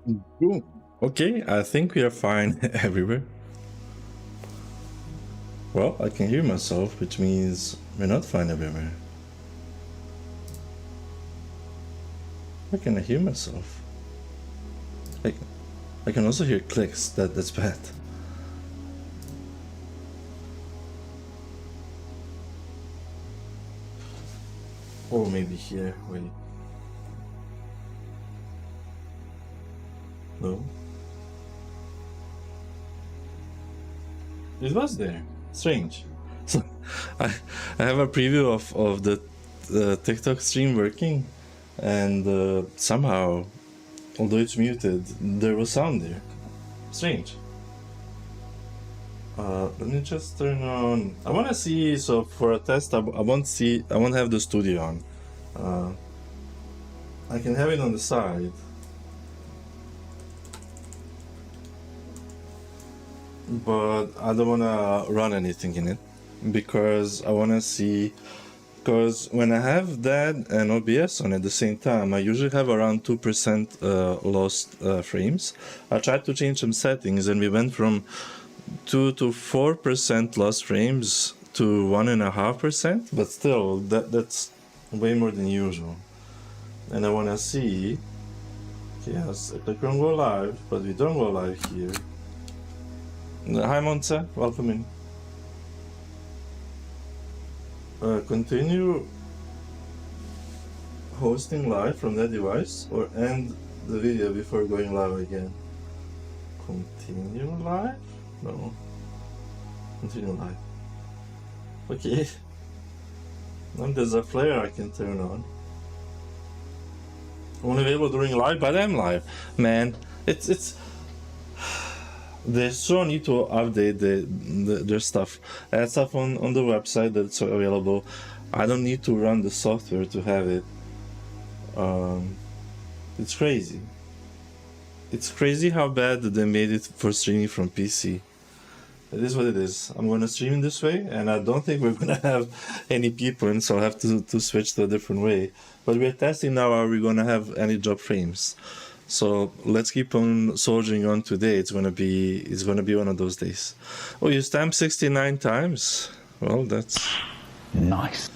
Boom. Okay, I think we are fine everywhere. Well, I can hear myself, which means we're not fine everywhere. Why can I hear myself? I can also hear clicks. That's bad. Or maybe here. Wait. No. It was there. Strange. So I have a preview of the TikTok stream working, and somehow, although it's muted, there was sound there. Strange. Let me just turn on. I want to see. So for a test, I won't see. I won't have the studio on. I can have it on the side. But I don't want to run anything in it because I want to see. Because when I have that and OBS on at the same time, I usually have around 2% lost frames. I tried to change some settings and we went from 2 to 4% lost frames to 1.5%, but still, that's way more than usual. And I want to see. Yes, I can go live, but we don't go live here. Hi Monza, welcome in. Continue hosting live from that device or end the video before going live again. Continue live? No. Continue live. Okay. And there's a flare I can turn on. Only available during live, but I'm live. Man, it's they so need to update their stuff. I had stuff on the website that's available. I don't need to run the software to have it. It's crazy. It's crazy how bad they made it for streaming from PC. It is what it is. I'm gonna stream in this way, and I don't think we're gonna have any people in, so I'll have to switch to a different way. But we're testing now, are we gonna have any drop frames? So let's keep on soldiering on today. It's gonna be one of those days. Oh, you stamped 69 times. Well, that's nice.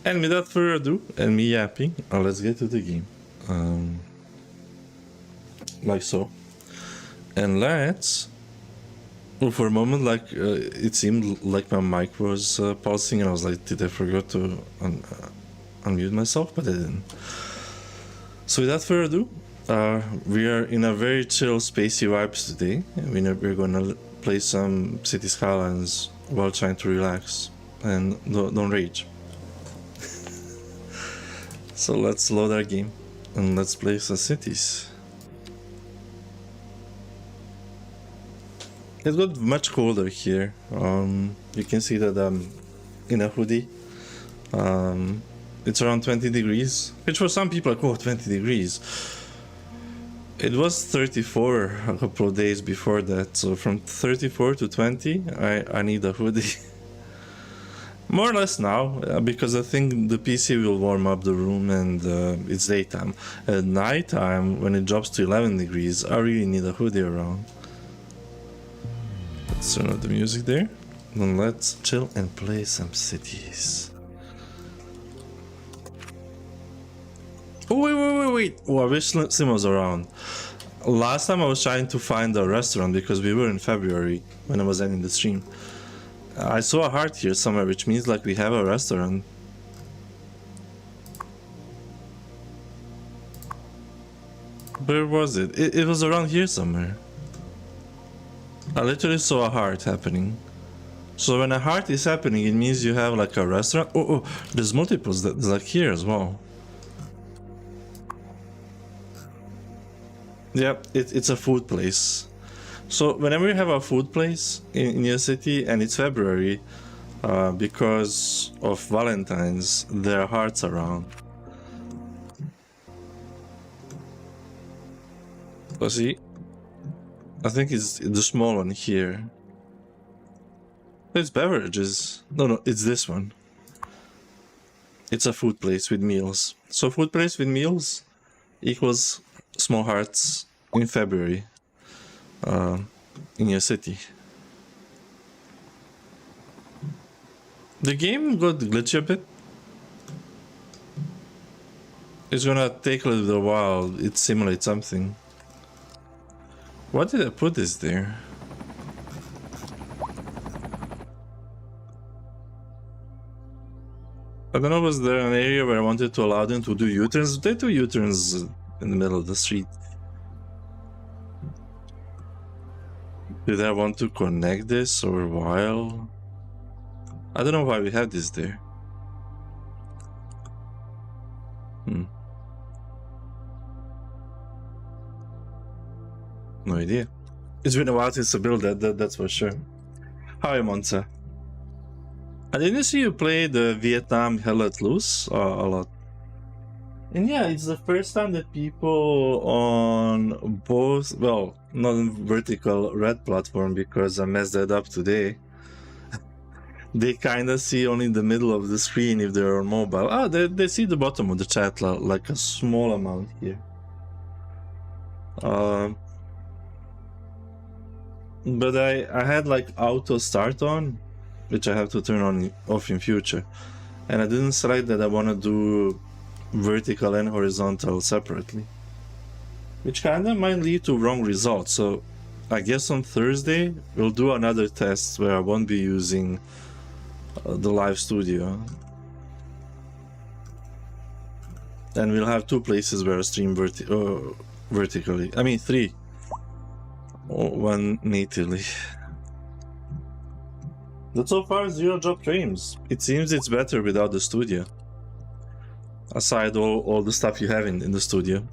And without further ado, and me yapping, let's get to the game. Like so. And let's. Well, for a moment, like it seemed like my mic was pulsing, and I was like, did I forget to unmute myself? But I didn't. So without further ado. We are in a very chill, spacey vibes today. We're gonna play some City Skylines while trying to relax and don't rage. So let's load our game and let's play some cities. It got much colder here. You can see that I'm in a hoodie. It's around 20 degrees, which for some people, like, oh, 20 degrees. It was 34 a couple of days before that, so from 34 to 20, I need a hoodie. More or less now, because I think the PC will warm up the room and it's daytime. At nighttime, when it drops to 11 degrees, I really need a hoodie around. Let's turn up the music there, and let's chill and play some cities. Oh, wait. Oh, I wish Sim was around. Last time I was trying to find a restaurant because we were in February when I was ending the stream. I saw a heart here somewhere, which means like we have a restaurant. Where was it? It was around here somewhere. I literally saw a heart happening. So when a heart is happening, it means you have like a restaurant. Oh, there's multiples. There's like here as well. Yeah, it's a food place. So whenever you have a food place in your city and it's February, because of Valentine's, there are hearts around. Let's see. I think it's the small one here. It's beverages. No, it's this one. It's a food place with meals. So food place with meals equals small hearts in February in your city. The game got glitchy a bit. It's gonna take a little bit of a while. It simulates something. Why did I put this there? I don't know, was there an area where I wanted to allow them to do U-turns? They do U-turns in the middle of the street. Did I want to connect this or while? I don't know why we have this there. No idea. It's been a while since I built that's for sure. Hi, Monza. I didn't see you play the Vietnam Hell Let Loose a lot. And yeah, it's the first time that people on both, well, not on vertical red platform because I messed that up today. They kind of see only the middle of the screen if they're on mobile. Ah, they see the bottom of the chat, like a small amount here. But I had like auto start on, which I have to turn on off in future, and I didn't select that I want to do vertical and horizontal separately, which kind of might lead to wrong results. So I guess on Thursday we'll do another test where I won't be using the live studio, and we'll have two places where I stream vertically. I mean 3. One natively. But so far, 0 drop frames. It seems it's better without the studio. Aside all the stuff you have in the studio.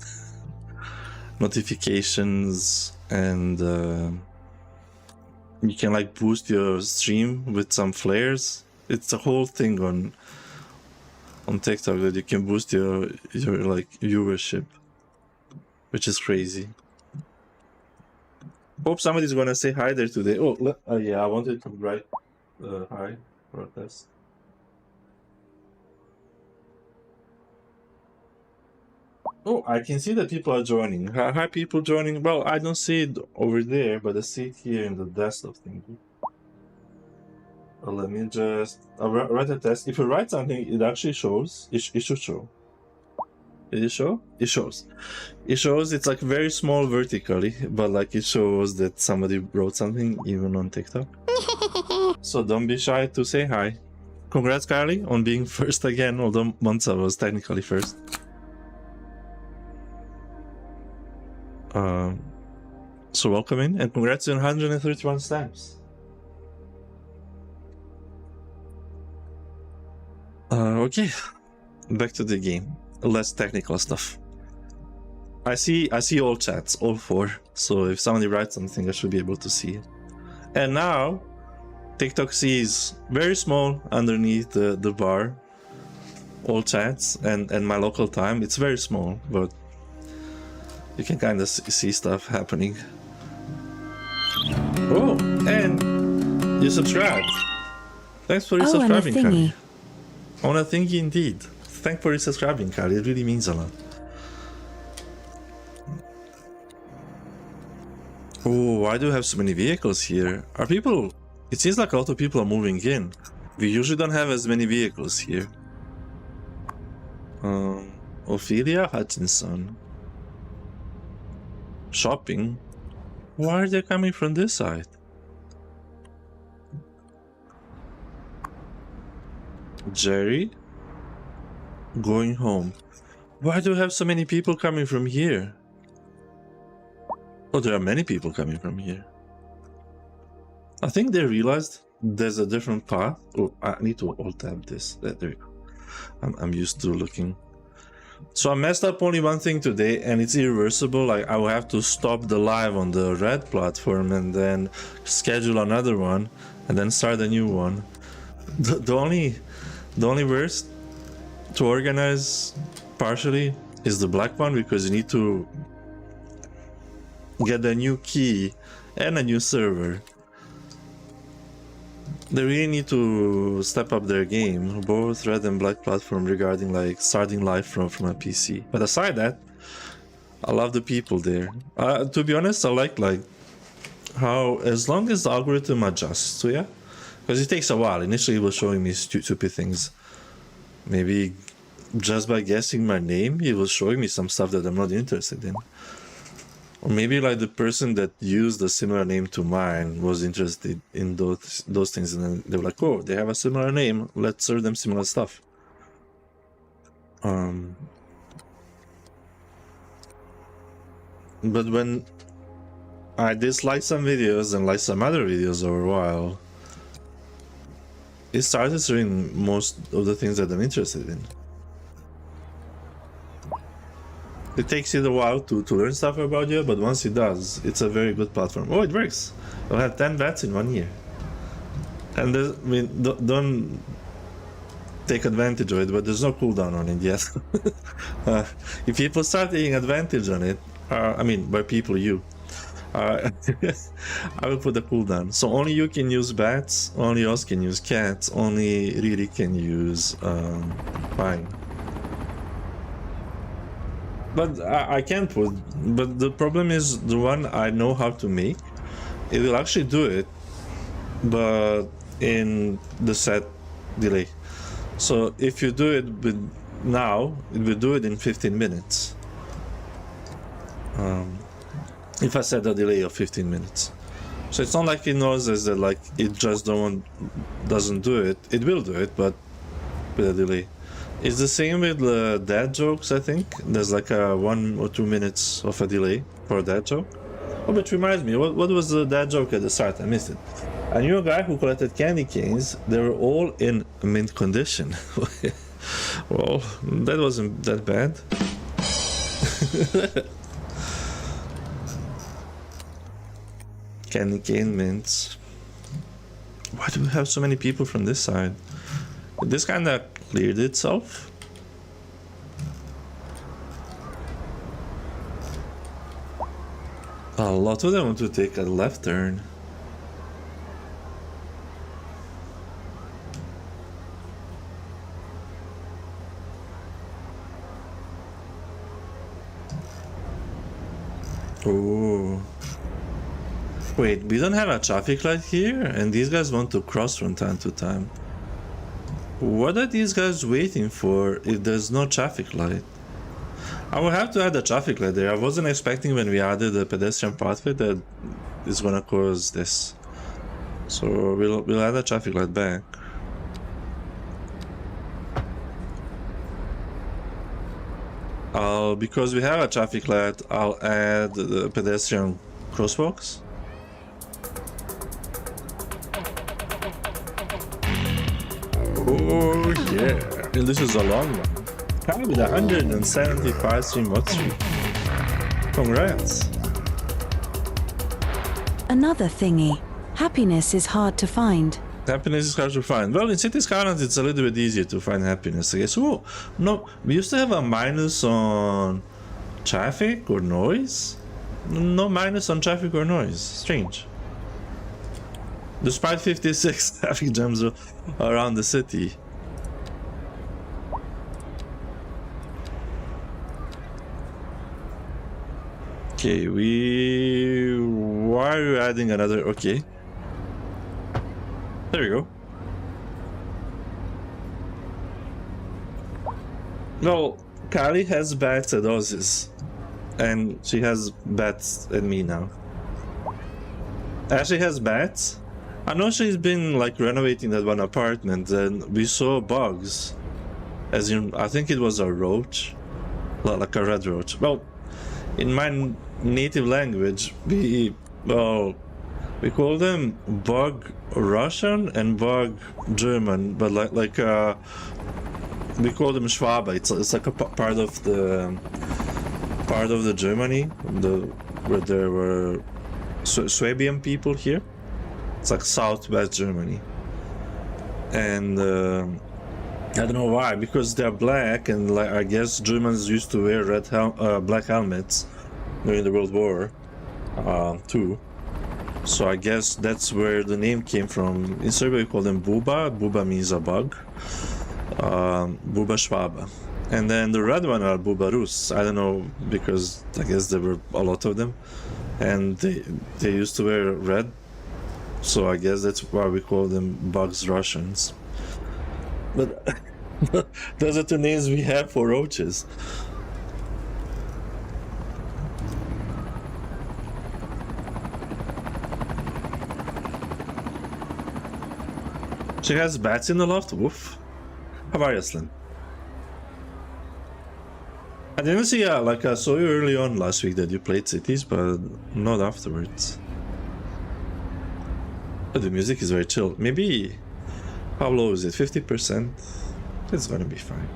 Notifications and you can like boost your stream with some flares. It's a whole thing on TikTok that you can boost your like viewership, which is crazy. Hope somebody's gonna say hi there today. Oh, yeah, I wanted to write hi for a test. Oh, I can see that people are joining. Hi, people joining. Well, I don't see it over there, but I see it here in the desktop thing. Let me just write a test. If you write something, it actually shows. It should show. Did it show? It shows. It shows it's like very small vertically, but like it shows that somebody wrote something even on TikTok. So don't be shy to say hi. Congrats, Kylie, on being first again, although Monza was technically first. So welcome in, and congrats on 131 stamps. Okay, back to the game. Less technical stuff. I see all chats, all 4. So if somebody writes something, I should be able to see it. And now, TikTok sees very small underneath the bar, all chats, and my local time. It's very small, but you can kind of see stuff happening. Oh, and you subscribed. Thanks for resubscribing, Kali. On a thingy indeed. Thanks for resubscribing, Kali. It really means a lot. Oh, why do you have so many vehicles here? Are people... It seems like a lot of people are moving in. We usually don't have as many vehicles here. Ophelia Hutchinson. Shopping? Why are they coming from this side? Jerry? Going home. Why do you have so many people coming from here? Oh, there are many people coming from here. I think they realized there's a different path. Oh, I need to alt-tab this. There we go. I'm used to looking. So I messed up only one thing today, and it's irreversible. Like, I will have to stop the live on the red platform and then schedule another one and then start a new one. The only worst to organize partially is the black one, because you need to get a new key and a new server. They really need to step up their game, both red and black platform, regarding like starting live from a PC. But aside that, I love the people there. To be honest, I like how, as long as the algorithm adjusts to, yeah, because it takes a while. Initially, it was showing me stupid things. Maybe just by guessing my name, it was showing me some stuff that I'm not interested in. Or maybe like the person that used a similar name to mine was interested in those things, and then they were like, "Oh, they have a similar name. Let's serve them similar stuff." But when I disliked some videos and liked some other videos over a while, it started serving most of the things that I'm interested in. It takes it a while to learn stuff about you, but once it does, it's a very good platform. Oh, it works! I'll have 10 bats in 1 year. And I mean, don't take advantage of it, but there's no cooldown on it yet. If people start taking advantage on it, I mean, by people, you, I will put a cooldown. So only you can use bats, only us can use cats, only Riri can use fine. But I can put, but the problem is the one I know how to make, it will actually do it, but in the set delay. So if you do it with now, it will do it in 15 minutes. If I set a delay of 15 minutes. So it's not like it knows that like it just doesn't do it. It will do it, but with a delay. It's the same with the dad jokes, I think. There's like a 1 or 2 minutes of a delay for a dad joke. Oh, which reminds me, what was the dad joke at the start? I missed it. I knew a guy who collected candy canes. They were all in mint condition. Well, that wasn't that bad. Candy cane mints. Why do we have so many people from this side? This kind of cleared itself. A lot of them want to take a left turn. Oh. Wait, we don't have a traffic light here, and these guys want to cross from time to time. What are these guys waiting for if there's no traffic light? I will have to add a traffic light there. I wasn't expecting when we added the pedestrian pathway that it's gonna cause this. So we'll add a traffic light back. Because we have a traffic light, I'll add the pedestrian crosswalks. Oh yeah, and this is a long one. Come with 175 stream watch stream. Congrats. Another thingy. Happiness is hard to find. Happiness is hard to find. Well, in City Skylines, it's a little bit easier to find happiness, I guess. Oh, no, we used to have a minus on traffic or noise. No minus on traffic or noise. Strange. Despite 56 traffic jams around the city. Okay, why are you adding another? Okay. There you go. Well, Kali has bats at Oz's. And she has bats at me now. Ashley has bats. I know she's been like renovating that one apartment and we saw bugs. As in, I think it was a roach. Like a red roach. Well, in my native language, we call them bug Russian and bug German, but like we call them Schwabe. It's like a part of the Germany, where there were Swabian people here. It's like southwest Germany, and I don't know why, because they're black, and like I guess Germans used to wear black helmets during the World War too. So I guess that's where the name came from. In Serbia we call them Buba. Buba means a bug. Buba Schwabe. And then the red one are Bubarus. I don't know, because I guess there were a lot of them. And they used to wear red. So I guess that's why we call them Bugs Russians. But those are two names we have for roaches. She has bats in the loft? Woof. How are you, Slim? I didn't see, like I saw you early on last week that you played cities, but not afterwards. But the music is very chill. Maybe, how low is it? 50%? It's gonna be fine.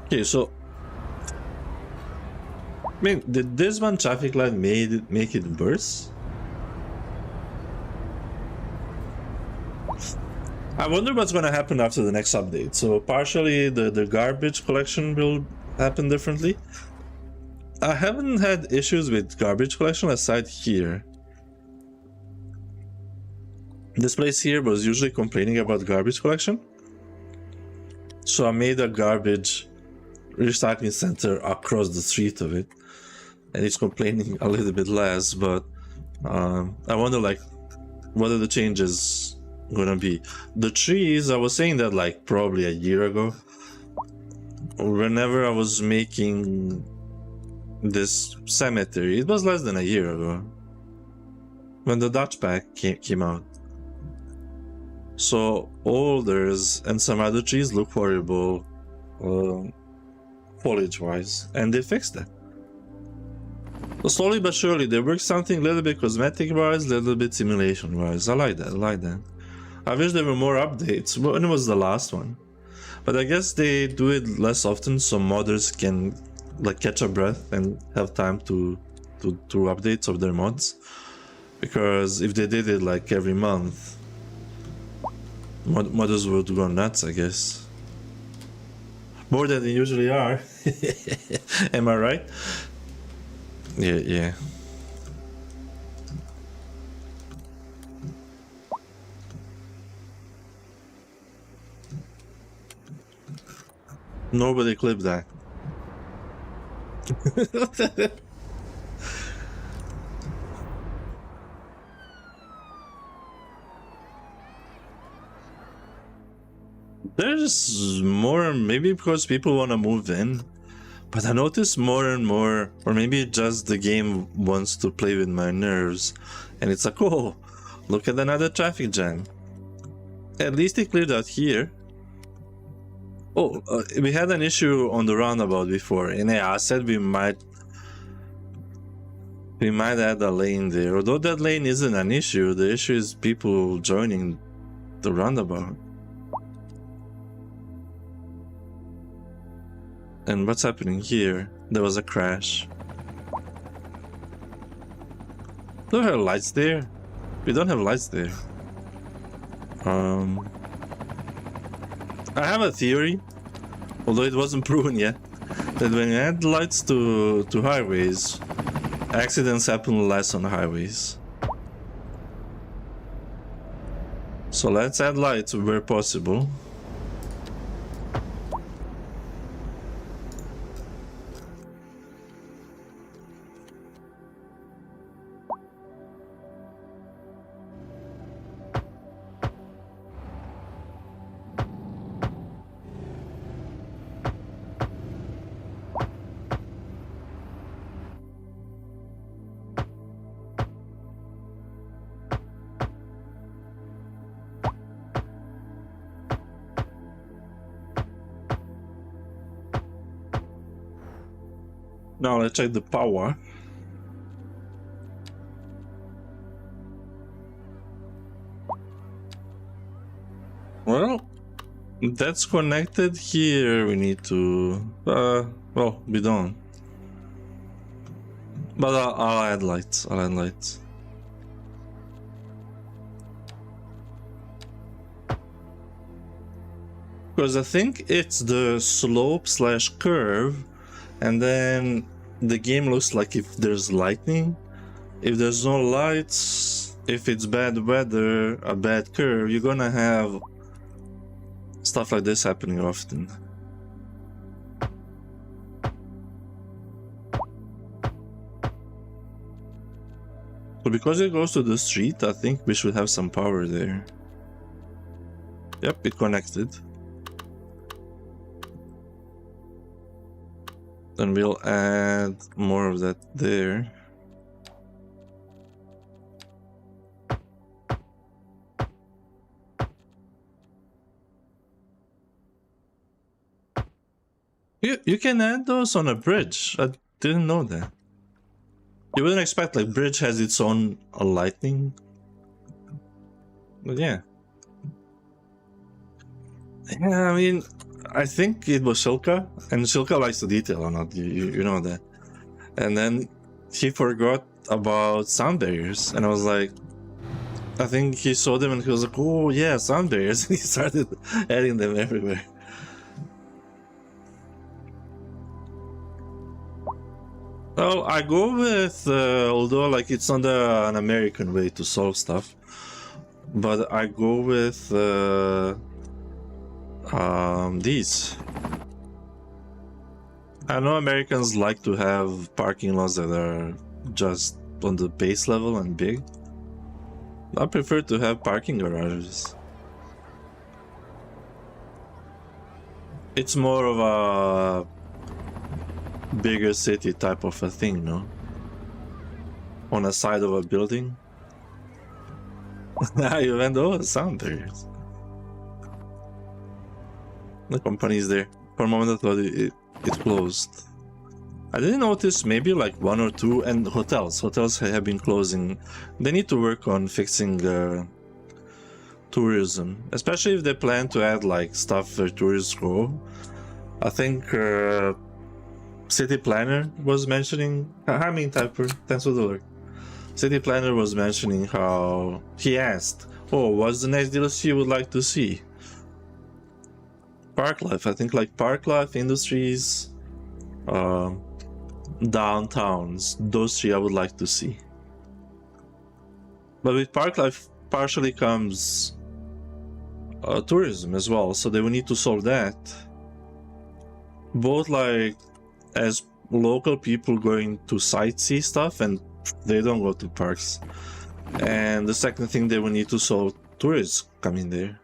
Okay, so, I mean, did this one traffic light make it worse? I wonder what's going to happen after the next update. So partially the garbage collection will happen differently. I haven't had issues with garbage collection aside here. This place here was usually complaining about garbage collection. So I made a garbage recycling center across the street of it. And it's complaining a little bit less, but I wonder, like, what are the changes gonna be? The trees, I was saying that like probably a year ago, whenever I was making this cemetery. It was less than a year ago when the Dutch pack came out. So alders and some other trees look horrible foliage wise, and they fixed that. So slowly but surely they work something a little bit cosmetic wise, a little bit simulation wise. I like that. I wish there were more updates. When was the last one? But I guess they do it less often so modders can like catch a breath and have time to updates of their mods. Because if they did it like every month, modders would go nuts, I guess. More than they usually are. Am I right? Yeah. Nobody clipped that. There's more, maybe because people want to move in, but I notice more and more, or maybe just the game wants to play with my nerves, and it's like, oh, look at another traffic jam. At least it cleared out here. Oh, we had an issue on the roundabout before, and yeah, I said we might add a lane there. Although that lane isn't an issue, the issue is people joining the roundabout. And what's happening here? There was a crash. Do we have lights there? We don't have lights there. I have a theory, although it wasn't proven yet, that when you add lights to highways, accidents happen less on highways. So let's add lights where possible. Now let's check the power. Well, that's connected here. We need to, well, we don't. But I'll add lights. Because I think it's the slope / curve, and then the game looks like if there's lightning. If there's no lights, if it's bad weather, a bad curve, you're gonna have stuff like this happening often. But because it goes to the street, I think we should have some power there. Yep, it connected. Then we'll add more of that there. You can add those on a bridge. I didn't know that. You wouldn't expect, like, bridge has its own lighting. But yeah. Yeah, I mean, I think it was Shilka, and Shilka likes the detail or not, you know that. And then he forgot about sound barriers, and I was like, I think he saw them and he was like, oh yeah, sound barriers, and he started adding them everywhere. Well, I go with, although like it's not an American way to solve stuff, but I go with these. I know Americans like to have parking lots that are just on the base level and big. I prefer to have parking garages. It's more of a bigger city type of a thing, no? On a side of a building. You went over the sound barriers. The company is there. For a moment I thought it closed. I didn't notice maybe like one or two, and hotels have been closing. They need to work on fixing tourism, especially if they plan to add like stuff where tourists go. I think City Planner was mentioning, I mean Typer, thanks for the alert. City Planner was mentioning how he asked, oh, what's the next DLC you would like to see? Park life, I think like park life, industries, downtowns, those three I would like to see. But with park life partially comes tourism as well, so they will need to solve that. Both like as local people going to sightsee stuff and they don't go to parks. And the second thing, they will need to solve tourists coming there.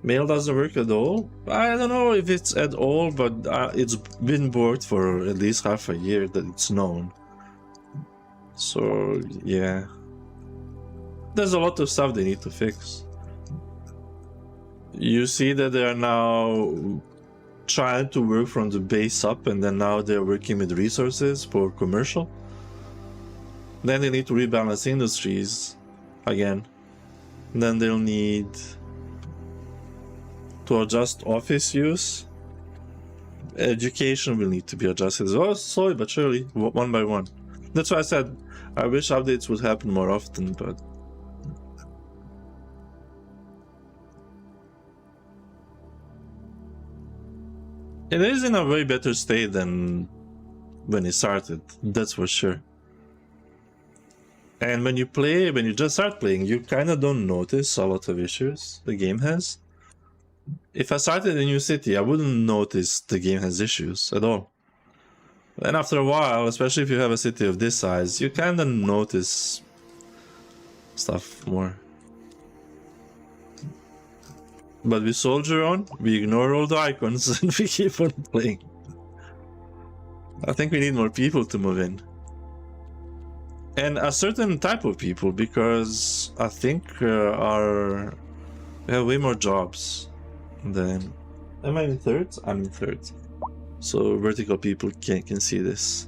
Mail doesn't work at all? I don't know if it's at all, but it's been worked for at least half a year that it's known. So yeah. There's a lot of stuff they need to fix. You see that they are now trying to work from the base up, and then now they're working with resources for commercial. Then they need to rebalance industries again. Then they'll need to adjust office use. Education will need to be adjusted as well, slowly but surely, one by one. That's why I said I wish updates would happen more often, but it is in a way better state than when it started, that's for sure. And when you just start playing, you kind of don't notice a lot of issues the game has. If I started a new city, I wouldn't notice the game has issues at all. And after a while, especially if you have a city of this size, you kind of notice stuff more. But we soldier on, we ignore all the icons, and we keep on playing. I think we need more people to move in. And a certain type of people, because I think we have way more jobs than... Am I in third? I'm in third. So vertical people can see this.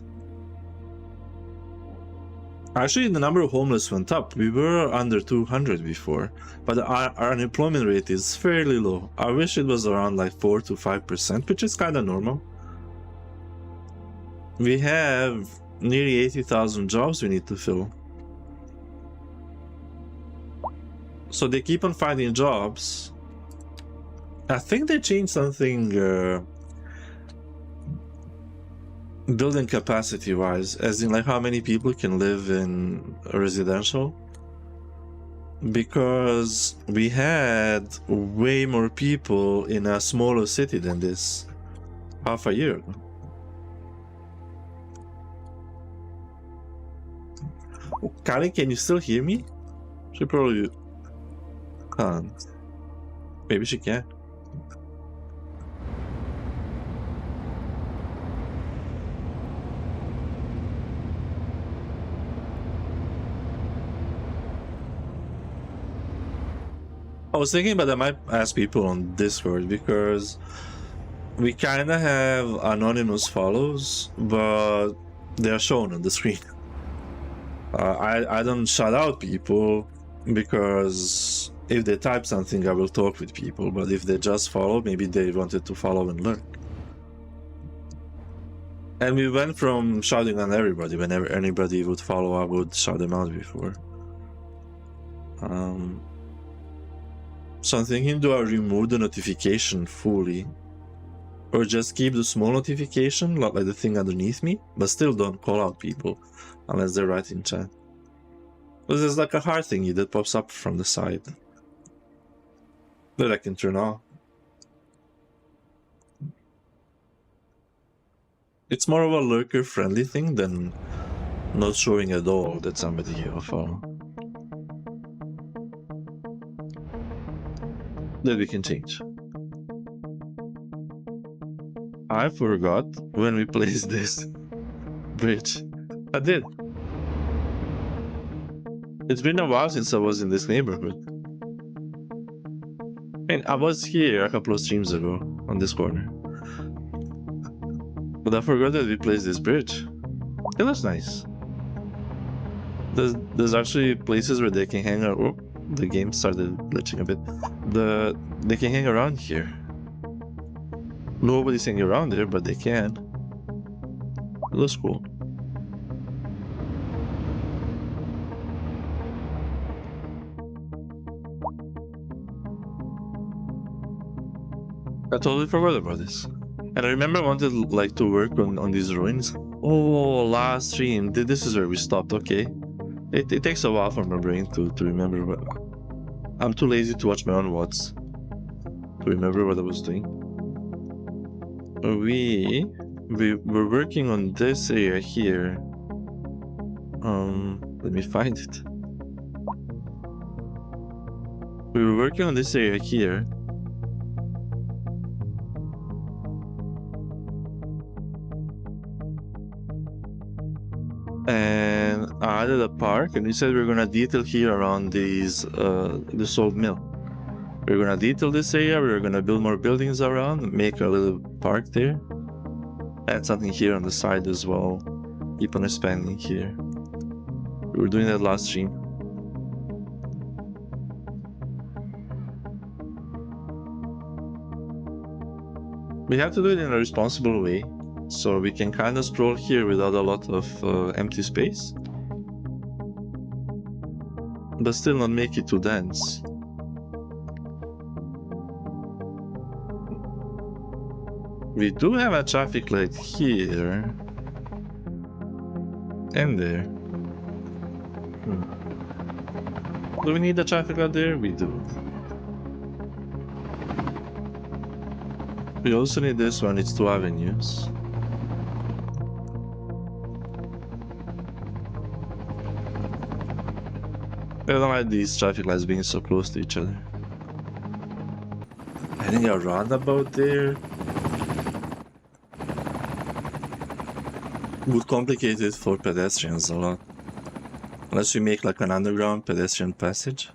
Actually, the number of homeless went up. We were under 200 before, but our unemployment rate is fairly low. I wish it was around like 4 to 5%, which is kind of normal. We have nearly 80,000 jobs we need to fill. So they keep on finding jobs. I think they changed something building capacity wise, as in like how many people can live in a residential. because we had way more people in a smaller city than this half a year ago. Kali, can you still hear me? She probably can't. Maybe she can. I was thinking about I might ask people on Discord because we kind of have anonymous follows, but they are shown on the screen. I don't shout out people because if they type something, I will talk with people. But if they just follow, maybe they wanted to follow and lurk. And we went from shouting on everybody. Whenever anybody would follow, I would shout them out before. So I'm thinking, do I remove the notification fully? Or just keep the small notification, like the thing underneath me, but still don't call out people unless they write in chat. Because there's like a heart thingy that pops up from the side that I can turn off. It's more of a lurker friendly thing than not showing at all that somebody will follow. That we can change. I forgot when we placed this bridge. I did. It's been a while since I was in this neighborhood. I was here a couple of streams ago on this corner. But I forgot that we placed this bridge. It looks nice. There's actually places where they can hang out. Oh, the game started glitching a bit. They can hang around here. Nobody's hanging around there, but they can. It looks cool. I totally forgot about this. And I remember I wanted like to work on these ruins. Oh, last stream. This is where we stopped, okay. It takes a while for my brain to remember what... I'm too lazy to watch my own VODs to remember what I was doing. We were working on this area here. Let me find it. We were working on this area here. And I added a park, and we said we're gonna detail here around these this old mill. We're gonna detail this area, we're gonna build more buildings around, make a little park there. Add something here on the side as well. Keep on expanding here. We were doing that last stream. We have to do it in a responsible way, so we can kind of scroll here without a lot of empty space, but still not make it too dense. We do have a traffic light here and there. Do we need a traffic light there? We do. We also need this one, it's 2 avenues. I don't like these traffic lights being so close to each other. Adding a roundabout there would complicate it for pedestrians a lot. Unless we make like an underground pedestrian passage.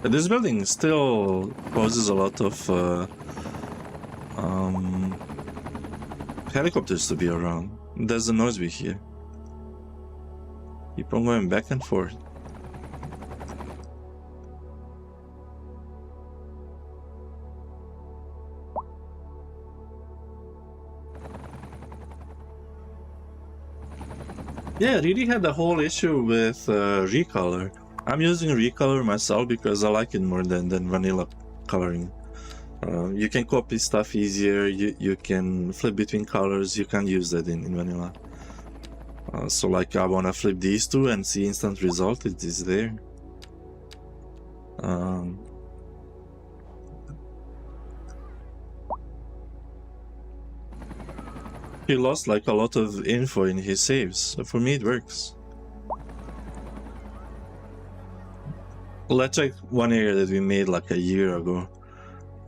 But this building still poses a lot of helicopters to be around. That's the noise we hear. Keep on going back and forth. Yeah, I really had a whole issue with recolor. I'm using recolor myself because I like it more than vanilla coloring. You can copy stuff easier, you can flip between colors, you can't use that in vanilla. So like I want to flip these two and see instant result. It is there. He lost like a lot of info in his saves, so for me it works. Let's check one area that we made like a year ago.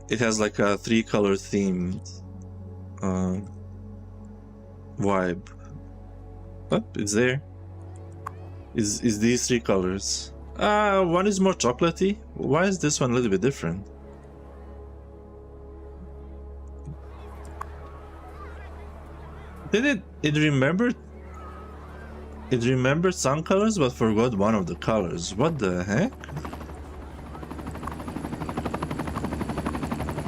It has like a 3-color themed vibe. But it's there. Is these 3 colors. One is more chocolatey. Why is this one a little bit different? It remembered some colors but forgot one of the colors. What the heck?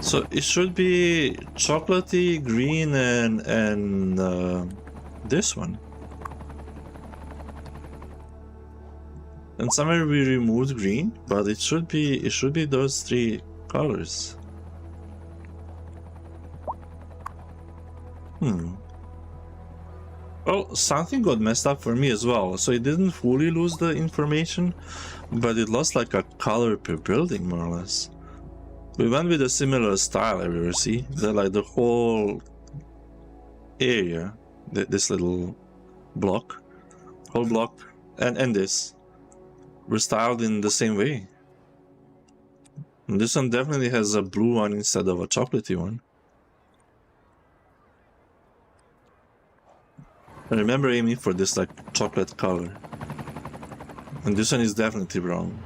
So it should be chocolatey, green, and this one. And somewhere we removed green, but it should be those 3 colors. Well, something got messed up for me as well. So it didn't fully lose the information, but it lost like a color per building, more or less. We went with a similar style everywhere, see? Like the whole area, this little block, whole block, and this were styled in the same way. And this one definitely has a blue one instead of a chocolatey one. I remember aiming for this like chocolate color. And this one is definitely brown.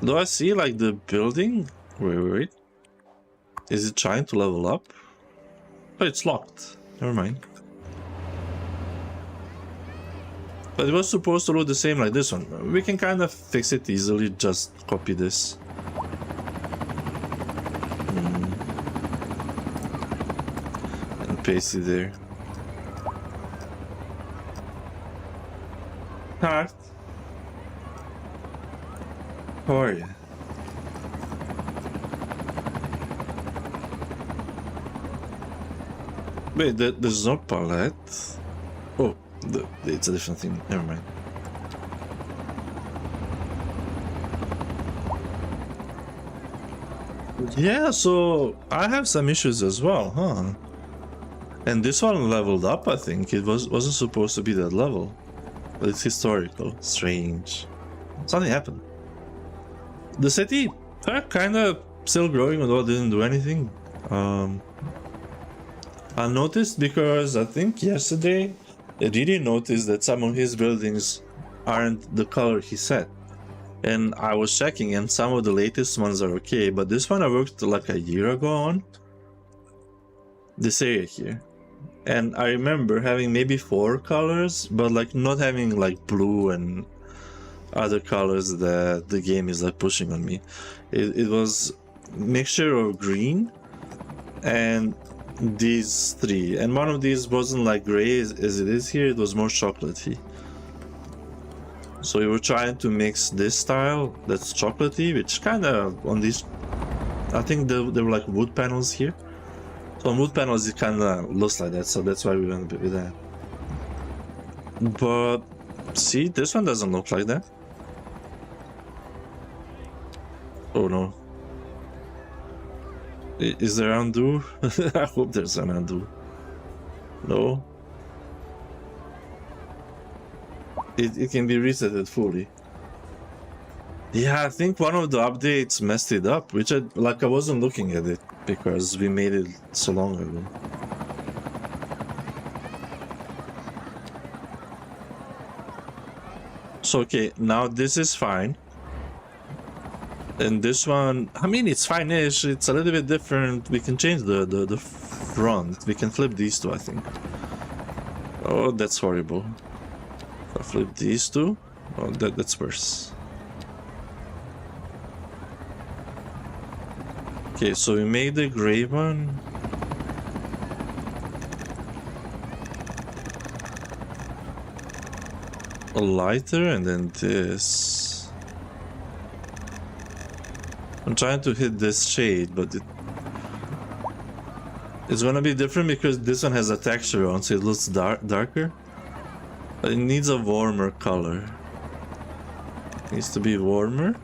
Do I see like the building? Wait. Is it trying to level up? Oh, it's locked. Never mind. But it was supposed to look the same like this one. We can kind of fix it easily, just copy this. And paste it there. Heart. How are you? Wait, there's no palette. Oh, it's a different thing. Never mind. Yeah, so I have some issues as well, huh? And this one leveled up, I think. It wasn't supposed to be that level. But it's historical. Strange. Something happened. The city kinda still growing, although it didn't do anything. I noticed because I think yesterday I really noticed that some of his buildings aren't the color he set. And I was checking and some of the latest ones are okay, but this one I worked like a year ago on. This area here. And I remember having maybe 4 colors, but like not having like blue and other colors that the game is like pushing on me. It was mixture of green and these 3. And one of these wasn't like gray as it is here, it was more chocolatey. So we were trying to mix this style that's chocolatey, which kind of on these, I think there were like wood panels here. So on wood panels it kind of looks like that, so that's why we went with that. But see, this one doesn't look like that. Oh no. Is there undo? I hope there's an undo. No. It can be resetted fully. Yeah, I think one of the updates messed it up, which I wasn't looking at it because we made it so long ago. So okay, now this is fine. And this one, I mean, it's fine-ish, it's a little bit different. We can change the front. We can flip these two, I think. Oh, that's horrible. If I flip these two, oh, that's worse. Okay, so we made the gray one. A lighter, and then this. I'm trying to hit this shade, but It's gonna be different because this one has a texture on, so it looks darker. But it needs a warmer color. It needs to be warmer.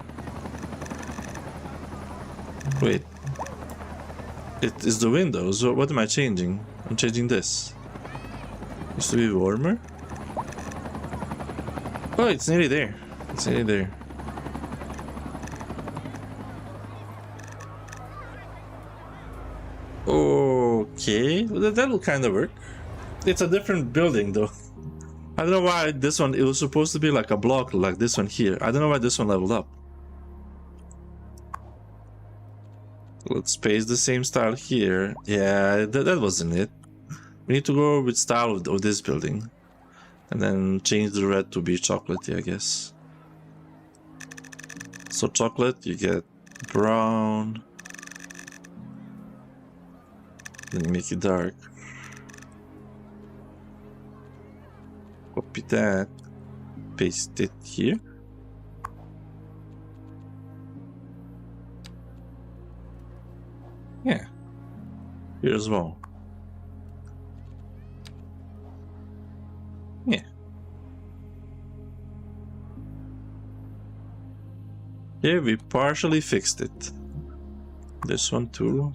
Wait. It is the windows. What am I changing? I'm changing this. It needs to be warmer. Oh, it's nearly there. It's nearly there. Okay, well, that will kind of work. It's a different building though. I don't know why this one, it was supposed to be like a block like this one here. I don't know why this one leveled up. Let's paste the same style here. Yeah, that wasn't it. We need to go with style of this building. And then change the red to be chocolatey, I guess. So chocolate, you get brown. Then you make it dark. Copy that. Paste it here. Yeah. Here as well. Yeah. Yeah, we partially fixed it. This one too.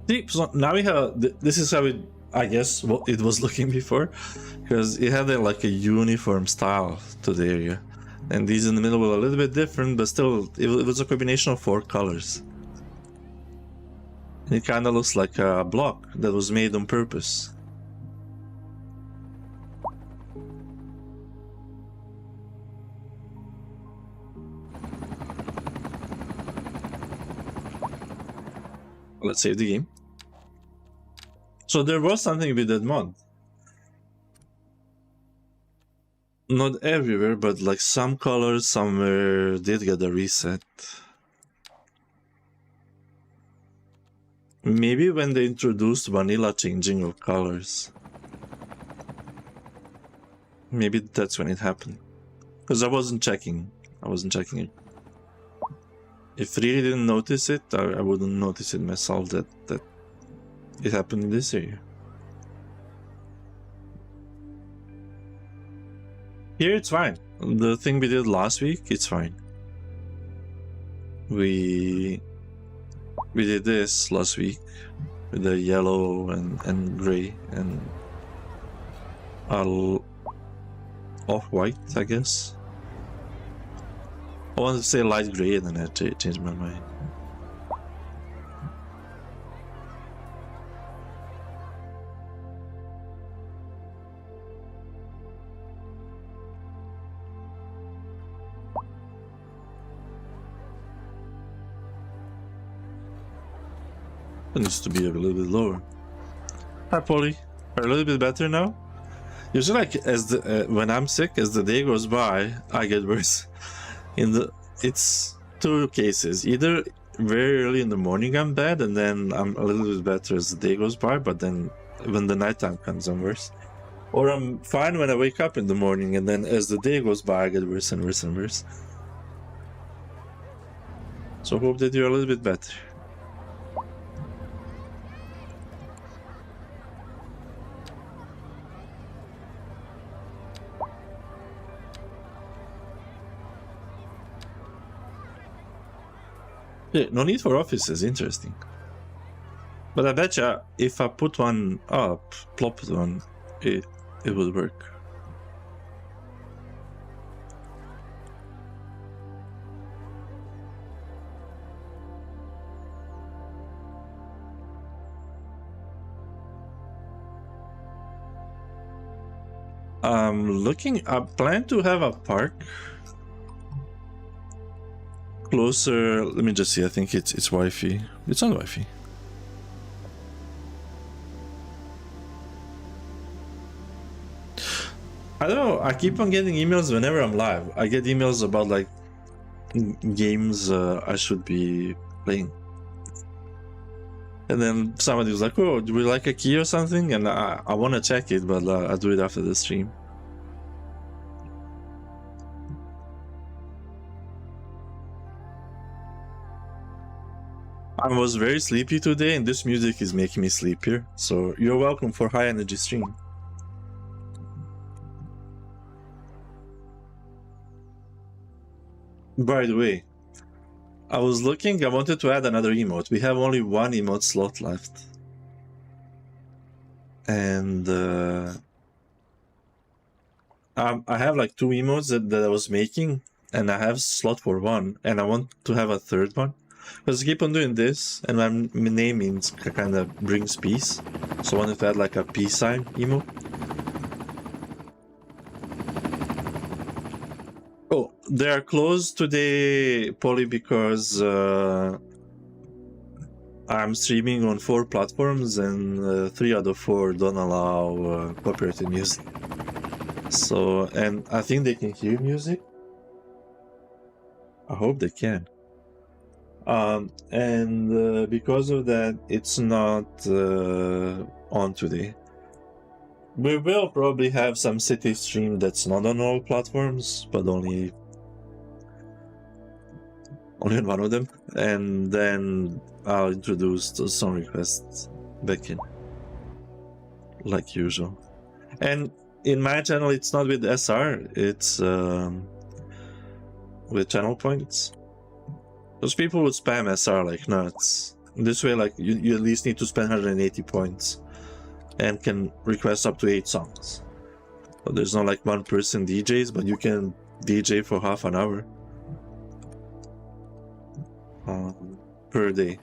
See, so now we have, this is how it, I guess, what it was looking before, because it had like a uniform style to the area. And these in the middle were a little bit different, but still, it was a combination of 4 colors. And it kind of looks like a block that was made on purpose. Let's save the game. So there was something with that mod. Not everywhere, but like some colors somewhere did get a reset. Maybe when they introduced vanilla changing of colors. Maybe that's when it happened. Because I wasn't checking. it. If really didn't notice it, I wouldn't notice it myself that it happened in this area. Here it's fine. The thing we did last week, it's fine. We did this last week with the yellow and gray and off-white, I guess. I wanted to say light gray and then I changed my mind. It needs to be a little bit lower. Hi Polly, are you a little bit better now? Usually, like as the when I'm sick, as the day goes by, I get worse. It's 2 cases. Either very early in the morning I'm bad, and then I'm a little bit better as the day goes by. But then when the nighttime comes, I'm worse. Or I'm fine when I wake up in the morning, and then as the day goes by, I get worse and worse and worse. So hope that you're a little bit better. Yeah, no need for offices, interesting. But I betcha if I put one up, plopped one, it would work. I plan to have a park closer. Let me just see. I think it's Wi-Fi. It's on Wi-Fi. I don't know. I keep on getting emails whenever I'm live. I get emails about like games I should be playing. And then somebody was like, "Oh, do we like a key or something?" And I want to check it, but I'll do it after the stream. I was very sleepy today, and this music is making me sleepier. So you're welcome for high energy stream. By the way, I was looking, I wanted to add another emote. We have only one emote slot left. And I have like 2 emotes that I was making, and I have slot for one, and I want to have a third one. Because I keep on doing this, and my name means kind of brings peace. So I wanted to add like a peace sign emote. Oh, they are closed today, Polly, because I'm streaming on 4 platforms, and 3 out of 4 don't allow copyrighted music. So, and I think they can hear music. I hope they can. And because of that, it's not on today. We will probably have some city stream that's not on all platforms, but only on one of them, and then I'll introduce the song requests back in, like usual. And in my channel, it's not with SR, it's with channel points. Those people would spam SR like nuts. This way, like you at least need to spend 180 points and can request up to 8 songs. So there's not like one person DJs, but you can DJ for half an hour per day.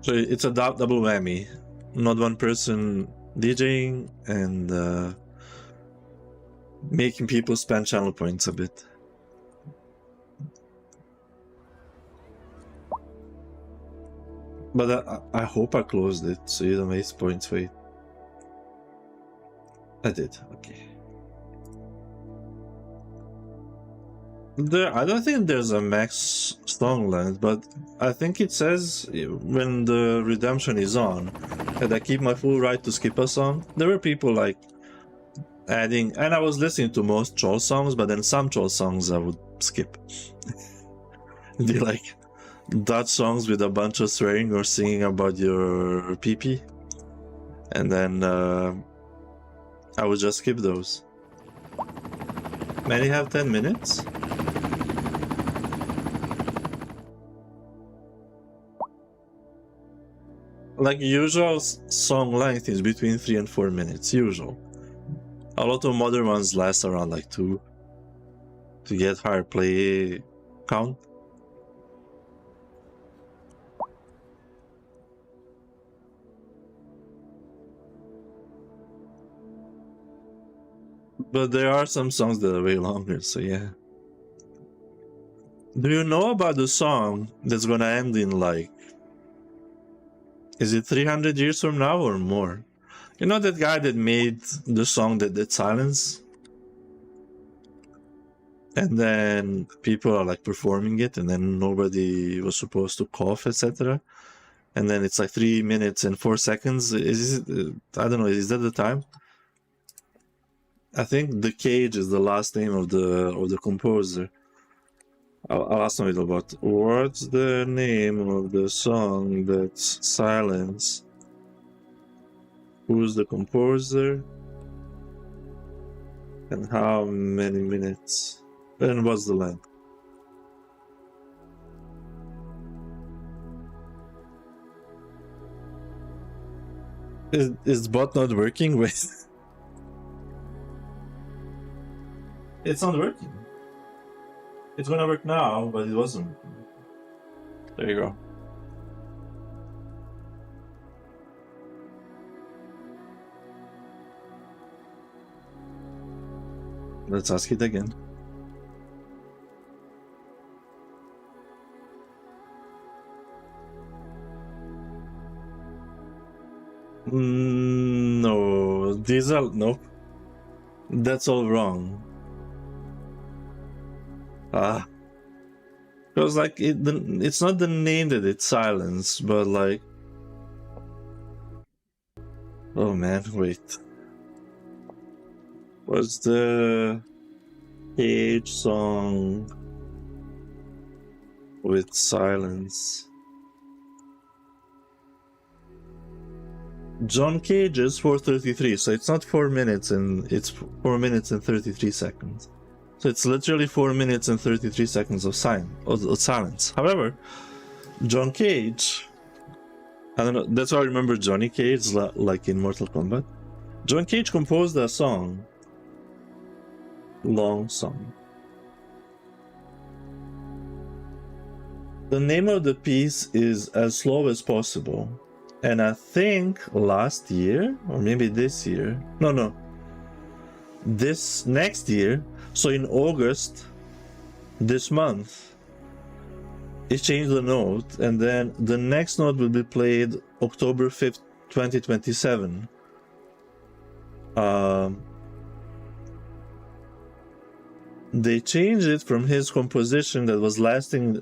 So it's a double whammy. Not one person DJing and making people spend channel points a bit. But I hope I closed it so you don't waste points. Wait. I did, okay. I don't think there's a max song length, but I think it says when the redemption is on that I keep my full right to skip a song. There were people like adding, and I was listening to most troll songs, but then some troll songs I would skip. They like Dutch songs with a bunch of swearing or singing about your pee-pee, and then I would just skip those. Many have 10 minutes? Like usual song length is between 3 and 4 minutes, usual. A lot of modern ones last around like 2 to get higher play count. But there are some songs that are way longer, so yeah. Do you know about the song that's gonna end in like... Is it 300 years from now or more? You know that guy that made the song that did Silence? And then people are like performing it, and then nobody was supposed to cough, etc. And then it's like 3 minutes and 4 seconds. Is it, I don't know, is that the time? I think The Cage is the last name of the composer. I'll ask them about what's the name of the song that's Silence? Who's the composer? And how many minutes? And what's the length? Is bot not working? Wait. It's not working. It's gonna work now, but it wasn't. There you go. Let's ask it again. No, these are... Nope. That's all wrong. Because like it's not the name that it's Silence, but like... Oh man, wait. What's the Cage song? with silence. John Cage is 4:33, so it's not 4 minutes, and it's 4 minutes and 33 seconds. So it's literally 4 minutes and 33 seconds of silence. However, John Cage, I don't know, that's why I remember Johnny Cage, like in Mortal Kombat. John Cage composed a song, long song. The name of the piece is As Slow as Possible. And I think last year, or maybe this year, no, this next year, so in August, this month, it changed the note, and then the next note will be played October 5th, 2027. They changed it from his composition that was lasting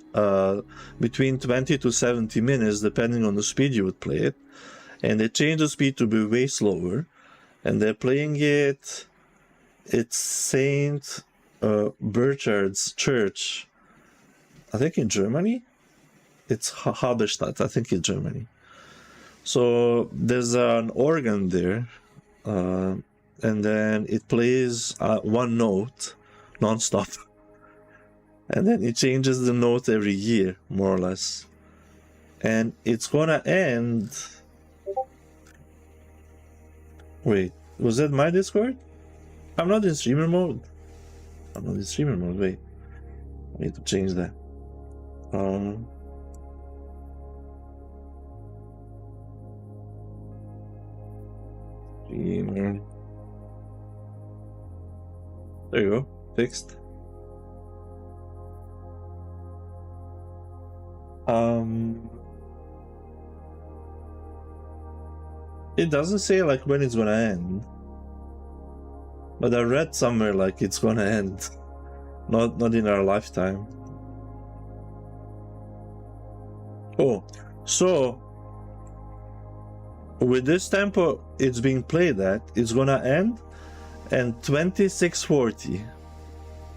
between 20 to 70 minutes, depending on the speed you would play it. And they changed the speed to be way slower. And they're playing it, it's Saint Burchard's Church, I think in Germany. It's Halberstadt, I think in Germany. So there's an organ there, and then it plays one note non-stop, and then it changes the note every year, more or less, and it's gonna end. Wait, was that my Discord? I'm not in streamer mode. Wait, I need to change that. Streamer. There you go. Fixed. It doesn't say like when it's gonna end, but I read somewhere like it's gonna end, not in our lifetime. Oh, so with this tempo it's being played at, it's gonna end and 2640.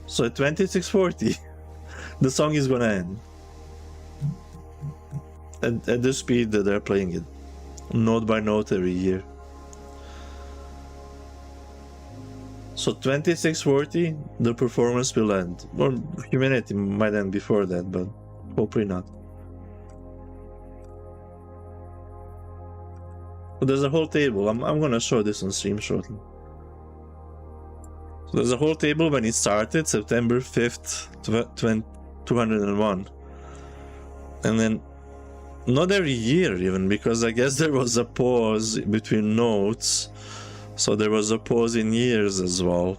So at 2640, the song is gonna end. At the speed that they're playing it, note by note every year. So 2640, the performance will end. Or humanity might end before that, but hopefully not. But there's a whole table. I'm gonna show this on stream shortly. So there's a whole table when it started, September 5th, 201. And then, not every year even, because I guess there was a pause between notes. So there was a pause in years as well.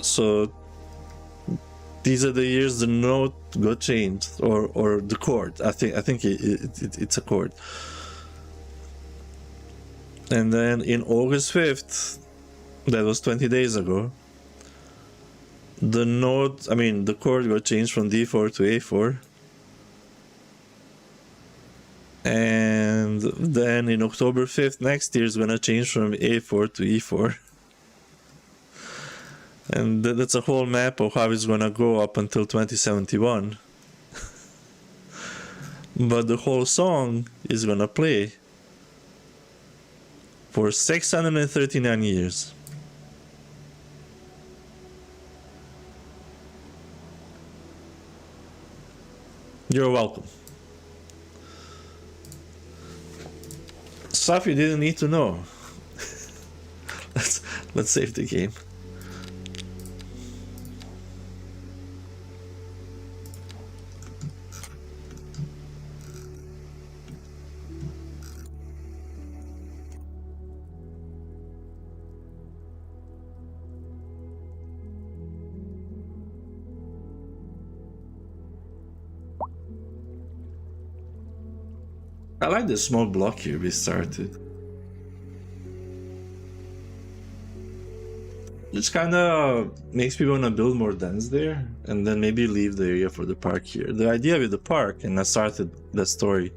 So these are the years the note got changed, or the chord. I think it's a chord. And then in August 5th, that was 20 days ago, the chord got changed from D4 to A4. And then in October 5th next year is gonna change from A4 to E4. And that's a whole map of how it's gonna go up until 2071. But the whole song is gonna play for 639 years. You're welcome. Stuff you didn't need to know. Let's save the game. I like the small block here we started. It kind of makes me want to build more dens there, and then maybe leave the area for the park here. The idea with the park, and I started that story,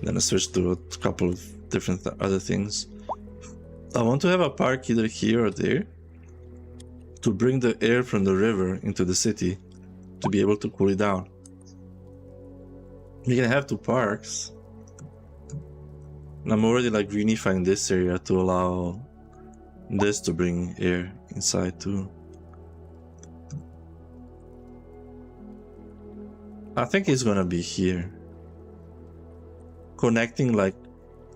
then I switched to a couple of different other things. I want to have a park either here or there, to bring the air from the river into the city to be able to cool it down. We can have 2 parks. And I'm already like greenifying this area to allow this to bring air inside too. I think it's gonna be here, connecting like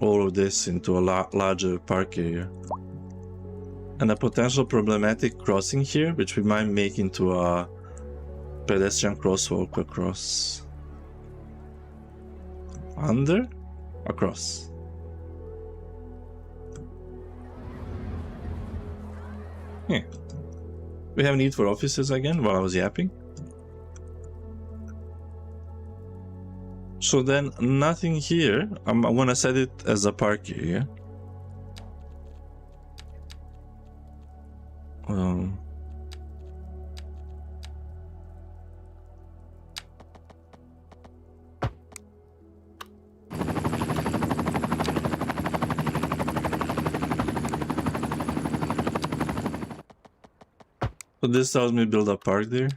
all of this into a larger park area, and a potential problematic crossing here, which we might make into a pedestrian crosswalk across. Under? Across. Yeah. We have need for offices again while I was yapping. So then nothing here. I'm gonna set it as a park area. So this tells me build a park there.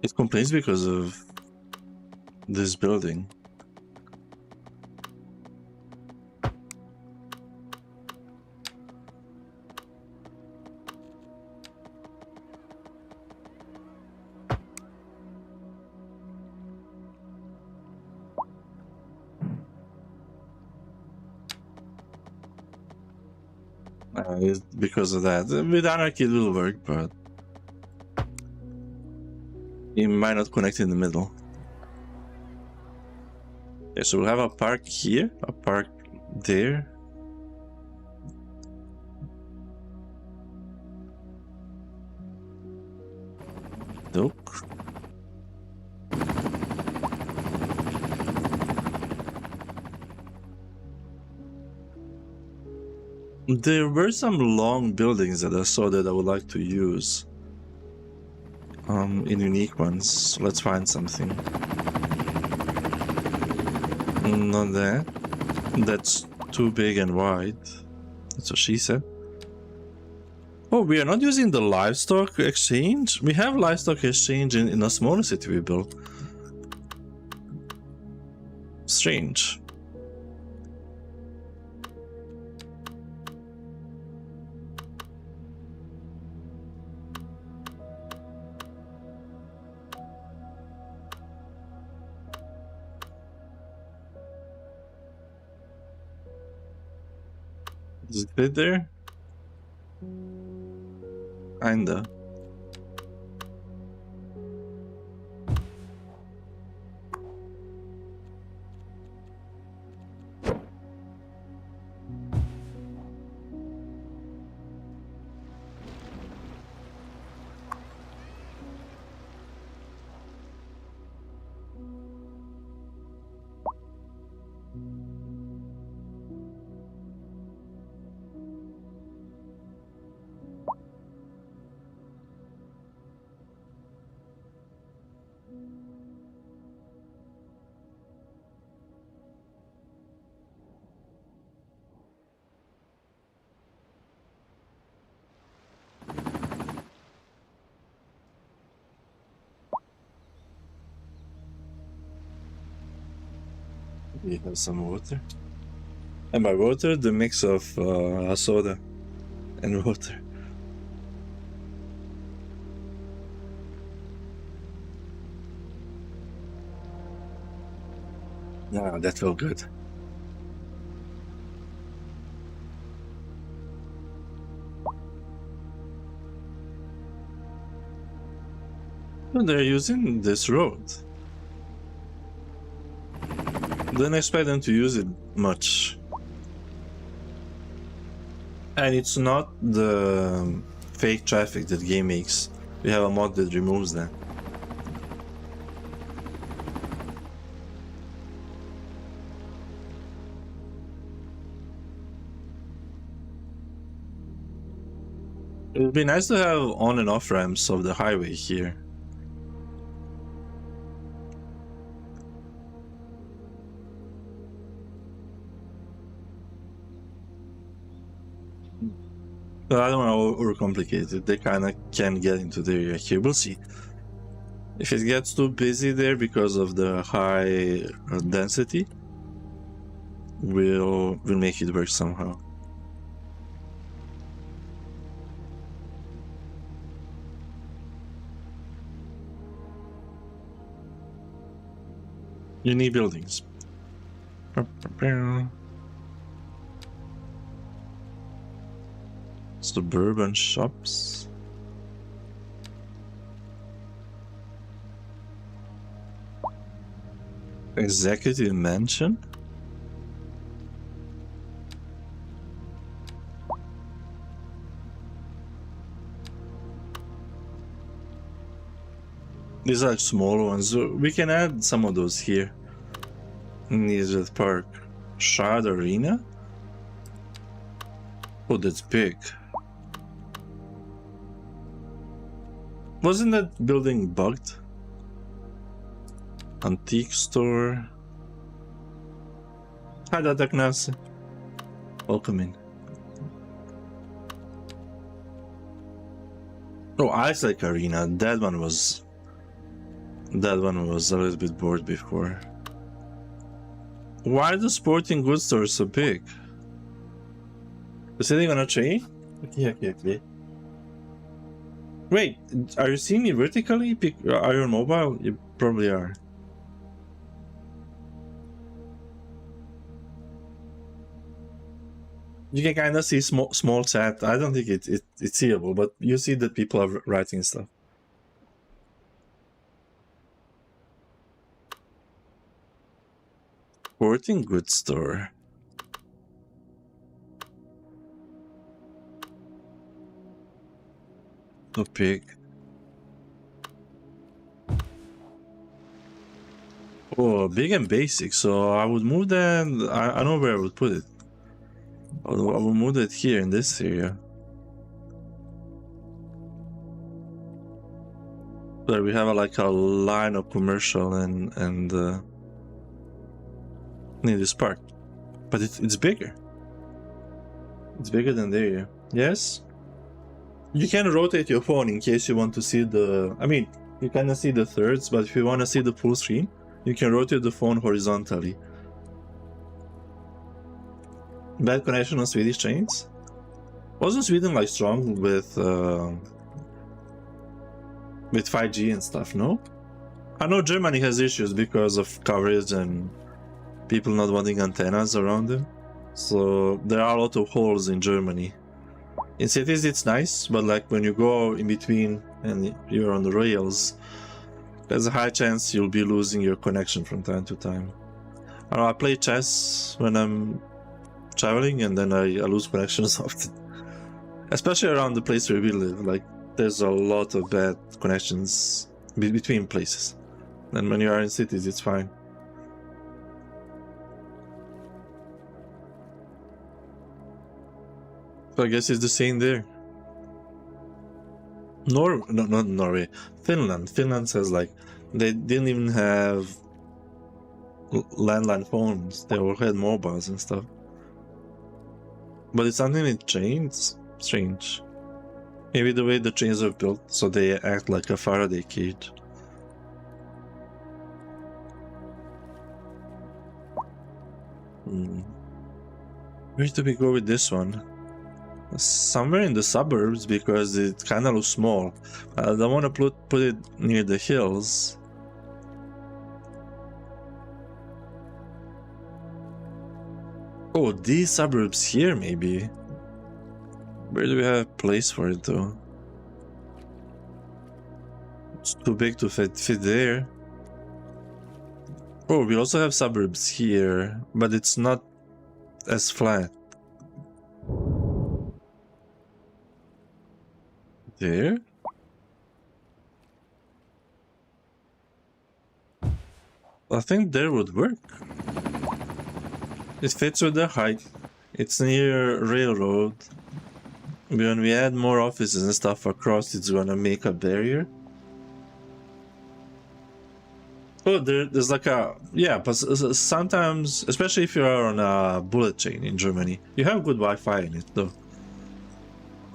It complains because of this building. It's because of that. With anarchy it will work, but it might not connect in the middle. Yeah, so we'll have a park here, a park there. Nope. There were some long buildings that I saw that I would like to use. In unique ones. Let's find something. Not that. That's too big and wide. That's what she said. Oh, we are not using the livestock exchange? We have livestock exchange in a smaller city we built. Strange. Does it fit there? Kinda. We have some water. And by water, the mix of soda and water. Ah, that felt good. And they're using this road. Don't expect them to use it much. And it's not the fake traffic that game makes. We have a mod that removes that. It would be nice to have on and off ramps of the highway here. But I don't want to overcomplicate it. They kind of can get into the area here. We'll see. If it gets too busy there because of the high density, we'll make it work somehow. You need buildings. Suburban shops. Executive mansion. These are small ones. We can add some of those here. Near the park. Shard Arena? Oh, that's big. Wasn't that building bugged? Antique store. Hi, Dr. Knas. Welcome in. Oh, Ice Lake Arena. That one was a little bit bored before. Why are the sporting goods stores so big? Is it gonna change? Okay. Wait, are you seeing me vertically? Are you on mobile? You probably are. You can kind of see small chat. I don't think it's seeable, but you see that people are writing stuff. Sporting goods store. So big. Oh, big and basic. So I would move that. I know where I would put it. I will move it here in this area. There we have like a line of commercial and near this park, but it's bigger. It's bigger than the area. Yes. You can rotate your phone in case you want to see the. I mean, you cannot see the thirds, but if you want to see the full screen, you can rotate the phone horizontally. Bad connection on Swedish trains? Wasn't Sweden like strong with 5G and stuff, no? I know Germany has issues because of coverage and people not wanting antennas around them. So there are a lot of holes in Germany. In cities it's nice, but like when you go in between and you're on the rails, there's a high chance you'll be losing your connection from time to time. I play chess when I'm traveling and then I lose connections often. Especially around the place where we live, like there's a lot of bad connections between places. And when you are in cities, it's fine. So I guess it's the same there. Not Norway. Finland. Finland says like they didn't even have landline phones. They all had mobiles and stuff. But it's something that changed. Strange. Maybe the way the trains are built, so they act like a Faraday cage. Where do we go with this one? Somewhere in the suburbs, because it kind of looks small. I don't want to put it near the hills. Oh, these suburbs here maybe. Where do we have a place for it though? It's too big to fit there. Oh, we also have suburbs here, but it's not as flat. There? I think there would work. It fits with the height. It's near railroad. When we add more offices and stuff across, it's gonna make a barrier. Oh, there's like a... Yeah, but sometimes, especially if you are on a bullet train in Germany, you have good Wi-Fi in it though.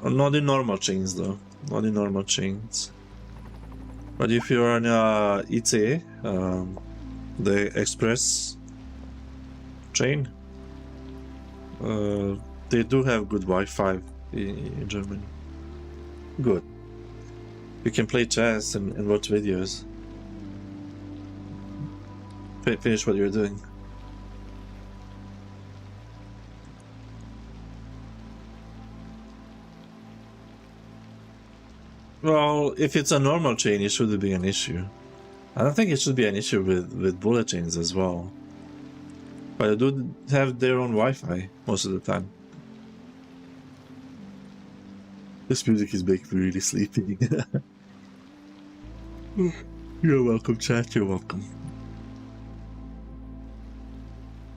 Not in normal chains though. Not in normal chains. But if you're on ICE, the express train, they do have good Wi-Fi in Germany. Good. You can play chess and watch videos. Finish what you're doing. Well, if it's a normal chain, it shouldn't be an issue. I don't think it should be an issue with bullet chains as well. But they do have their own Wi-Fi most of the time. This music is making me really sleepy. You're welcome, chat. You're welcome.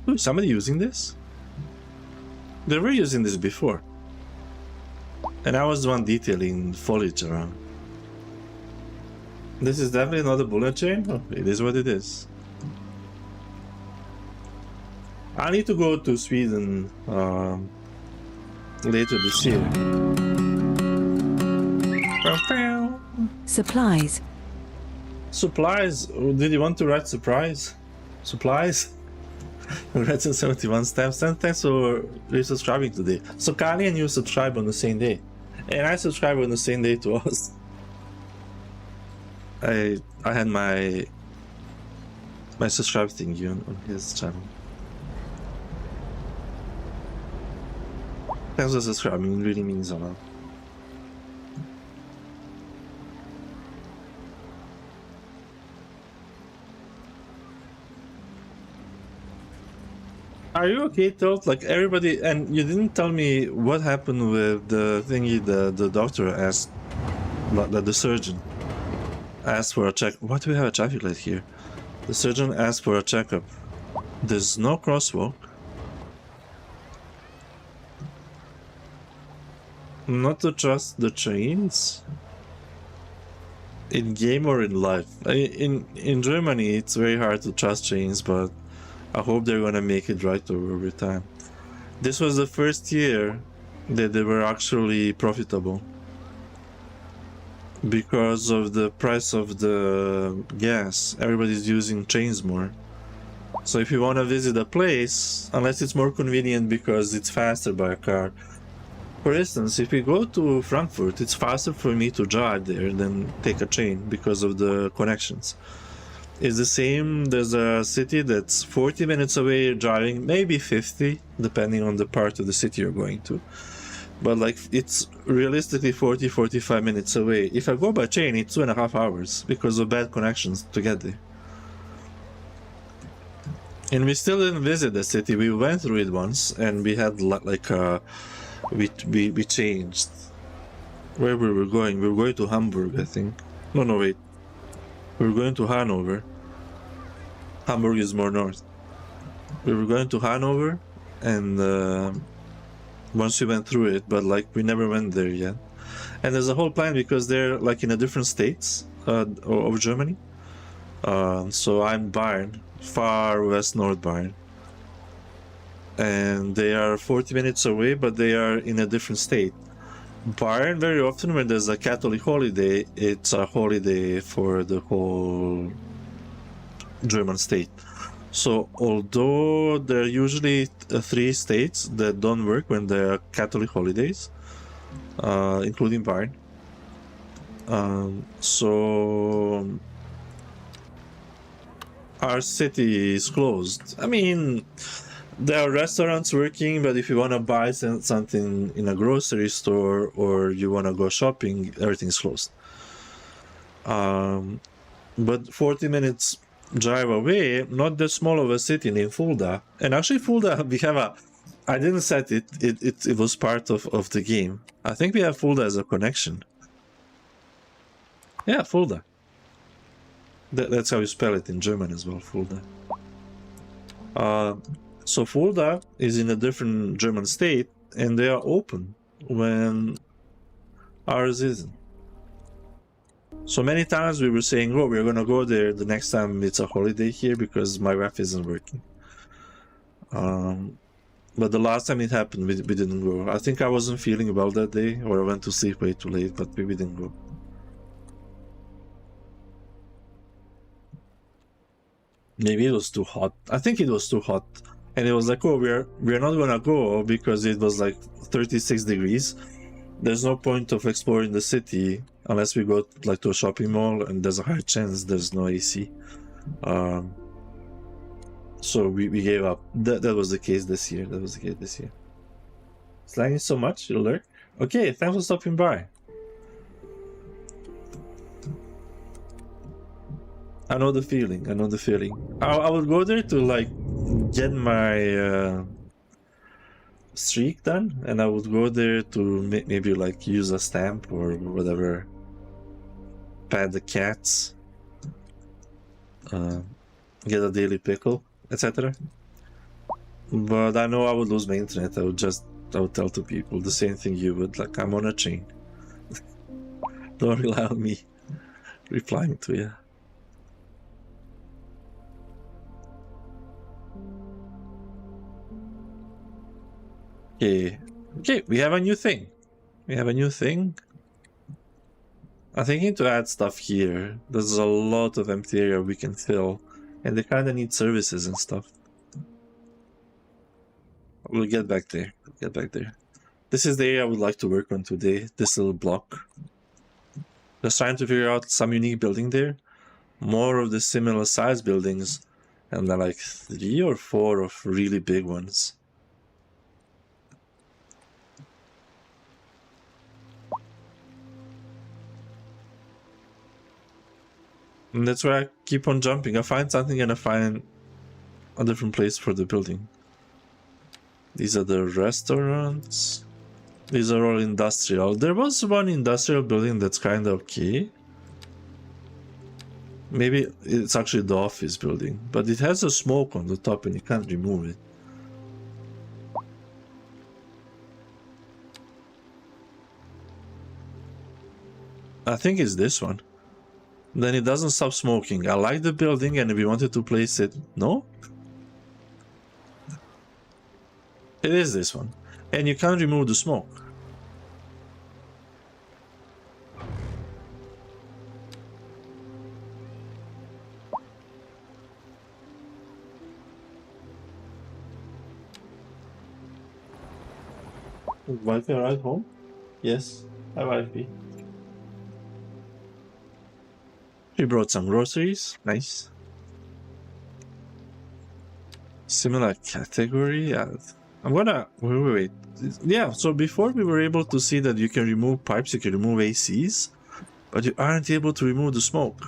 Ooh, is somebody using this? They were using this before. And I was the one detailing foliage around. This is definitely not a bullet chain. Oh, it is what it is. I need to go to Sweden later this year. Supplies. Supplies? Did you want to write surprise? Supplies? Congrats on 71 stamps. Thanks for resubscribing today. So Kali and you subscribe on the same day. And I subscribe on the same day to us. I had my subscribe thingy on his channel. Thanks for subscribing, it really means a lot. Are you okay, Toad? Like everybody, and you didn't tell me what happened with the thingy the doctor asked, that the surgeon asked for a check. Why do we have a traffic light here? The surgeon asked for a checkup. There's no crosswalk. Not to trust the trains? In game or in life? In Germany, it's very hard to trust trains, but I hope they're gonna make it right over time. This was the first year that they were actually profitable because of the price of the gas. Everybody's using trains more. So if you want to visit a place, unless it's more convenient because it's faster by a car. For instance, if we go to Frankfurt, it's faster for me to drive there than take a train because of the connections. It's the same, there's a city that's 40 minutes away driving, maybe 50, depending on the part of the city you're going to. But like, it's realistically 40-45 minutes away. If I go by train, it's 2.5 hours because of bad connections to get there. And we still didn't visit the city. We went through it once and we had like we changed where we were going. We were going to Hamburg, I think. No, wait. We were going to Hanover. Hamburg is more north. We were going to Hanover, and once we went through it, but like we never went there yet. And there's a whole plan because they're like in a different states of Germany. So I'm Bayern, far west north Bayern. And they are 40 minutes away, but they are in a different state. Bayern, very often when there's a Catholic holiday, it's a holiday for the whole German state. So although there are usually 3 states that don't work when there are Catholic holidays, including Bayern. So our city is closed. I mean, there are restaurants working, but if you want to buy something in a grocery store or you want to go shopping, everything's closed. But 40 minutes drive away, not that small of a city named Fulda. And actually Fulda, we have I didn't set it, it was part of the game. I think we have Fulda as a connection. Yeah, Fulda. That's how you spell it in German as well, Fulda. So Fulda is in a different German state, and they are open when ours isn't. So many times we were saying, oh, we're gonna go there the next time it's a holiday here because my ref isn't working. But the last time it happened, we didn't go. I think I wasn't feeling well that day, or I went to sleep way too late, but we didn't go. Maybe it was too hot. I think it was too hot. And it was like, oh, we're not gonna go because it was like 36 degrees. There's no point of exploring the city unless we go like to a shopping mall, and there's a high chance there's no AC. So we gave up. That was the case this year. Slanging so much, you lurk. Okay, thanks for stopping by. I know the feeling. I will go there to like get my streak done, and I would go there to maybe like use a stamp or whatever, pet the cats, get a daily pickle, etc. But I know I would lose my internet. I would tell to people the same thing you would, like, I'm on a chain. Don't rely on me replying to you. Okay, we have a new thing. I'm thinking to add stuff here. There's a lot of empty area we can fill, and they kind of need services and stuff. We'll get back there. This is the area I would like to work on today, this little block. Just trying to figure out some unique building there. More of the similar size buildings, and then like 3 or 4 of really big ones. And that's where I keep on jumping. I find something and I find a different place for the building. These are the restaurants. These are all industrial. There was one industrial building that's kind of okay. Maybe it's actually the office building, but it has a smoke on the top and you can't remove it. I think it's this one. Then it doesn't stop smoking. I like the building, and if we wanted to place it... No? It is this one. And you can't remove the smoke. Wi-Fi right home? Yes, I have Wi-Fi. We brought some groceries. Nice. Similar category. I'm gonna... Wait. Yeah, so before we were able to see that you can remove pipes, you can remove ACs, but you aren't able to remove the smoke.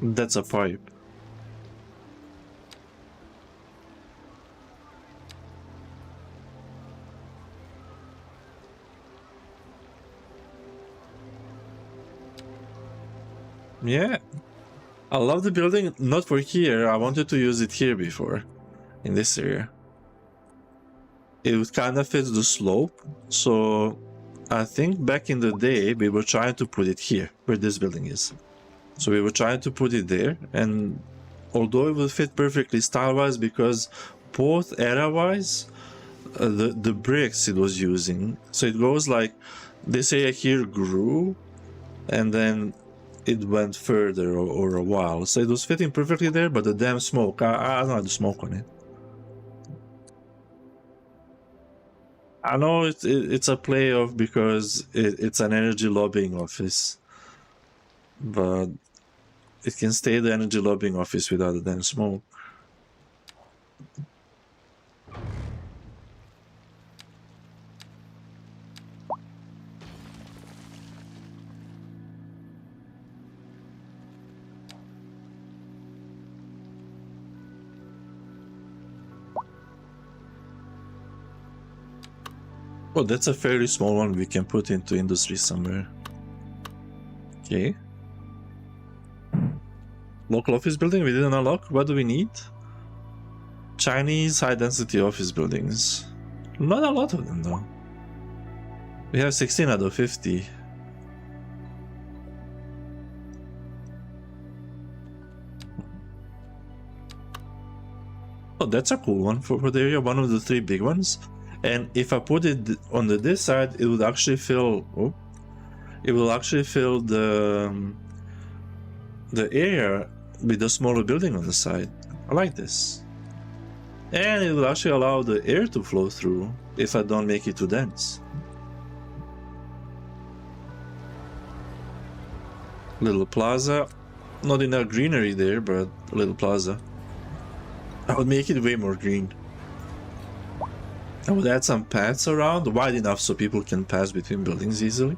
That's a pipe. Yeah. I love the building, not for here. I wanted to use it here before, in this area. It kind of fits the slope, so I think back in the day we were trying to put it here, where this building is. So we were trying to put it there, and although it will fit perfectly style-wise, because both era-wise, the bricks it was using, so it goes like, this area here grew, and then it went further or a while, so it was fitting perfectly there, but the damn smoke, I don't have the smoke on it. I know it's a play off because it's an energy lobbying office, but it can stay the energy lobbying office without the damn smoke. Oh, that's a fairly small one we can put into industry somewhere. Okay. Local office building we didn't unlock. What do we need? Chinese high density office buildings. Not a lot of them though. We have 16 out of 50. Oh, that's a cool one for the area, one of the 3 big ones. And if I put it on this side, it would actually fill. Oh, it will actually fill the area with a smaller building on the side. I like this. And it will actually allow the air to flow through if I don't make it too dense. Little plaza. Not enough greenery there, but a little plaza. I would make it way more green. I would add some paths around, wide enough so people can pass between buildings easily.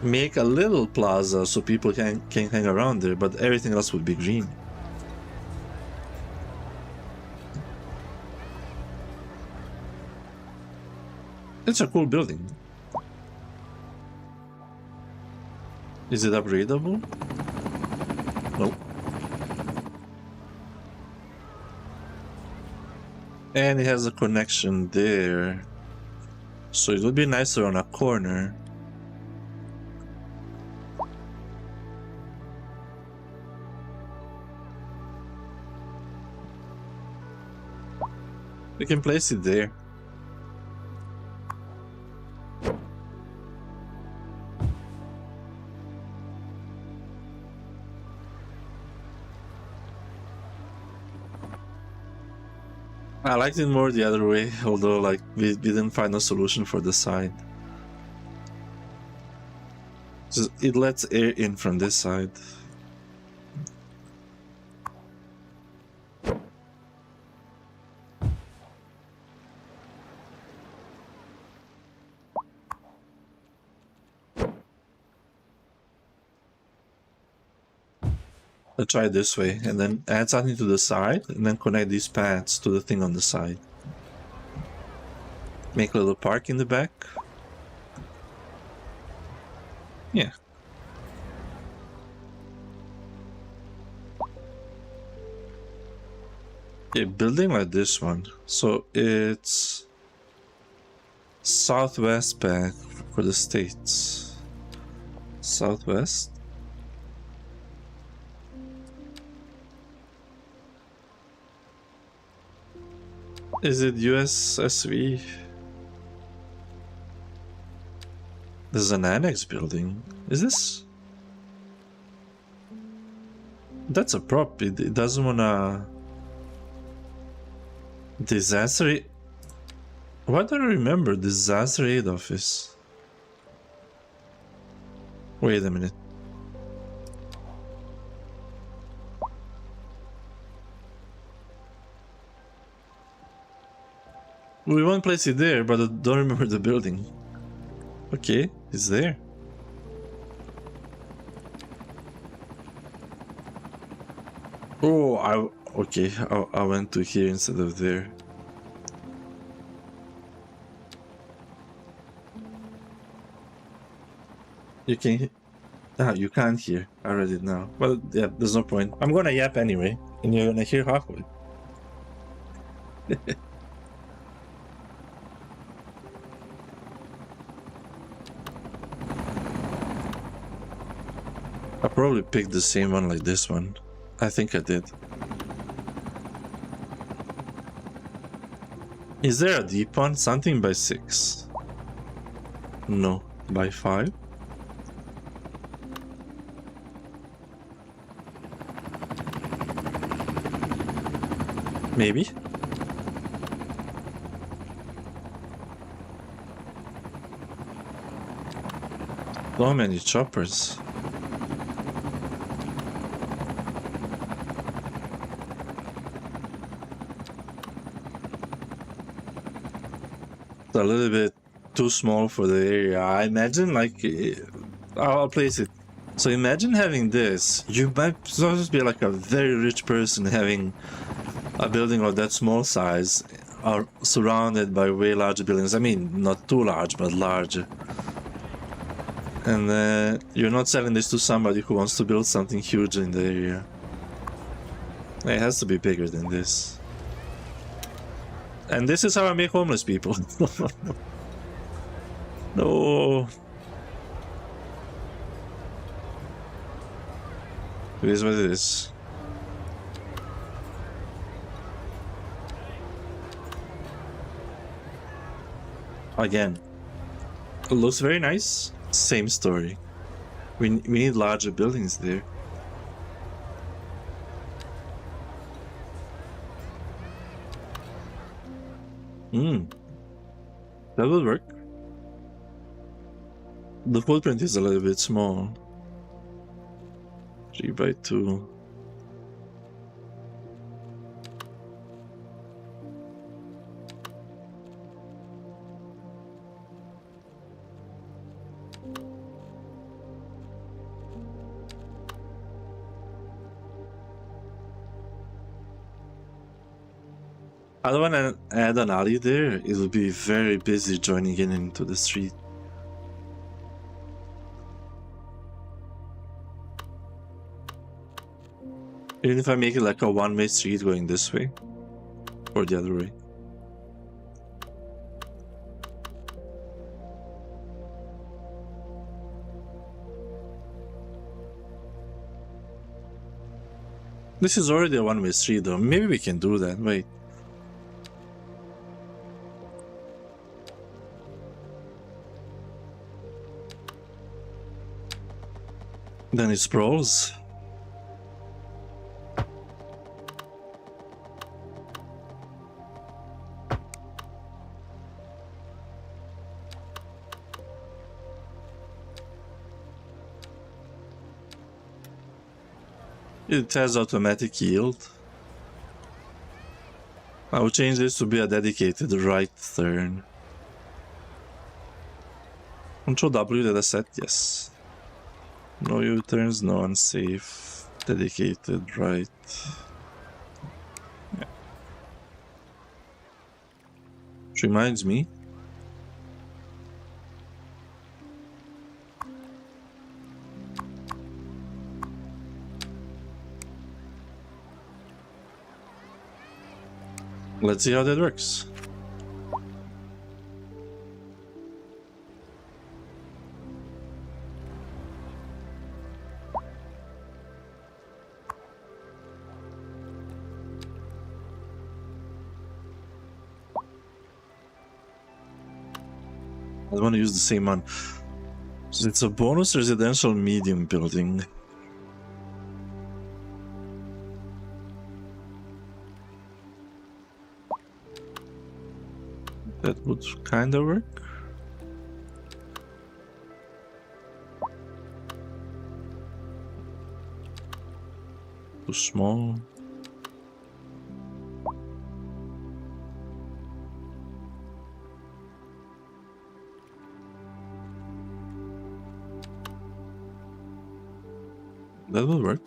Make a little plaza so people can hang around there, but everything else would be green. It's a cool building. Is it upgradable? Nope. And it has a connection there. So it would be nicer on a corner. We can place it there. I liked it more the other way, although like we didn't find a solution for the side. Just, it lets air in from this side. I'll try it this way, and then add something to the side, and then connect these pads to the thing on the side. Make a little park in the back. Yeah. A building like this one. So it's southwest back for the States. Southwest. Is it USSV? There's an annex building. Is this? That's a prop. It doesn't wanna... Disaster... Why don't I remember Disaster Aid Office? Wait a minute. We won't place it there, but I don't remember the building. Okay, it's there. Oh, I went to here instead of there. You can... Ah, you can't hear. I read it now. Well, yeah, there's no point. I'm gonna yap anyway, and you're gonna hear half of it. I probably picked the same one like this one. I think I did. Is there a deep one? Something by 6. No, by 5. Maybe. So many choppers. A little bit too small for the area. I imagine like I'll place it. So imagine having this. You might just be like a very rich person having a building of that small size, are surrounded by way larger buildings. I mean, not too large, but larger. And you're not selling this to somebody who wants to build something huge in the area. It has to be bigger than this. And this is how I make homeless people. No. It is what it is. Again, it looks very nice. Same story. We need larger buildings there. That would work. The footprint is a little bit small. 3x2. I don't want to add an alley there. It will be very busy joining in into the street. Even if I make it like a one-way street going this way or the other way. This is already a one-way street though. Maybe we can do that. Wait. Then it sprawls. It has automatic yield. I will change this to be a dedicated right turn. Control W, did I set? Yes. No U-turns, no unsafe. Dedicated right. Yeah. Which reminds me. Let's see how that works. I want to use the same one. So it's a bonus residential medium building. That would kind of work. Too small. That will work.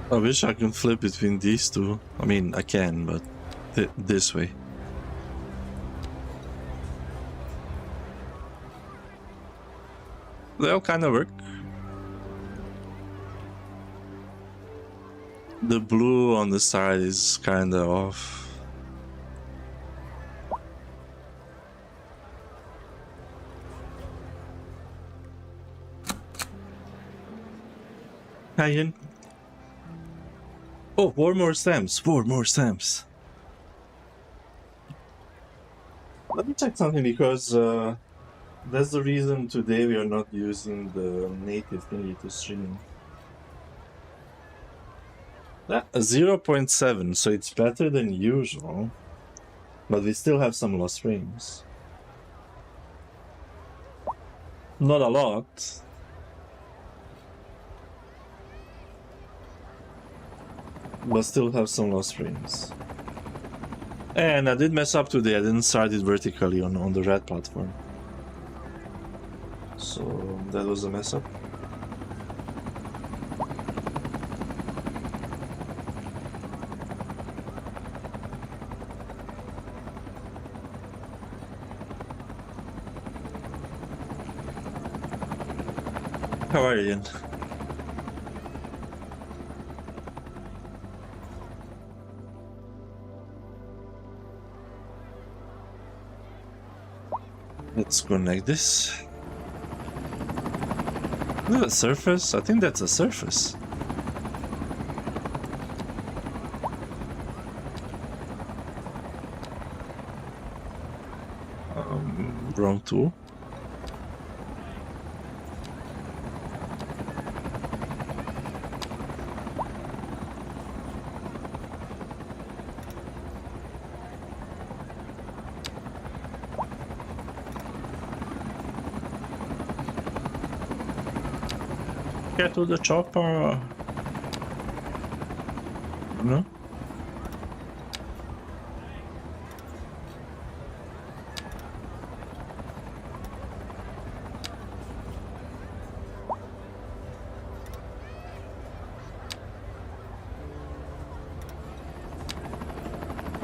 I wish I could flip between these two. I mean, I can, but this way. They'll kind of work. The blue on the side is kind of off. Hi, Ian. Oh, 4 more stamps. 4 more stamps. Let me check something because that's the reason today we are not using the native thingy to stream. 0.7, so it's better than usual, but we still have some lost frames. Not a lot. But still have some lost frames. And I did mess up today, I didn't start it vertically on the red platform. So that was a mess up. how are you? Let's connect this. Look at the surface. I think that's a surface. Wrong tool. Get to the chopper. No?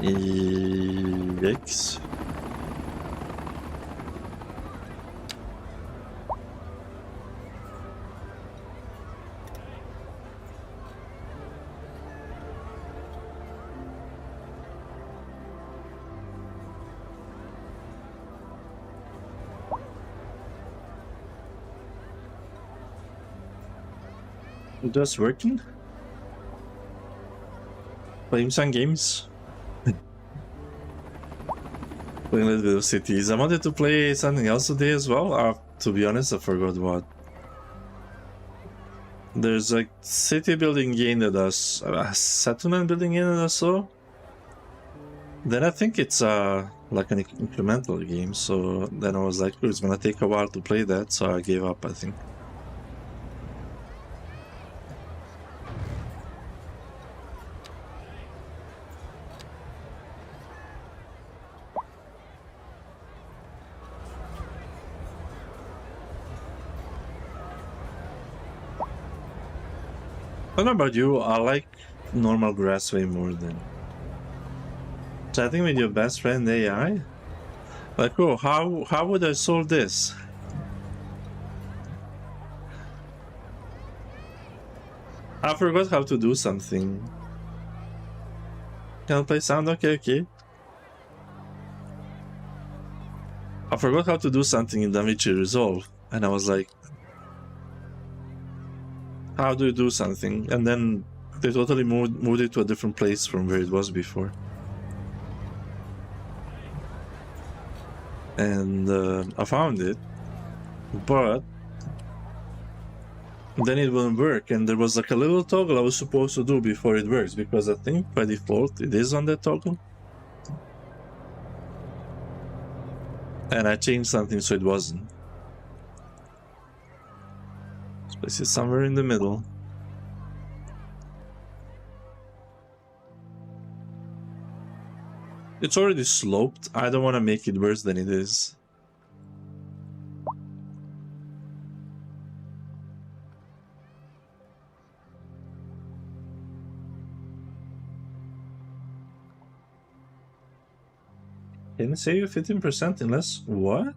Yikes. Just working? Playing some games? Playing a little bit of cities. I wanted to play something else today as well. To be honest, I forgot what. There's a city building game that does a settlement building game that I saw. Then I think it's like an incremental game. So then I was like, oh, it's gonna take a while to play that, so I gave up, I think. I don't know about you, I like normal grass way more than chatting with your best friend AI. Like, oh, how would I solve this? I forgot how to do something. Can I play sound? Okay. I forgot how to do something in DaVinci Resolve, and I was like, how do you do something? And then they totally moved it to a different place from where it was before. And I found it, but then it wouldn't work, and there was like a little toggle I was supposed to do before it works, because I think by default it is on that toggle. And I changed something so it wasn't. Place it somewhere in the middle. It's already sloped. I don't want to make it worse than it is. Can it save you 15% unless what?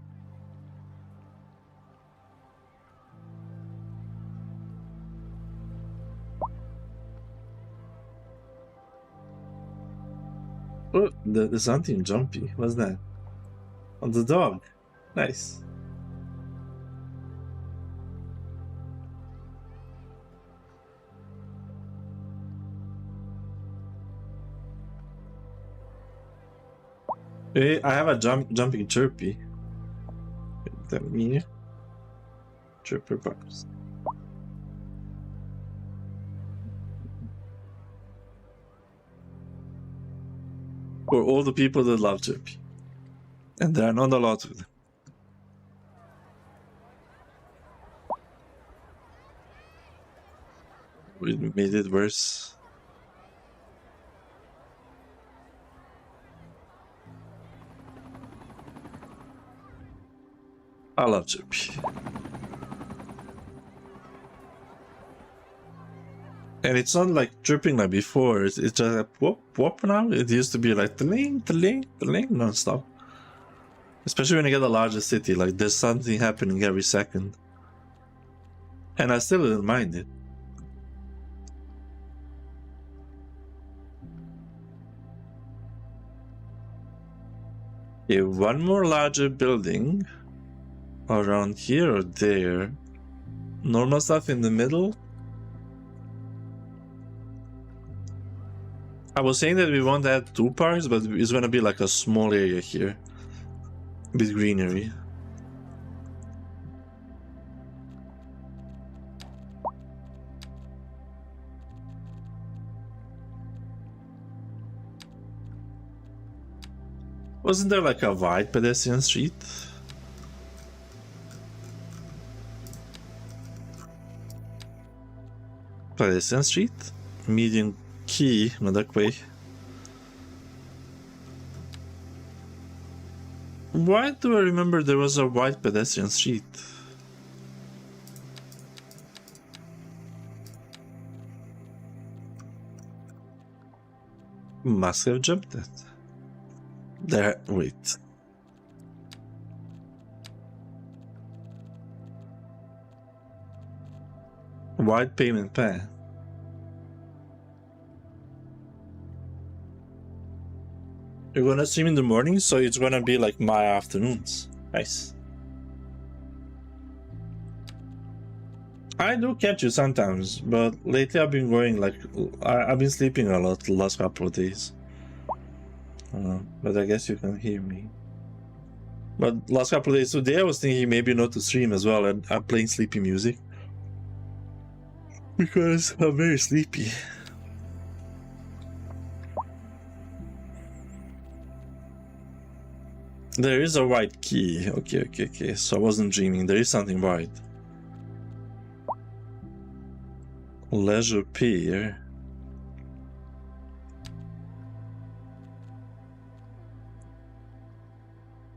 Oh, there's something jumpy. What's that? On the dog. Nice. Hey, I have a jumping chirpy. That me. Chirper box. For all the people that love chirpy. And there are not a lot of them. We made it worse. I love chirpy. And it's not like chirping like before, it's just like whoop whoop now. It used to be like tling non-stop. Especially when you get a larger city, like there's something happening every second. And I still didn't mind it. Okay, one more larger building around here or there. Normal stuff in the middle. I was saying that we want to add 2 parks, but it's gonna be like a small area here with greenery. Wasn't there like a wide pedestrian street? Pedestrian street? Medium key, not that way. Why do I remember there was a wide pedestrian street? Must have jumped it. There, wait. Wide pavement path. You're gonna stream in the morning, so it's gonna be like my afternoons. Nice. I do catch you sometimes, but lately I've been going like I've been sleeping a lot the last couple of days. But I guess you can hear me. But last couple of days today I was thinking maybe not to stream as well, and I'm playing sleepy music because I'm very sleepy. There is a white key. Okay. So I wasn't dreaming. There is something white. Leisure Pier.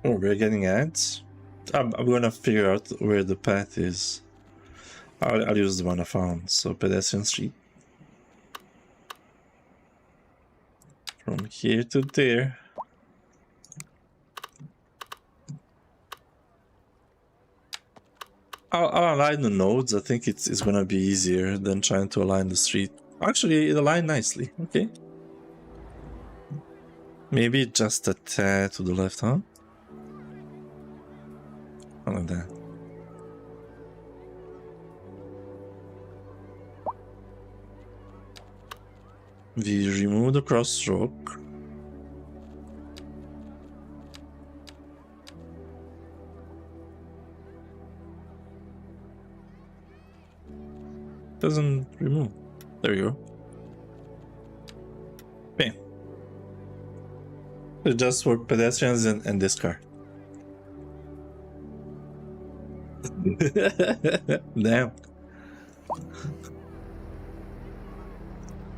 Oh, we're getting ads? I'm gonna figure out where the path is. I'll use the one I found. So pedestrian street. From here to there. I'll align the nodes. I think it's gonna be easier than trying to align the street. Actually, it aligned nicely. Okay. Maybe just a tad to the left, huh? Like that. We remove the crosstalk. Doesn't remove. There you go. Bam. It's just for pedestrians and this car. Damn.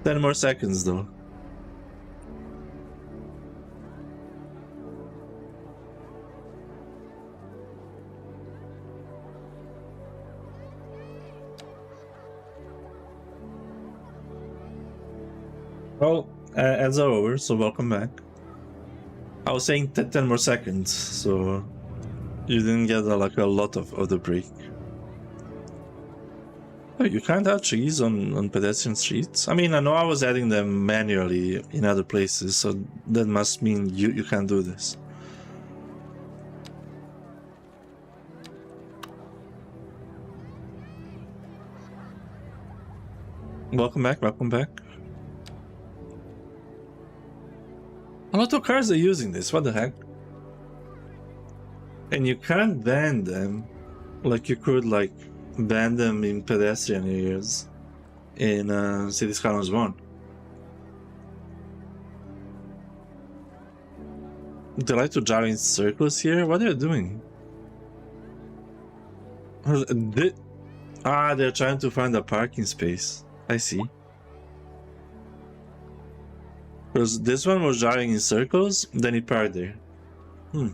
10 more seconds though. Well, ads are over, so welcome back. I was saying 10 more seconds, so you didn't get like a lot of the break. Oh, you can't have trees on pedestrian streets? I mean, I know I was adding them manually in other places, so that must mean you can't do this. Welcome back, welcome back. A lot of cars are using this, what the heck? And you can't ban them like you could like ban them in pedestrian areas in City Skylines 1. They like to drive in circles here? What are they doing? They're trying to find a parking space. I see. Because this one was driving in circles, then it parked there. I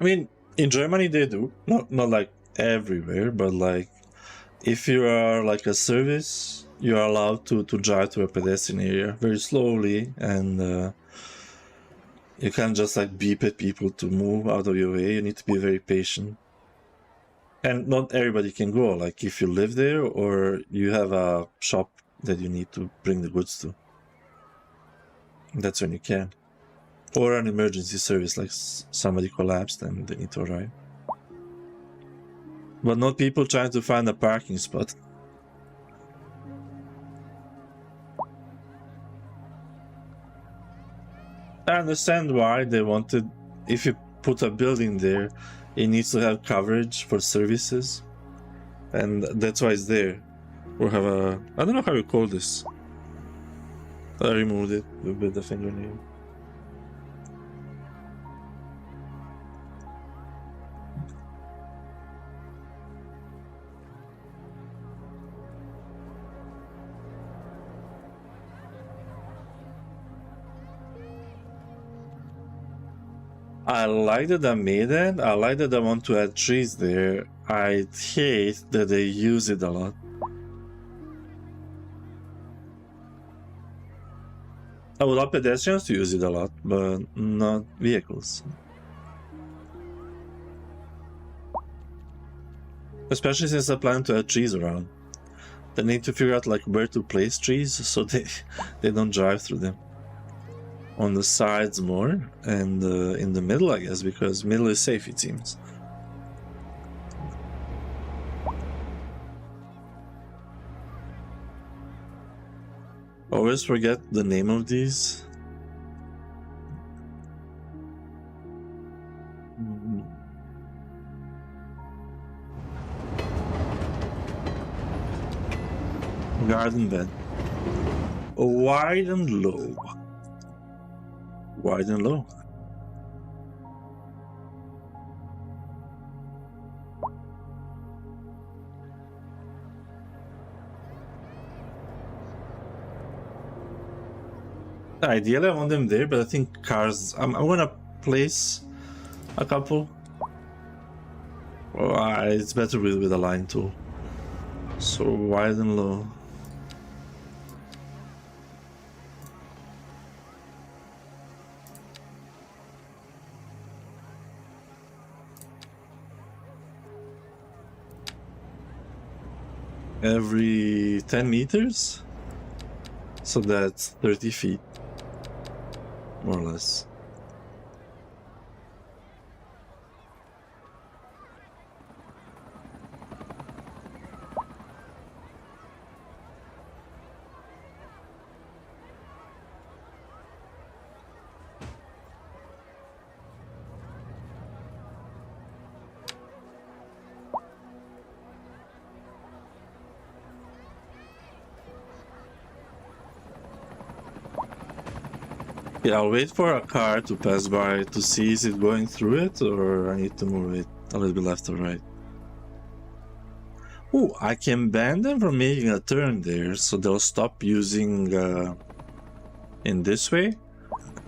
mean, in Germany they do. Not like everywhere, but like if you are like a service, you are allowed to drive to a pedestrian area very slowly, and You can't just like beep at people to move out of your way. You need to be very patient. And not everybody can go. Like if you live there or you have a shop that you need to bring the goods to, that's when you can. Or an emergency service, like somebody collapsed and they need to arrive. But not people trying to find a parking spot. I understand why they wanted, if you put a building there, it needs to have coverage for services. And that's why it's there. Or have a, I don't know how you call this. I removed it with the fingernail. I like that I made it. I like that I want to add trees there. I hate that they use it a lot. I would love pedestrians to use it a lot, but not vehicles. Especially since I plan to add trees around. They need to figure out like where to place trees so they don't drive through them. On the sides more, and in the middle, I guess, because middle is safe, it seems. Always forget the name of these. Garden bed. Wide and low. Wide and low. Ideally, I want them there, but I think cars. I'm gonna place a couple. It's better with a line tool. So wide and low. Every 10 meters, so that's 30 feet, more or less. Yeah, I'll wait for a car to pass by to see is it going through it, or I need to move it a little bit left or right. Oh, I can ban them from making a turn there, so they'll stop using in this way.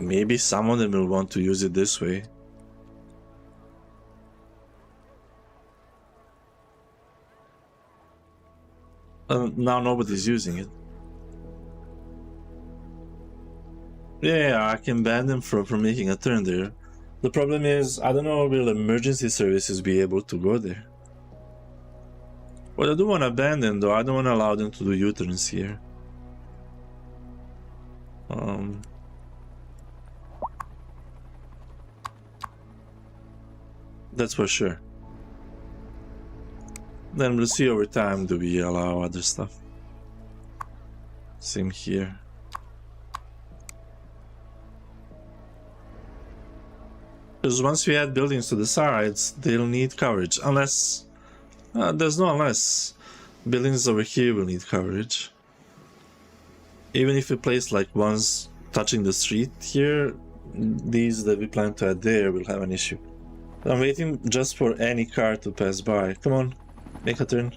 Maybe some of them will want to use it this way. Now nobody's using it. Yeah, I can ban them from making a turn there. The problem is, I don't know, will emergency services be able to go there? Well, I do want to ban them, though. I don't want to allow them to do U-turns here. That's for sure. Then we'll see over time, do we allow other stuff? Same here. Because once we add buildings to the sides, they'll need coverage. Unless... there's no unless. Buildings over here will need coverage. Even if we place like ones touching the street here, these that we plan to add there will have an issue. I'm waiting just for any car to pass by. Come on, make a turn.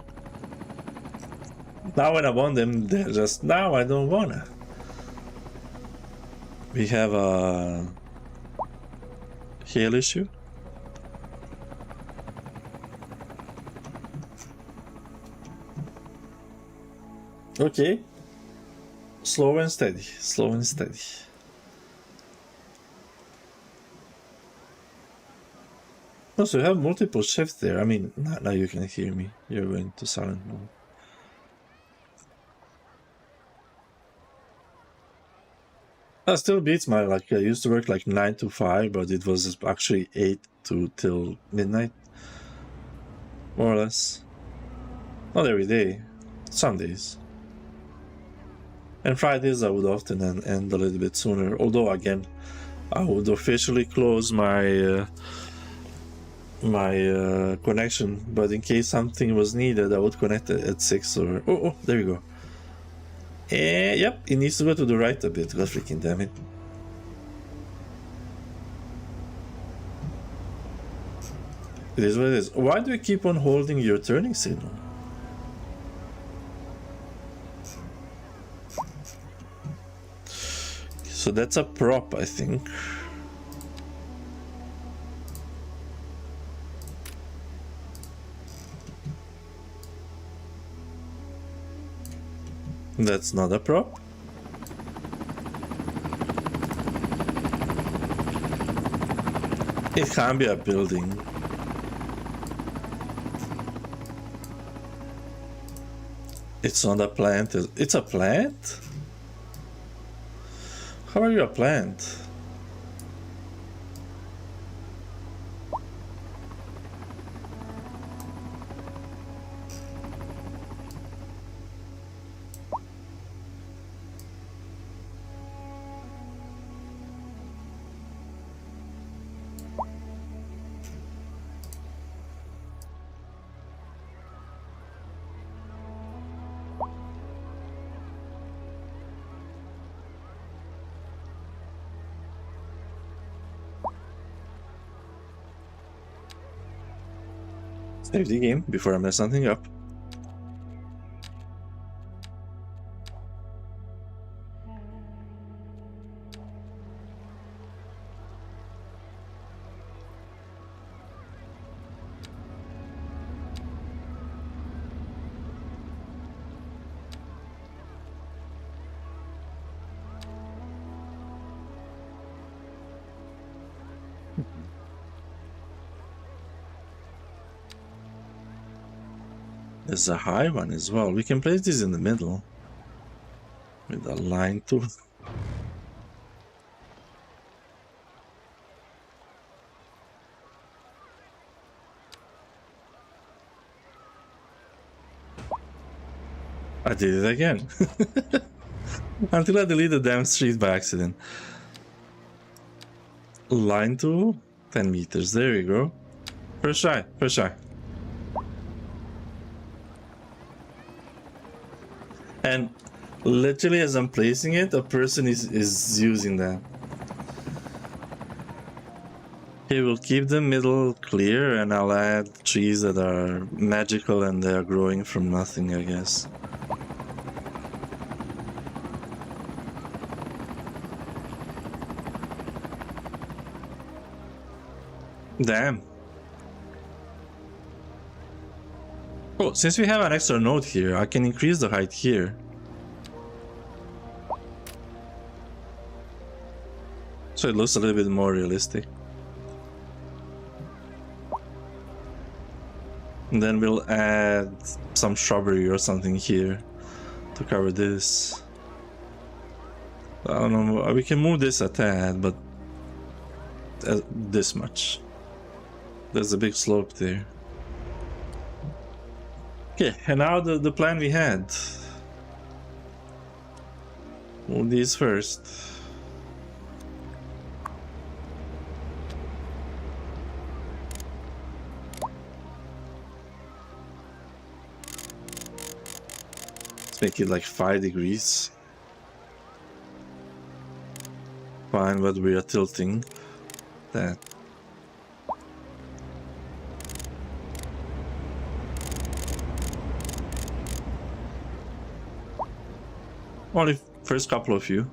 Now when I want them, they're just... Now I don't wanna. We have a... hail issue. Okay. Slow and steady, slow and steady. Oh, so you have multiple shifts there. I mean, now you can hear me. You're going to silent mode. That still beats my, like, I used to work like 9 to 5, but it was actually 8 to till midnight. More or less. Not every day. Some days. And Fridays I would often end a little bit sooner. Although, again, I would officially close my connection, but in case something was needed, I would connect it at 6 or... Oh, there you go. Yep, it needs to go to the right a bit. God freaking damn it. It is what it is. Why do you keep on holding your turning signal? So that's a prop, I think. That's not a prop. It can't be a building. It's not a plant. It's a plant? How are you a plant? Save the game before I mess something up. There's a high one as well. We can place this in the middle with a line too. I did it again. Until I deleted the damn street by accident. Line to 10 meters. There we go. First try. First try. And literally as I'm placing it, a person is using that. Okay, we'll keep the middle clear and I'll add trees that are magical and they are growing from nothing, I guess. Damn. Oh, since we have an extra node here, I can increase the height here. So it looks a little bit more realistic. And then we'll add some shrubbery or something here to cover this. I don't know, we can move this a tad, but this much. There's a big slope there. Okay, and now the plan we had. Move these first. Let's make it like 5 degrees. Fine, but we are tilting that. Only first couple of you.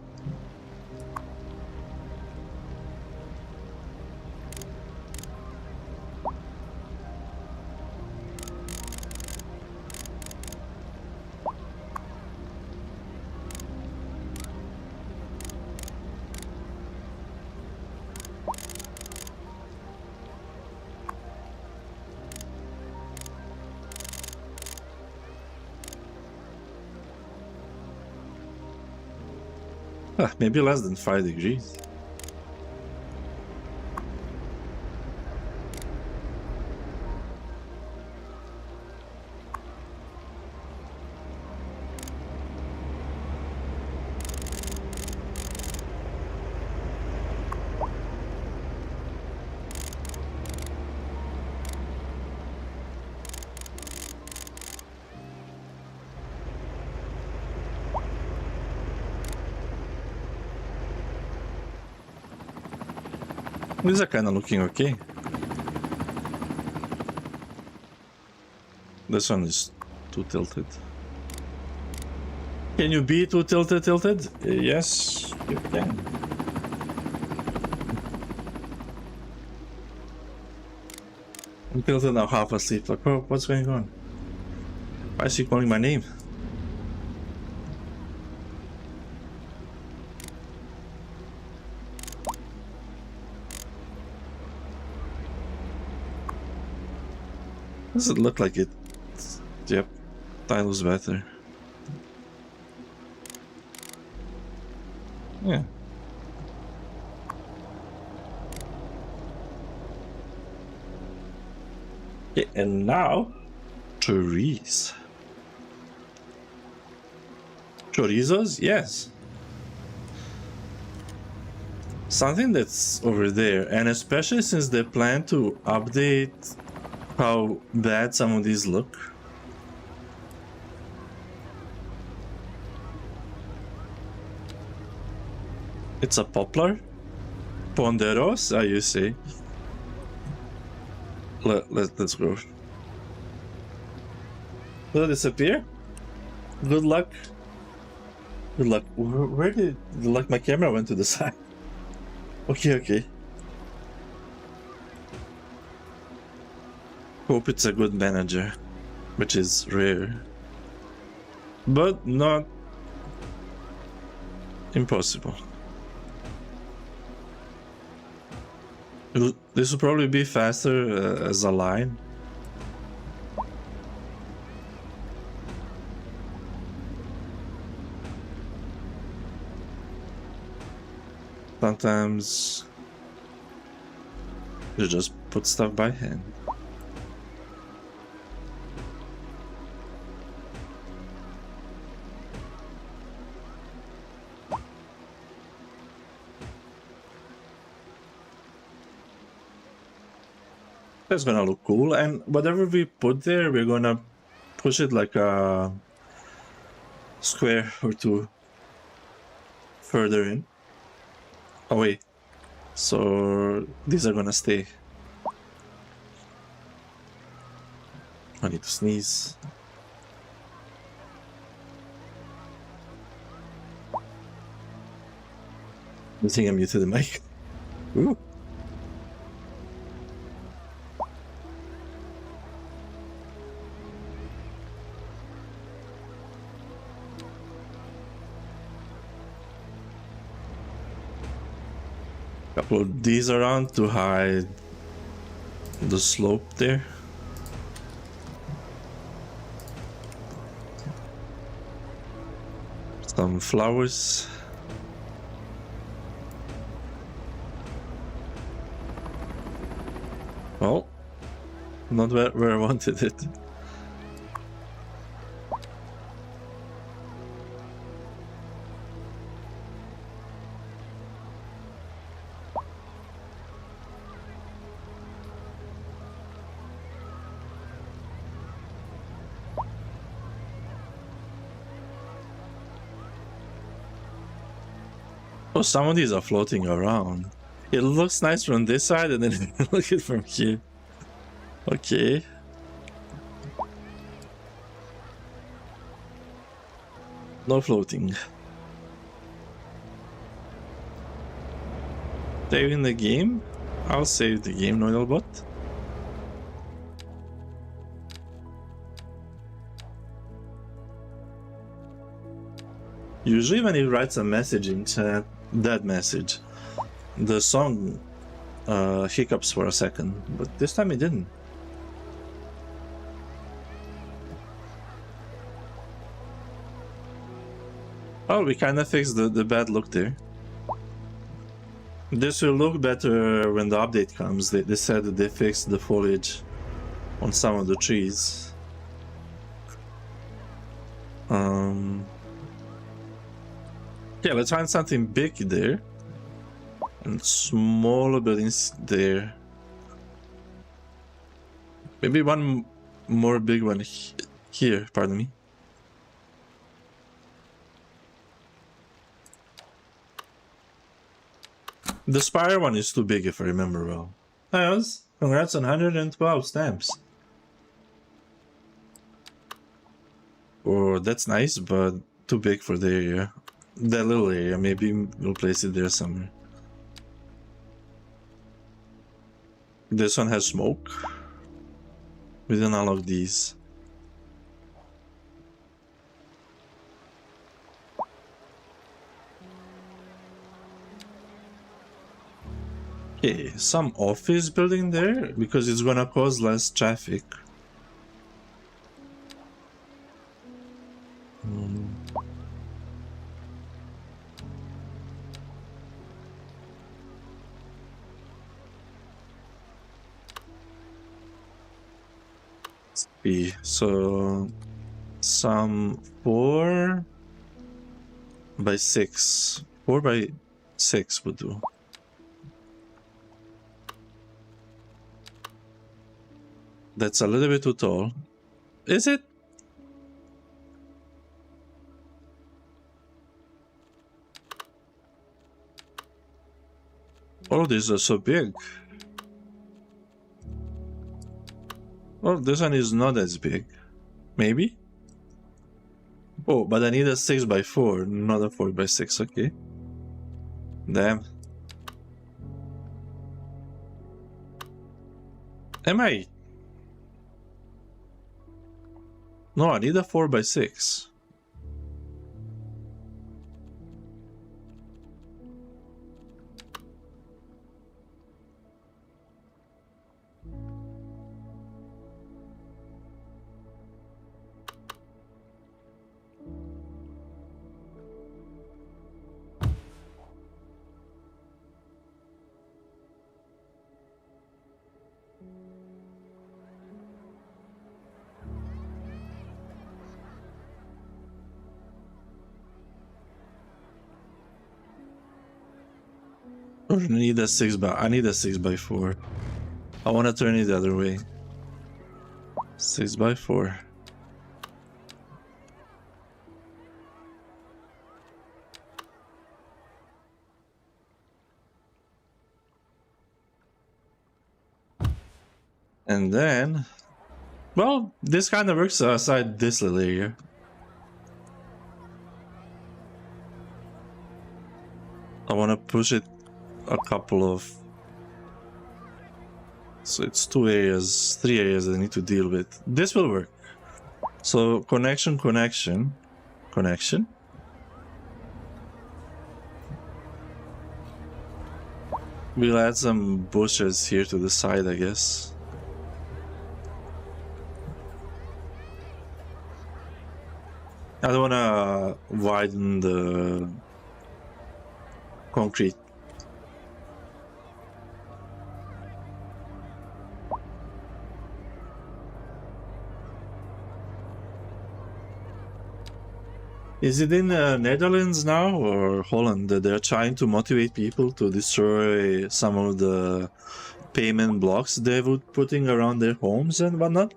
Maybe less than 5 degrees. These are kind of looking okay. This one is too tilted. Can you be too tilted? Yes, you can. I'm tilted now, half asleep. Like, oh, what's going on? Why is she calling my name? Does it look like it? Yep, tile is better. Yeah. Okay, and now trees. Chorizos? Yes. Something that's over there, and especially since they plan to update how bad some of these look. It's a poplar? Ponderos, you say? Let's go. Will it disappear? Good luck. Good luck. Where did... Like my camera went to the side. Okay. Hope it's a good manager, which is rare. But not impossible. This will probably be faster as a line. Sometimes you just put stuff by hand. That's gonna look cool, and whatever we put there, we're gonna push it like a square or two further in. Away. So these are gonna stay. I need to sneeze. I think I muted the mic. Ooh. Couple of these around to hide the slope there. Some flowers. Oh, not where I wanted it. Oh, some of these are floating around. It looks nice from this side, and then look at it from here. Okay. No floating. Saving the game? I'll save the game, Noidalbot. Usually when he writes a message in chat, that message, the song hiccups for a second, but this time it didn't. Oh, we kind of fixed the bad look there. This will look better when the update comes. They said that they fixed the foliage on some of the trees. Yeah, let's find something big there. And smaller buildings there. Maybe one more big one here, pardon me. The Spire one is too big if I remember well. Yes, congrats on 112 stamps. Oh, that's nice, but too big for the area. That little area, maybe we'll place it there somewhere. This one has smoke. We didn't unlock these. Okay, some office building there because it's gonna cause less traffic. So some 4 by 6. 4 by 6 would do. That's a little bit too tall. Is it? Oh, these are so big. Oh, this one is not as big. Maybe? Oh, but I need a 6 by 4, not a 4 by 6, okay. Damn. Am I? No, I need a 4 by 6. I need a 6 by. I need a 6 by 4. I want to turn it the other way. 6 by 4. And then, well, this kind of works aside this little area. I want to push it a couple of, so it's 2 areas, 3 areas that I need to deal with. This will work. So connection. We'll add some bushes here to the side, I guess. I don't want to widen the concrete. Is it in Netherlands now or Holland that they're trying to motivate people to destroy some of the payment blocks they would putting around their homes and whatnot?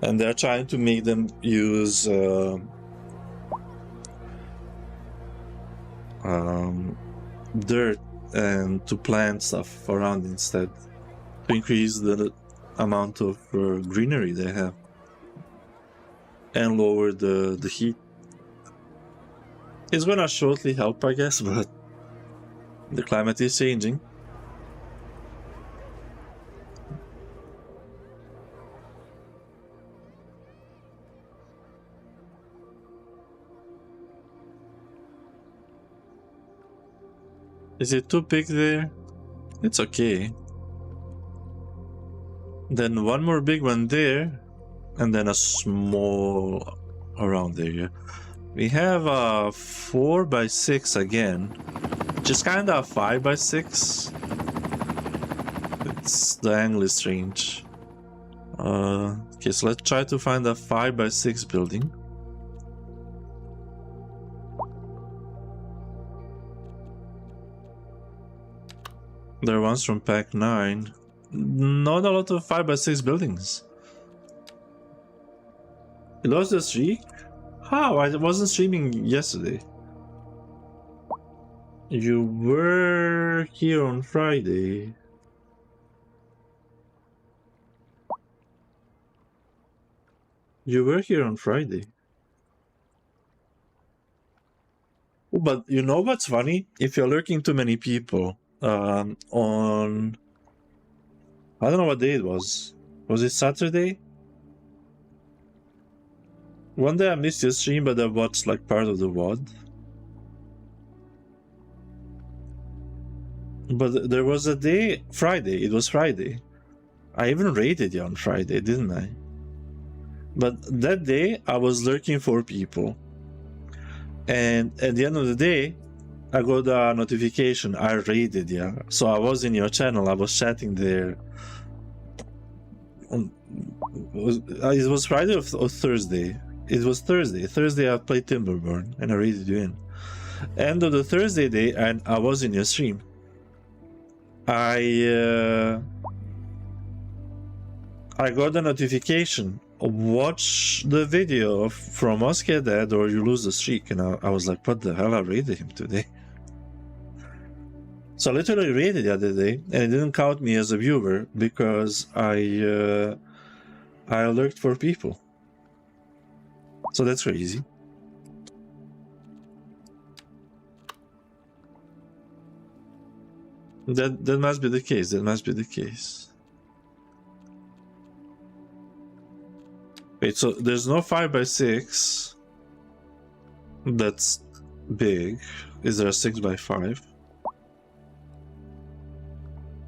And they're trying to make them use dirt and to plant stuff around instead to increase the amount of greenery they have and lower the heat. It's gonna shortly help, I guess, but the climate is changing. Is it too big there? It's okay. Then one more big one there, and then a small around there. We have a 4x6 again, just kind of 5x6. It's the angle is strange. Okay, so let's try to find a 5x6 building. There are ones from Pack 9. Not a lot of 5x6 buildings. You lost the streak? How? I wasn't streaming yesterday. You were here on Friday. You were here on Friday. Oh, but you know what's funny? If you're lurking too many people, on... I don't know what day it was. Was it Saturday? One day I missed your stream, but I watched like part of the VOD. But there was a day, Friday, it was Friday. I even rated you on Friday, didn't I? But that day, I was lurking for people. And at the end of the day, I got a notification, I rated you. So I was in your channel, I was chatting there. It was Friday or Thursday? It was Thursday. Thursday I played Timberburn and I rated you in. End of the Thursday day, and I was in your stream. I got a notification. Watch the video from us get dead or you lose the streak, and I was like, what the hell? I rated him today. So I literally rated the other day, and it didn't count me as a viewer because I lurked for people. So that's crazy. That must be the case. That must be the case. Wait, so there's no 5x6 that's big. Is there a 6x5?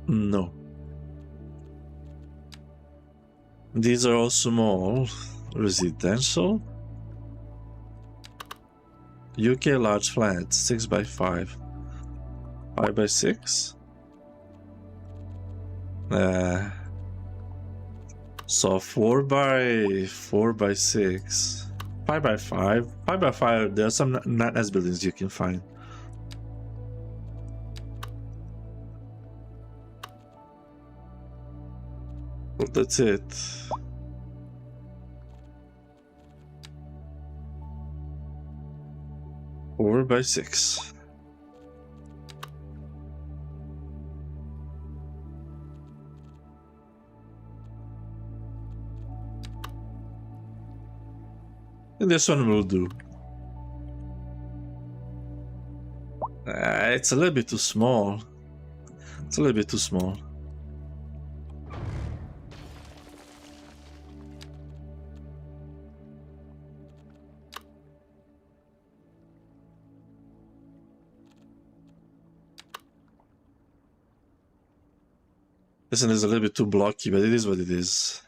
No. These are all small. Residential. UK large flat, 6x5. 5x6? So 4x6. 5x5. 5x5, there are some not as buildings you can find. But that's it. Four by 6. And this one will do. It's a little bit too small. It's a little bit too small. This one is a little bit too blocky, but it is what it is.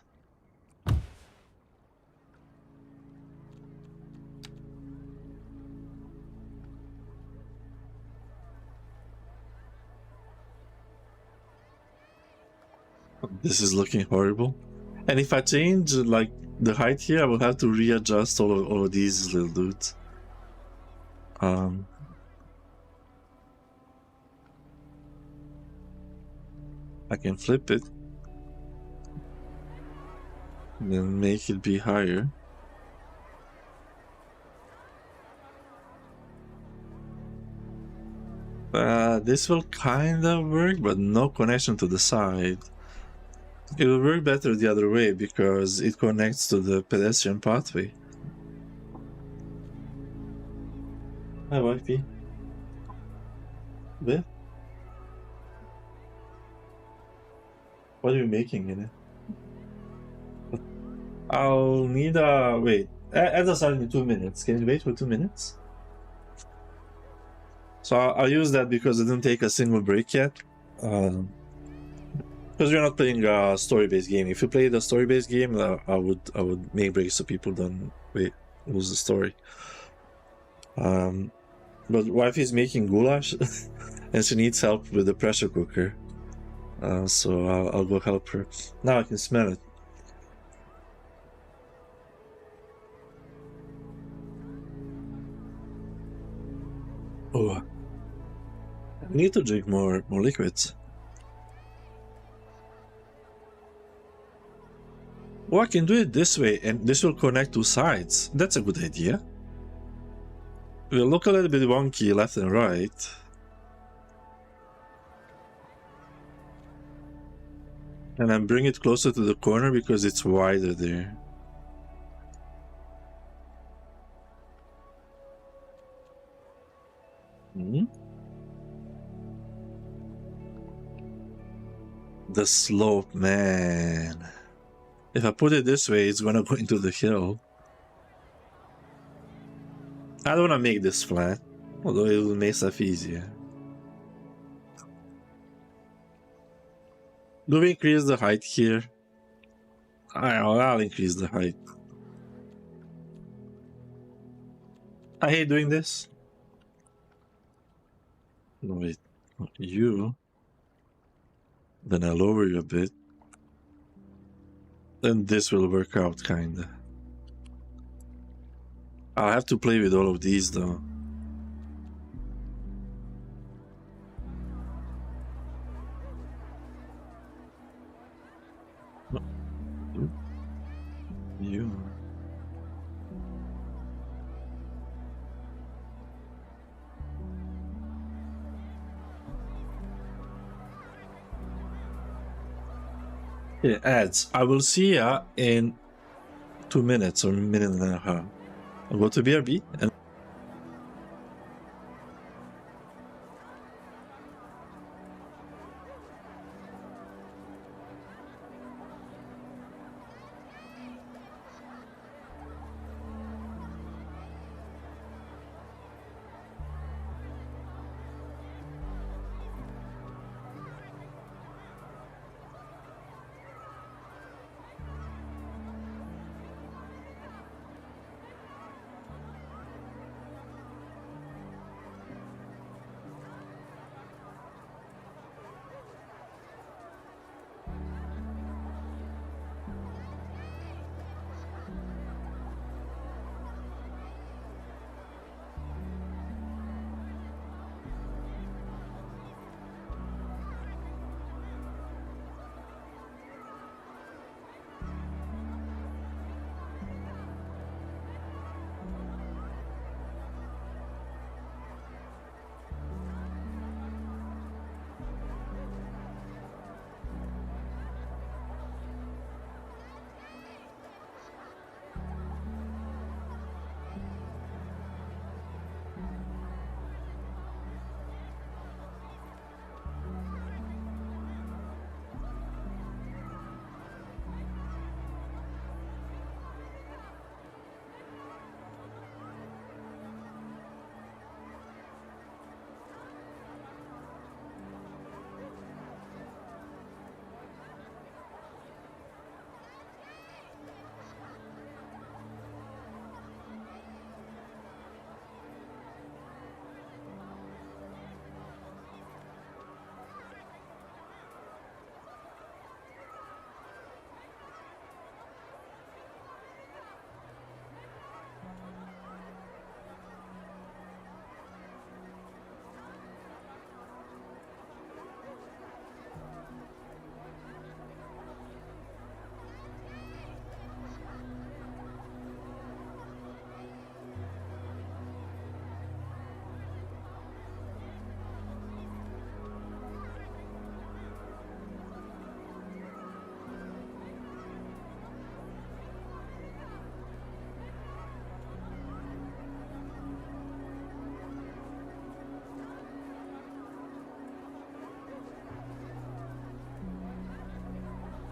This is looking horrible. And if I change like the height here, I will have to readjust all of these little dudes. I can flip it. And then make it be higher. This will kind of work, but no connection to the side. It will work better the other way because it connects to the pedestrian pathway. Hi, wifey. Beth? What are you making in it? I'll need a... wait. Add a start in 2 minutes. Can you wait for 2 minutes? So I'll use that because I didn't take a single break yet. Because we're not playing a story-based game. If you played a story-based game, I would make breaks so people don't lose the story. But wife is making goulash and she needs help with the pressure cooker. So I'll go help her. Now I can smell it. Oh, I need to drink more liquids. Oh, I can do it this way, and this will connect two sides. That's a good idea. We'll look a little bit wonky left and right. And then bring it closer to the corner because it's wider there. The slope, man. If I put it this way, it's gonna go into the hill. I don't wanna make this flat, although it will make stuff easier. Do we increase the height here? I'll increase the height. I hate doing this. No, wait, not you. Then I lower you a bit. Then this will work out, kinda. I'll have to play with all of these, though. You. Yeah, ads. I will see ya in 2 minutes or a minute and a half. I'll go to BRB and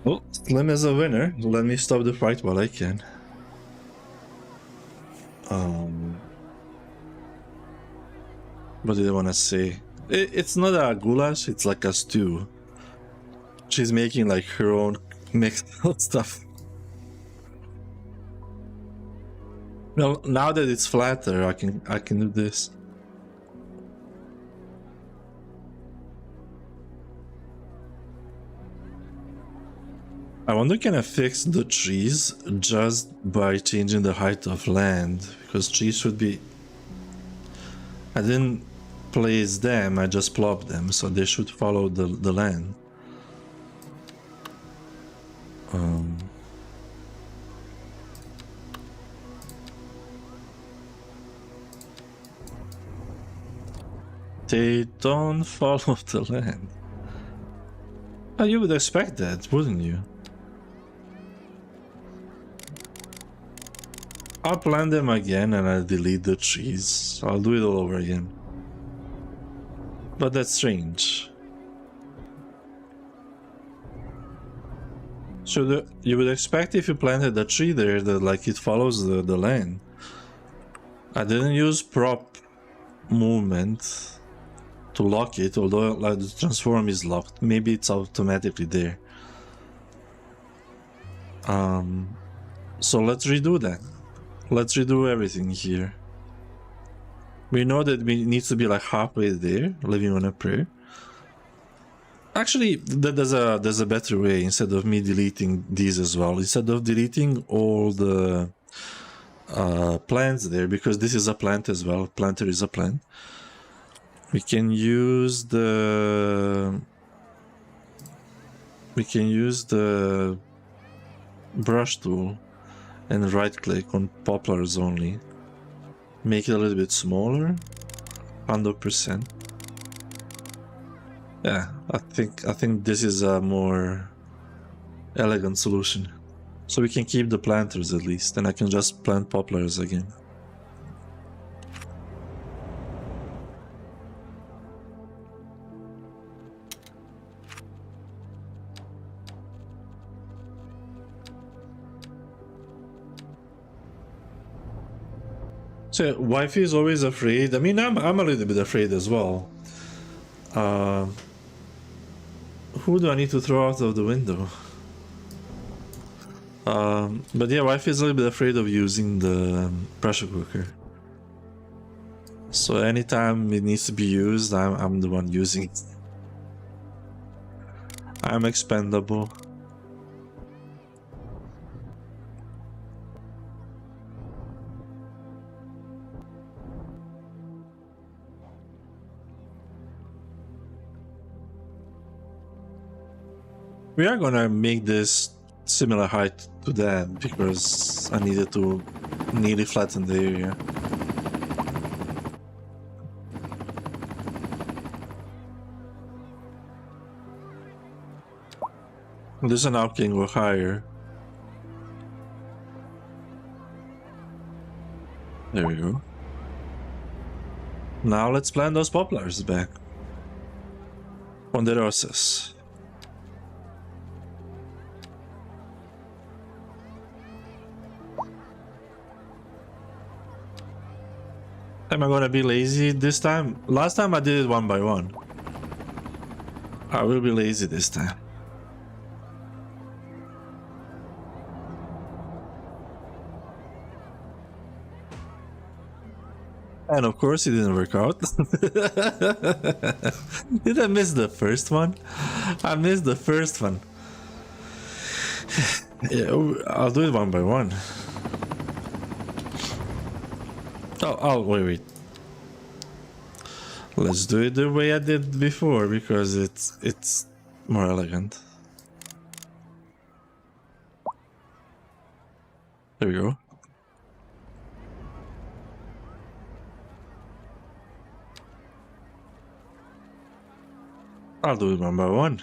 oh, Slim is a winner. Let me stop the fight while I can. What did I want to say? It's not a goulash, it's like a stew. She's making like her own mixed stuff. Well, now that it's flatter, I can do this. I wonder, can I fix the trees just by changing the height of land? Because trees should be... I didn't place them, I just plopped them, so they should follow the land. They don't follow the land. Oh, you would expect that, wouldn't you? I'll plant them again and I'll delete the trees. I'll do it all over again. But that's strange. So you would expect if you planted a tree there that like it follows the land. I didn't use prop movement to lock it, although like the transform is locked. Maybe it's automatically there. So let's redo that. Let's redo everything here. We know that we need to be like halfway there, living on a prayer. Actually, there's a better way. Instead of me deleting these as well, instead of deleting all the plants there, because this is a plant as well. Planter is a plant. We can use the brush tool and right click on poplars only. Make it a little bit smaller, 100%. Yeah, I think this is a more elegant solution. So we can keep the planters at least, and I can just plant poplars again. So wifey is always afraid. I mean, I'm a little bit afraid as well. Who do I need to throw out of the window? But yeah, wifey is a little bit afraid of using the pressure cooker. So anytime it needs to be used, I'm the one using it. I'm expendable. We are gonna make this similar height to that because I needed to nearly flatten the area. This one now can go higher. There we go. Now let's plant those poplars back. Ponderosas. Am I gonna be lazy this time? Last time I did it one by one. I will be lazy this time. And of course it didn't work out. Did I miss the first one? I missed the first one. Yeah, I'll do it one by one. Oh, wait. Let's do it the way I did before because it's more elegant. There we go. I'll do it one by one.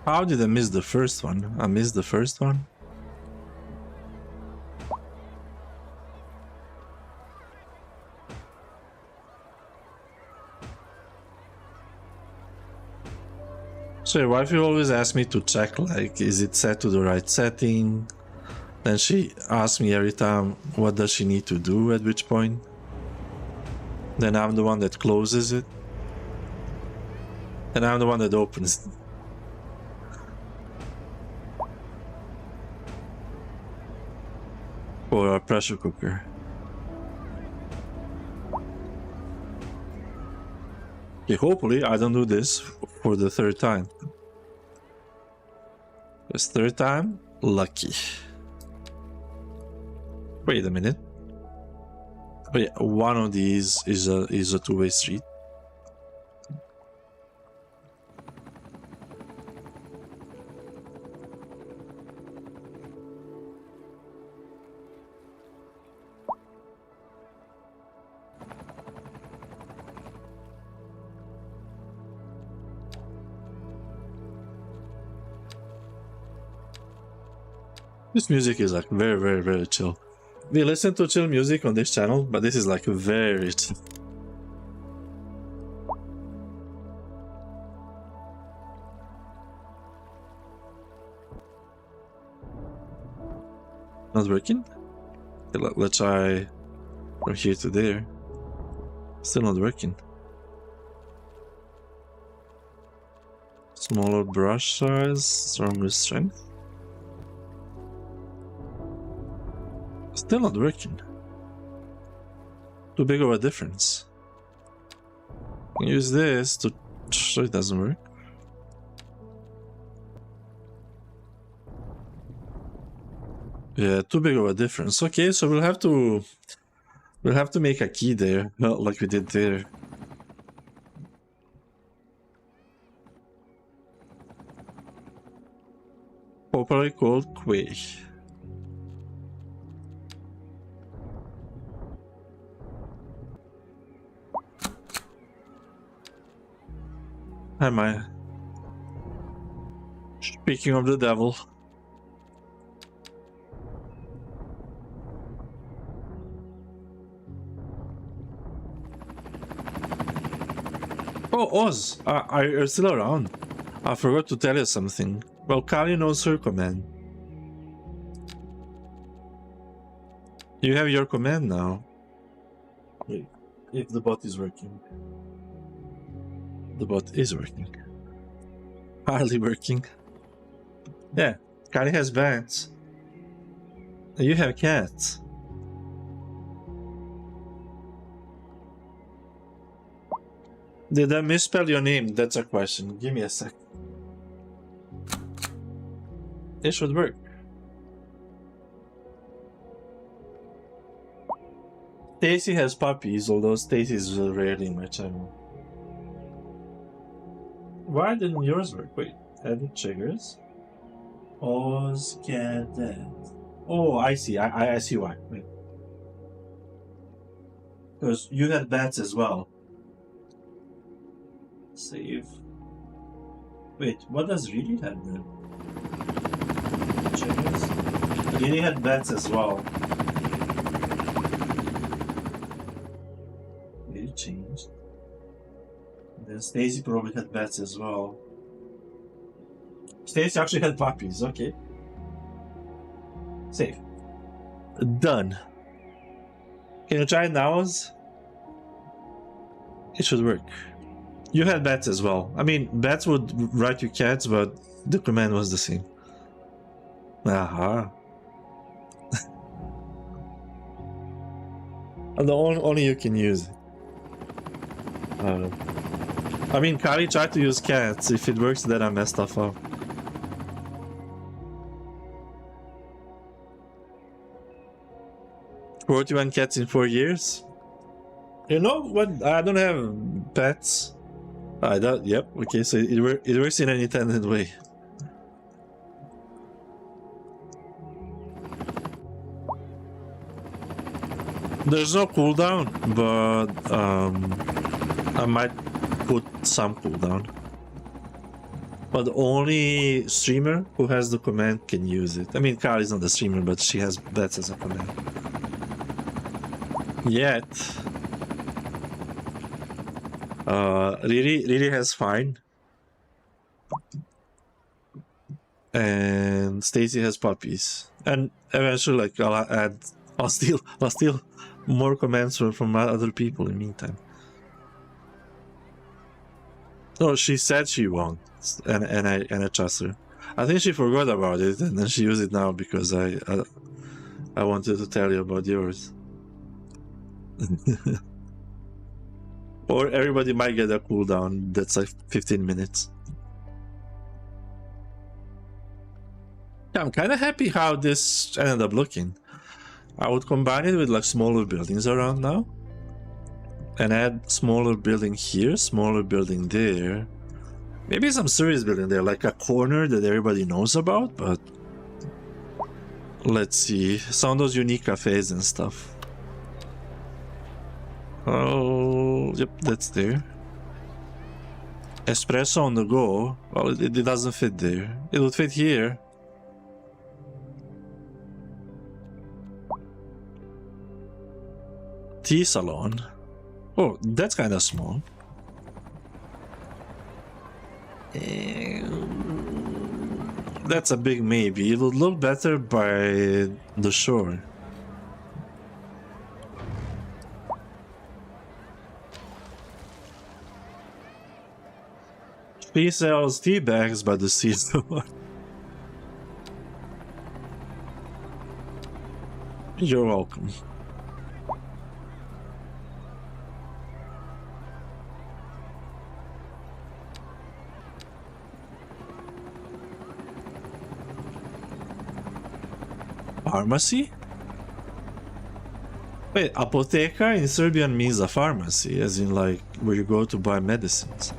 How did I miss the first one? I missed the first one? So your wife will always ask me to check, like, is it set to the right setting? Then she asks me every time, what does she need to do at which point? Then I'm the one that closes it. And I'm the one that opens it. for a pressure cooker. Okay, hopefully I don't do this for the third time. This third time, lucky. Wait a minute. Wait, one of these is a two-way street. This music is like very, very, very chill. We listen to chill music on this channel, but this is like very chill. Not working? Okay, let's try from here to there. Still not working. Smaller brush size, stronger strength. Still not working. Too big of a difference. Use this to show it doesn't work. Yeah, too big of a difference. Okay, so we'll have to make a key there, not like we did there. Popularly called Quay. Hi, Maya. Speaking of the devil. Oh, Oz, are you still around? I forgot to tell you something. Well, Kali knows her command. You have your command now. Wait, if the bot is working. The bot is working. Hardly working. Yeah, Kali has bats. You have cats. Did I misspell your name? That's a question. Give me a sec. It should work. Stacy has puppies, although Stacy is rarely in my channel. Why didn't yours work? Wait, edit triggers. Oz cat dead. Oh, I see. I see why. Wait. Because you had bats as well. Save. Wait, what does really have then? Triggers. Really had bats as well. Really changed. Then Stacy probably had bats as well. Stacy actually had puppies, okay. Save. Done. Can you try it now? It should work. You had bats as well. I mean, bats would write you cats, but the command was the same. Aha. And only you can use it. I mean, Kali tried to use cats. If it works, then I messed stuff up. 41 cats in 4 years? You know what? I don't have pets. Yep, okay, so it works in an intended way. There's no cooldown, but I might put some cooldown. But only streamer who has the command can use it. I mean, Kara is not the streamer, but she has bets as a command. Yet, Riri has fine, and Stacy has puppies, and eventually, like I'll steal more commands from other people in the meantime. No, she said she won't, and I trust her. I think she forgot about it, and then she used it now because I wanted to tell you about yours. Or everybody might get a cooldown that's like 15 minutes. Yeah, I'm kind of happy how this ended up looking. I would combine it with like smaller buildings around now. And add smaller building here, smaller building there. Maybe some serious building there, like a corner that everybody knows about, but... Let's see. Some of those unique cafes and stuff. Oh, yep, that's there. Espresso on the go. Well, it doesn't fit there. It would fit here. Tea salon. Oh, that's kind of small. That's a big maybe. It would look better by the shore. She sells tea bags by the seashore. You're welcome. Pharmacy? Wait, apotheca in Serbian means a pharmacy, as in like where you go to buy medicines.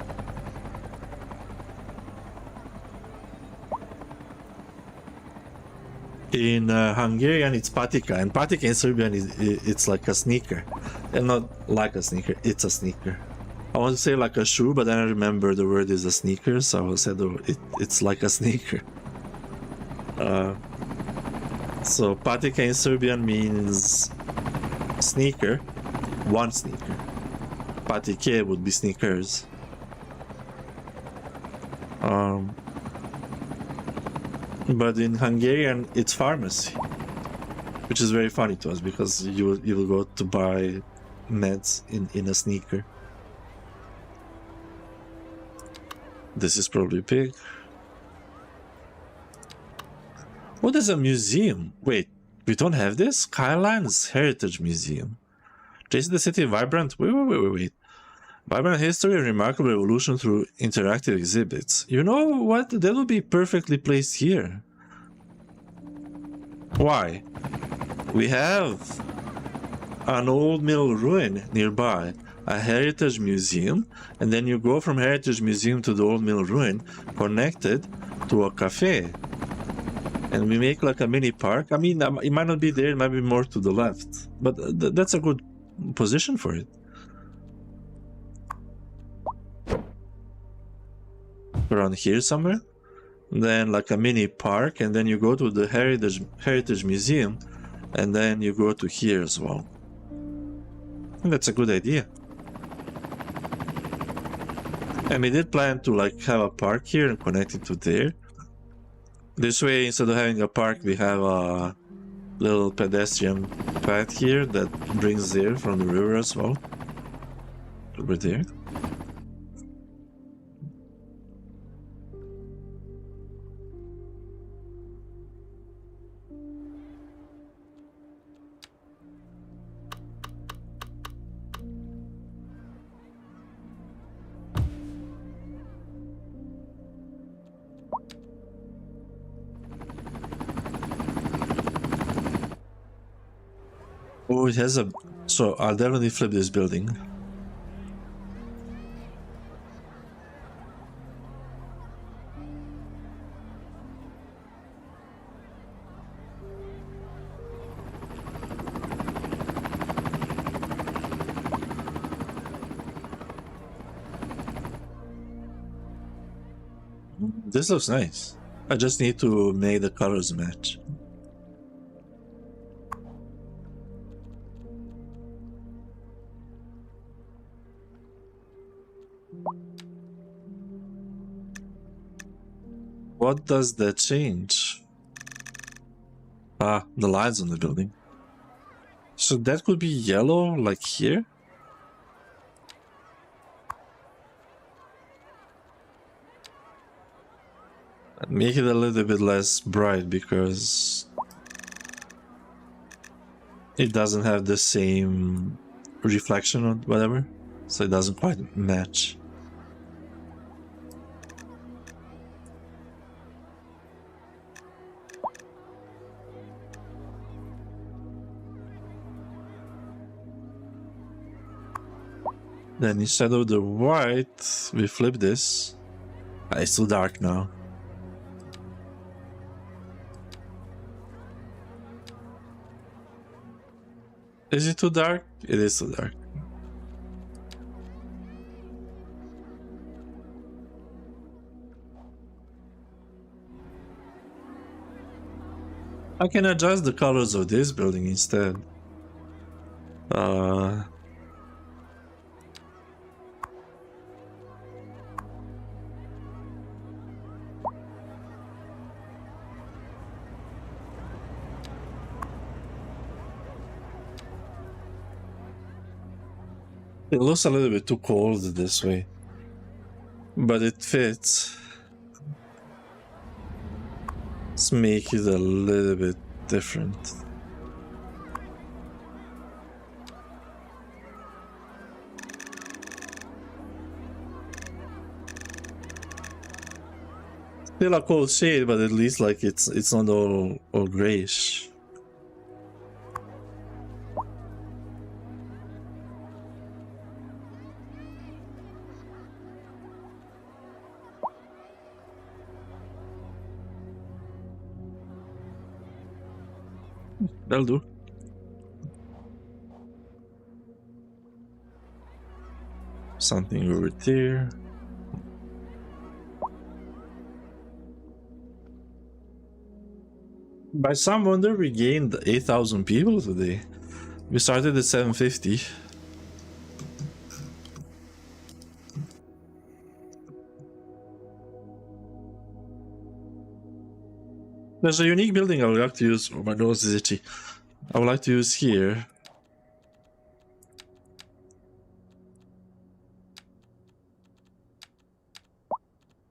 In Hungarian it's patika, and patika in Serbian it's like a sneaker. And not like a sneaker, it's a sneaker. I want to say like a shoe, but then I remember the word is a sneaker, so I said oh, it's like a sneaker. So patika in Serbian means sneaker, one sneaker. Patike would be sneakers. But in Hungarian it's pharmacy, which is very funny to us because you will go to buy meds in a sneaker. This is probably big. What is a museum? Wait, we don't have this? Skylines Heritage Museum. Traces the city vibrant. Wait. Vibrant history and remarkable evolution through interactive exhibits. You know what? That would be perfectly placed here. Why? We have an old mill ruin nearby, a heritage museum, and then you go from heritage museum to the old mill ruin, connected to a cafe. And we make like a mini park. I mean, it might not be there, it might be more to the left. But that's a good position for it. Around here somewhere. Then like a mini park, and then you go to the Heritage Museum, and then you go to here as well. I think that's a good idea. And we did plan to like have a park here and connect it to there. This way, instead of having a park, we have a little pedestrian path here that brings air from the river as well. Over there. Oh, it has a... So, I'll definitely flip this building. This looks nice. I just need to make the colors match. What does that change? Ah, the lines on the building. So that could be yellow, like here? Make it a little bit less bright because it doesn't have the same reflection or whatever, so it doesn't quite match. Then instead of the white, we flip this. It's too dark now. Is it too dark? It is too dark. I can adjust the colors of this building instead. It looks a little bit too cold this way, but it fits. Let's make it a little bit different. Still a cold shade, but at least like it's not all grayish. That'll do. Something over there. By some wonder, we gained 8,000 people today. We started at 750. There's a unique building I would like to use. Oh, my nose is itchy. I would like to use here.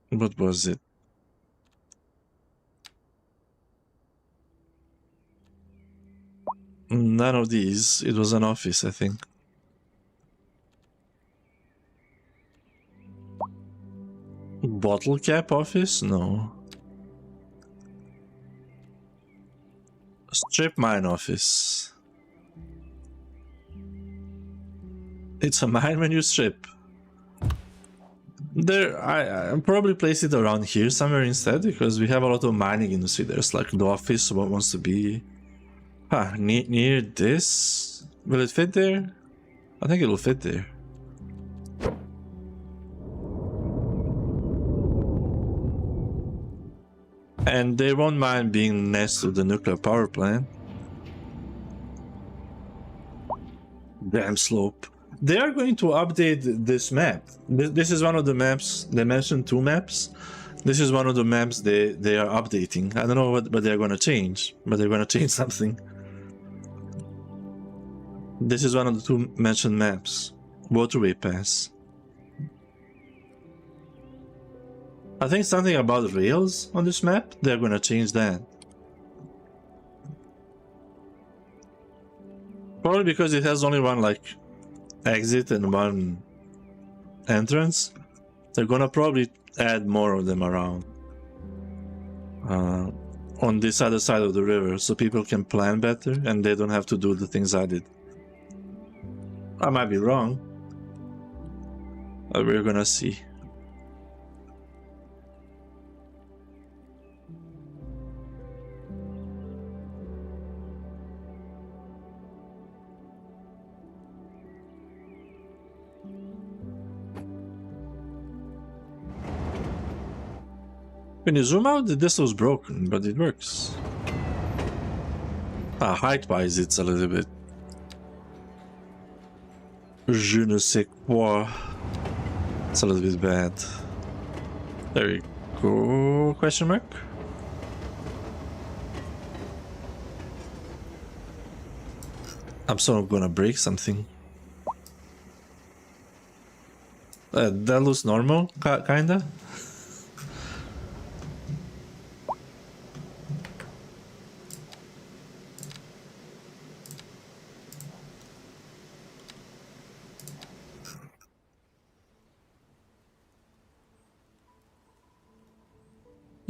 What was it? None of these. It was an office, I think. Bottle cap office? No. Strip mine office. It's a mine when you strip. There, I probably place it around here somewhere instead, because we have a lot of mining industry. There's like the office, what wants to be. Near this? Will it fit there? I think it will fit there. And they won't mind being next to the nuclear power plant. Damn slope. They are going to update this map. This is one of the maps. They mentioned 2 maps. This is one of the maps they are updating. I don't know what they're going to change, but they're going to change something. This is one of the 2 mentioned maps. Waterway Pass. I think something about rails on this map, they're gonna change that. Probably because it has only one like exit and one entrance. They're gonna probably add more of them around. On this other side of the river, so people can plan better and they don't have to do the things I did. I might be wrong. But we're gonna see. When you zoom out, this was broken, but it works. Height-wise, it's a little bit... Je ne sais quoi. It's a little bit bad. There we go, question mark? I'm sort of gonna break something. That looks normal, kinda.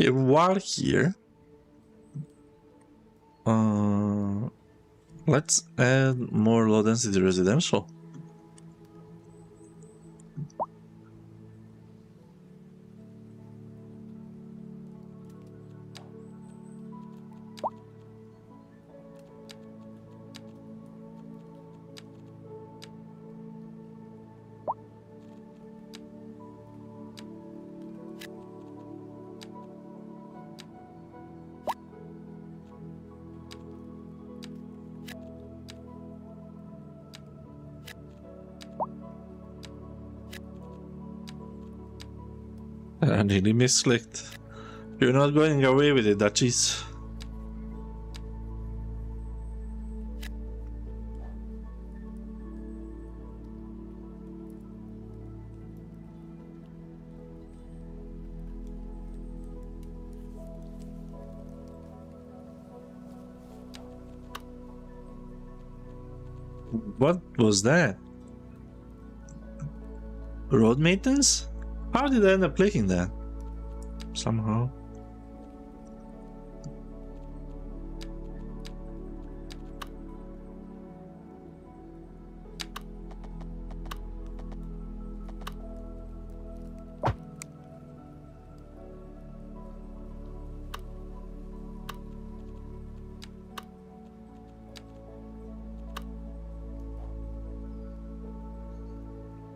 Yeah, while here, let's add more low density residential. I really misclicked. You're not going away with it, Duchies. What was that? Road maintenance? How did I end up clicking that? Somehow.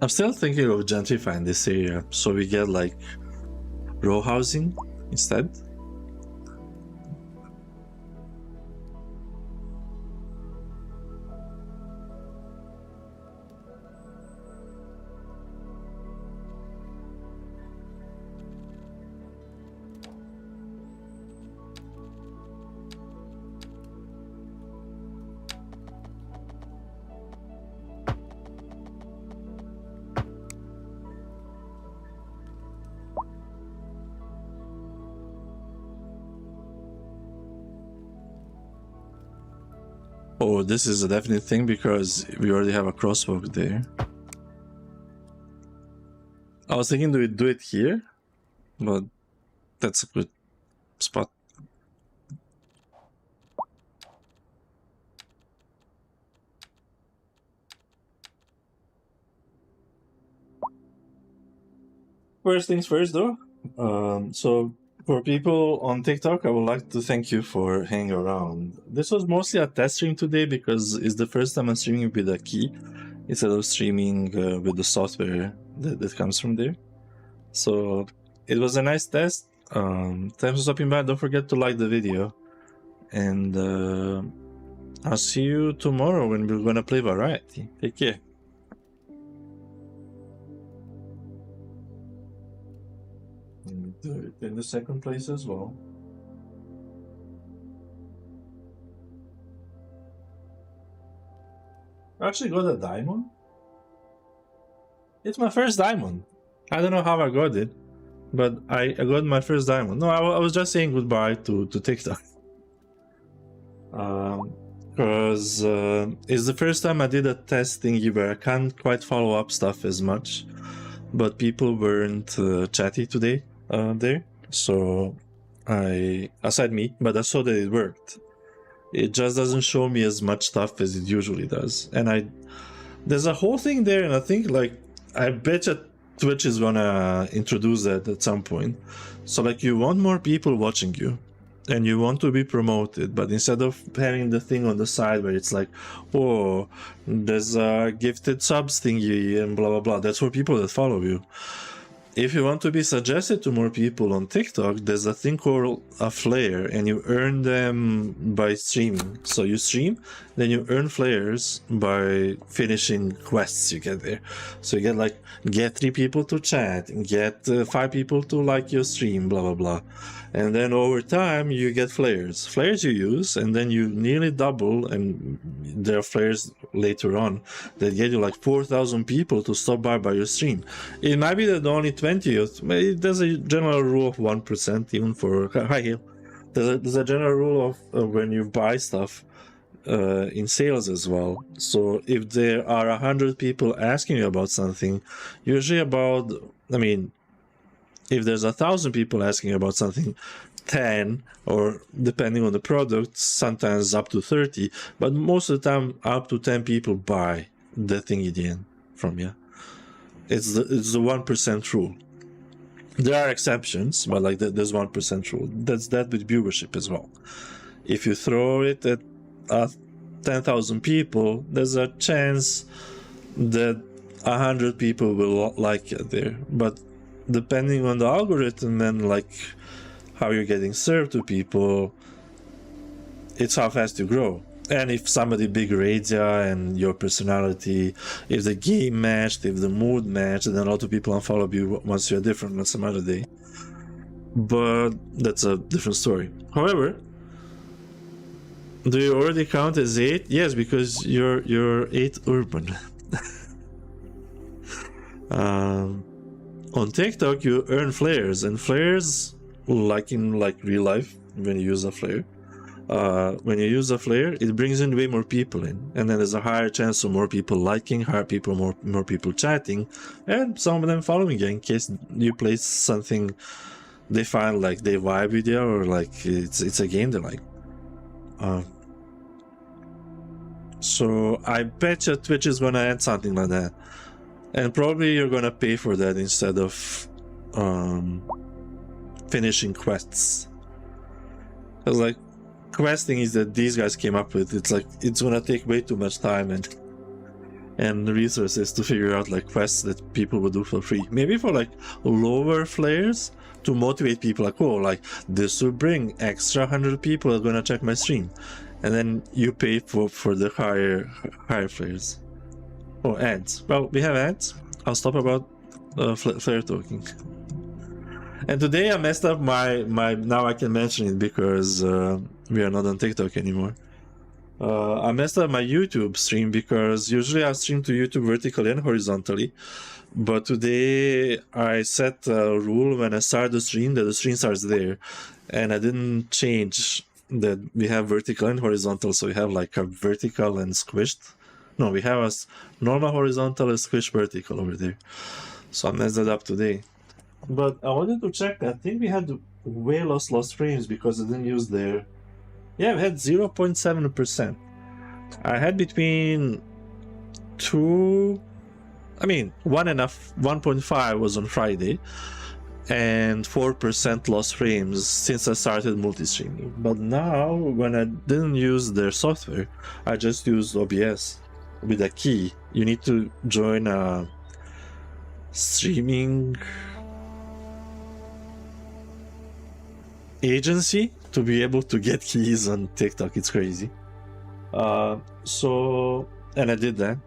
I'm still thinking of gentrifying this area so we get like row housing instead. Oh, this is a definite thing because we already have a crosswalk there. I was thinking to do it here, but that's a good spot. First things first, though. So for people on TikTok, I would like to thank you for hanging around. This was mostly a test stream today because it's the first time I'm streaming with a key instead of streaming with the software that comes from there. So it was a nice test. Thanks for stopping by. Don't forget to like the video. And I'll see you tomorrow when we're gonna play Variety. Take care. Do it in the second place as well. I actually got a diamond. It's my first diamond. I don't know how I got it, but I got my first diamond. No, I was just saying goodbye to TikTok. Because it's the first time I did a test thingy where I can't quite follow up stuff as much, but people weren't chatty today there, so aside me, but I saw that it worked. It just doesn't show me as much stuff as it usually does, and there's a whole thing there, and I think like I bet you Twitch is gonna introduce that at some point. So like you want more people watching you and you want to be promoted, but instead of having the thing on the side where it's like, oh, there's a gifted subs thingy and blah blah blah, that's for people that follow you. If you want to be suggested to more people on TikTok, there's a thing called a flare, and you earn them by streaming. So you stream, then you earn flares by finishing quests you get there. So you get like, get 3 people to chat, get 5 people to like your stream, blah blah blah. And then over time you get flares. Flares you use, and then you nearly double, and there are flares later on that get you like 4,000 people to stop by your stream. It might be that only 20, there's a general rule of 1%, even for high heel. There's a general rule of when you buy stuff in sales as well. So if there are 100 people asking you about something, usually about, I mean, if there's 1,000 people asking about something, 10, or depending on the product, sometimes up to 30, but most of the time up to 10 people buy the thing at the end from you. It's the 1% rule. There are exceptions, but like there's 1% rule. That's that with viewership as well. If you throw it at 10,000 people, there's a chance that 100 people will like it there. But depending on the algorithm and like how you're getting served to people, it's how fast you grow. And if somebody big rates you and your personality, if the game matched, if the mood matched, then a lot of people unfollow you once you're different on some other day. But that's a different story. However, do you already count as 8? Yes, because you're 8 urban. On TikTok, you earn flares, and flares, like in real life, when you use a flare, it brings in way more people in, and then there's a higher chance of more people liking, more people chatting, and some of them following you in case you play something they find like they vibe with you, or like it's a game they like. So I bet you Twitch is gonna add something like that, and probably you're gonna pay for that instead of finishing quests. Because like questing is that these guys came up with. It's like it's gonna take way too much time and resources to figure out like quests that people would do for free. Maybe for like lower flares to motivate people, like, oh, like this will bring extra 100 people are gonna check my stream, and then you pay for the higher flares. Oh, ads. Well, we have ads. I'll stop about flare talking. And today I messed up my now I can mention it because we are not on TikTok anymore. I messed up my YouTube stream because usually I stream to YouTube vertically and horizontally, but today I set a rule when I start the stream that the stream starts there, and I didn't change that we have vertical and horizontal, so we have like a vertical and squished. No, we have a normal horizontal and squished vertical over there. So I messed that up today. But I wanted to check. I think we had way lost frames because I didn't use their. Yeah, we had 0.7%. I had between 2. I mean, 1.5 was on Friday, and 4% lost frames since I started multi-streaming. But now, when I didn't use their software, I just used OBS with a key. You need to join a streaming agency to be able to get keys on TikTok. It's crazy. And I did that.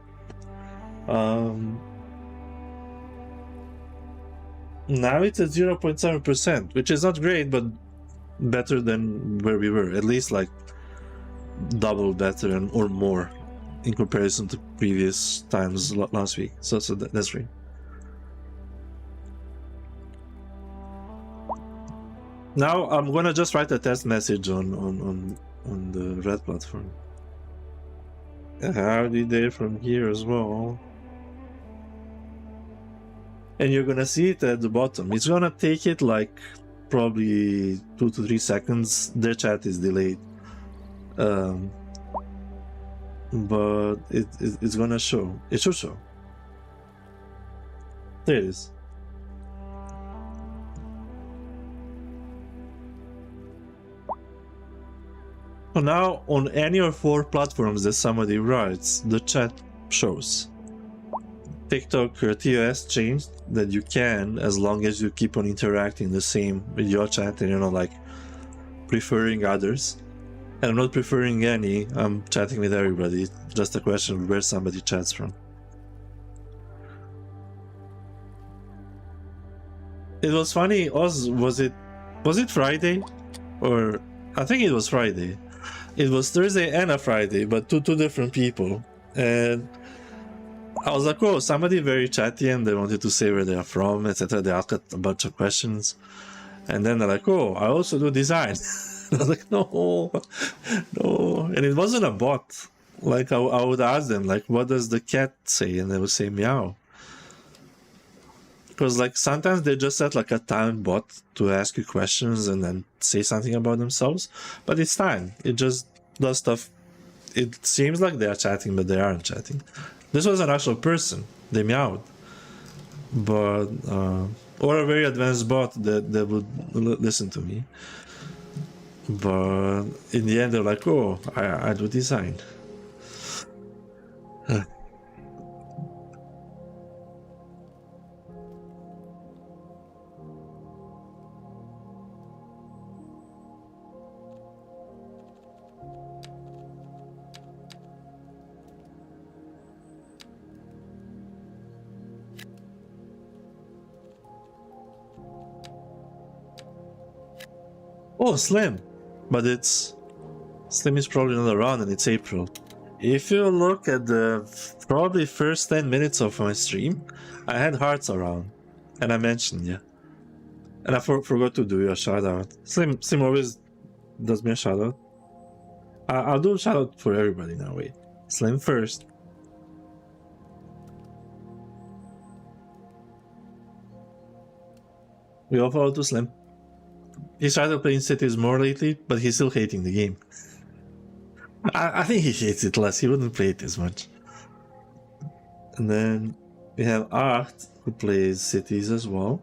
Now it's at 0.7%, which is not great, but better than where we were. At least like double better or more in comparison to previous times last week. So that's great. Now I'm gonna just write a test message on the red platform. Howdy there from here as well. And you're gonna see it at the bottom. It's gonna take it like probably 2 to 3 seconds. Their chat is delayed, but it's gonna show. It should show. There it is. So now on any of 4 platforms that somebody writes, the chat shows. TikTok TOS changed that you can, as long as you keep on interacting the same with your chat and you're not like preferring others. And I'm not preferring any, I'm chatting with everybody. It's just a question of where somebody chats from. It was funny, Oz, was it Friday? Or I think it was Friday. It was Thursday and a Friday, but two different people. And I was like, oh, somebody very chatty and they wanted to say where they are from, etc. They asked a bunch of questions. And then they're like, oh, I also do design. I was like, no. And it wasn't a bot. Like, I would ask them, like, what does the cat say? And they would say meow. Because like sometimes they just set like a time bot to ask you questions and then say something about themselves, but it's time. It just does stuff. It seems like they are chatting, but they aren't chatting. This was an actual person. They meowed, but or a very advanced bot that would listen to me. But in the end, they're like, "Oh, I do design." Oh, Slim, but Slim is probably not around, and it's April. If you look at the probably first 10 minutes of my stream, I had hearts around, and I mentioned you. And I forgot to do your shout out. Slim always does me a shout out. I'll do a shout out for everybody now. Wait, Slim first. We all follow to Slim. He started playing cities more lately, but he's still hating the game. I think he hates it less. He wouldn't play it as much. And then we have Art, who plays cities as well.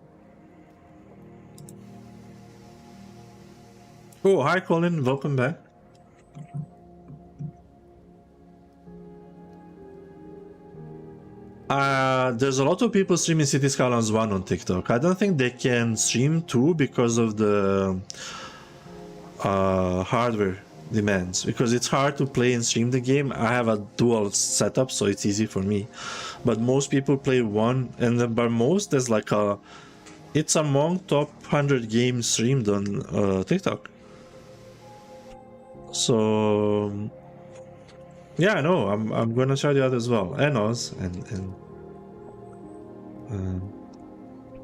Oh, hi Colin, welcome back. There's a lot of people streaming City Skylines 1 on TikTok. I don't think they can stream 2 because of the hardware demands, because it's hard to play and stream the game. I have a dual setup, so it's easy for me, but most people play 1, and then by most there's like it's among top 100 games streamed on TikTok. So yeah, no, I'm gonna shout you out as well, and Oz, and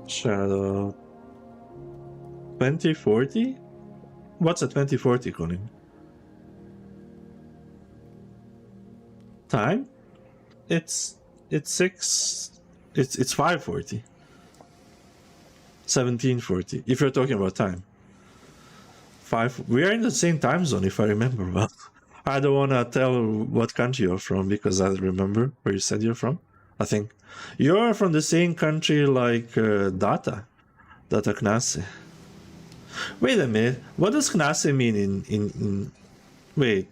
Shadow 2040. What's a 2040, Colin? Time? It's 540. 1740. If you're talking about time. We are in the same time zone, if I remember well. I don't want to tell what country you're from because I remember where you said you're from. I think you're from the same country like Data Knase. Wait a minute, what does Knase mean in wait?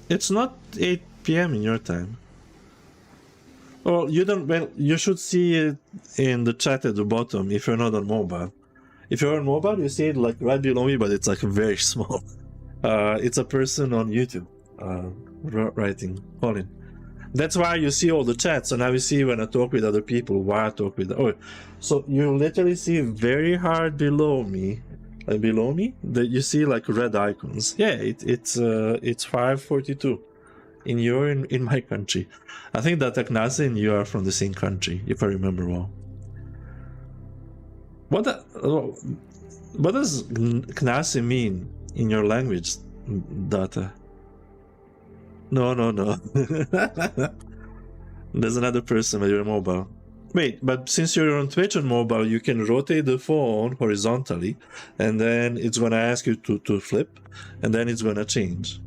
It's not 8 p.m. in your time. Well, you don't. Well, you should see it in the chat at the bottom if you're not on mobile. If you're on mobile, you see it like right below me, but it's like very small. It's a person on YouTube writing, Colin. That's why you see all the chats. So now you see when I talk with other people, why I talk with. Oh, so you literally see very hard below me, that you see like red icons. Yeah, it's 5:42 in my country. I think that Agnase and you are from the same country, if I remember well. What does Knase mean in your language, Data? No. There's another person, but you're mobile. Wait, but since you're on Twitch on mobile, you can rotate the phone horizontally, and then it's gonna ask you to flip, and then it's gonna change.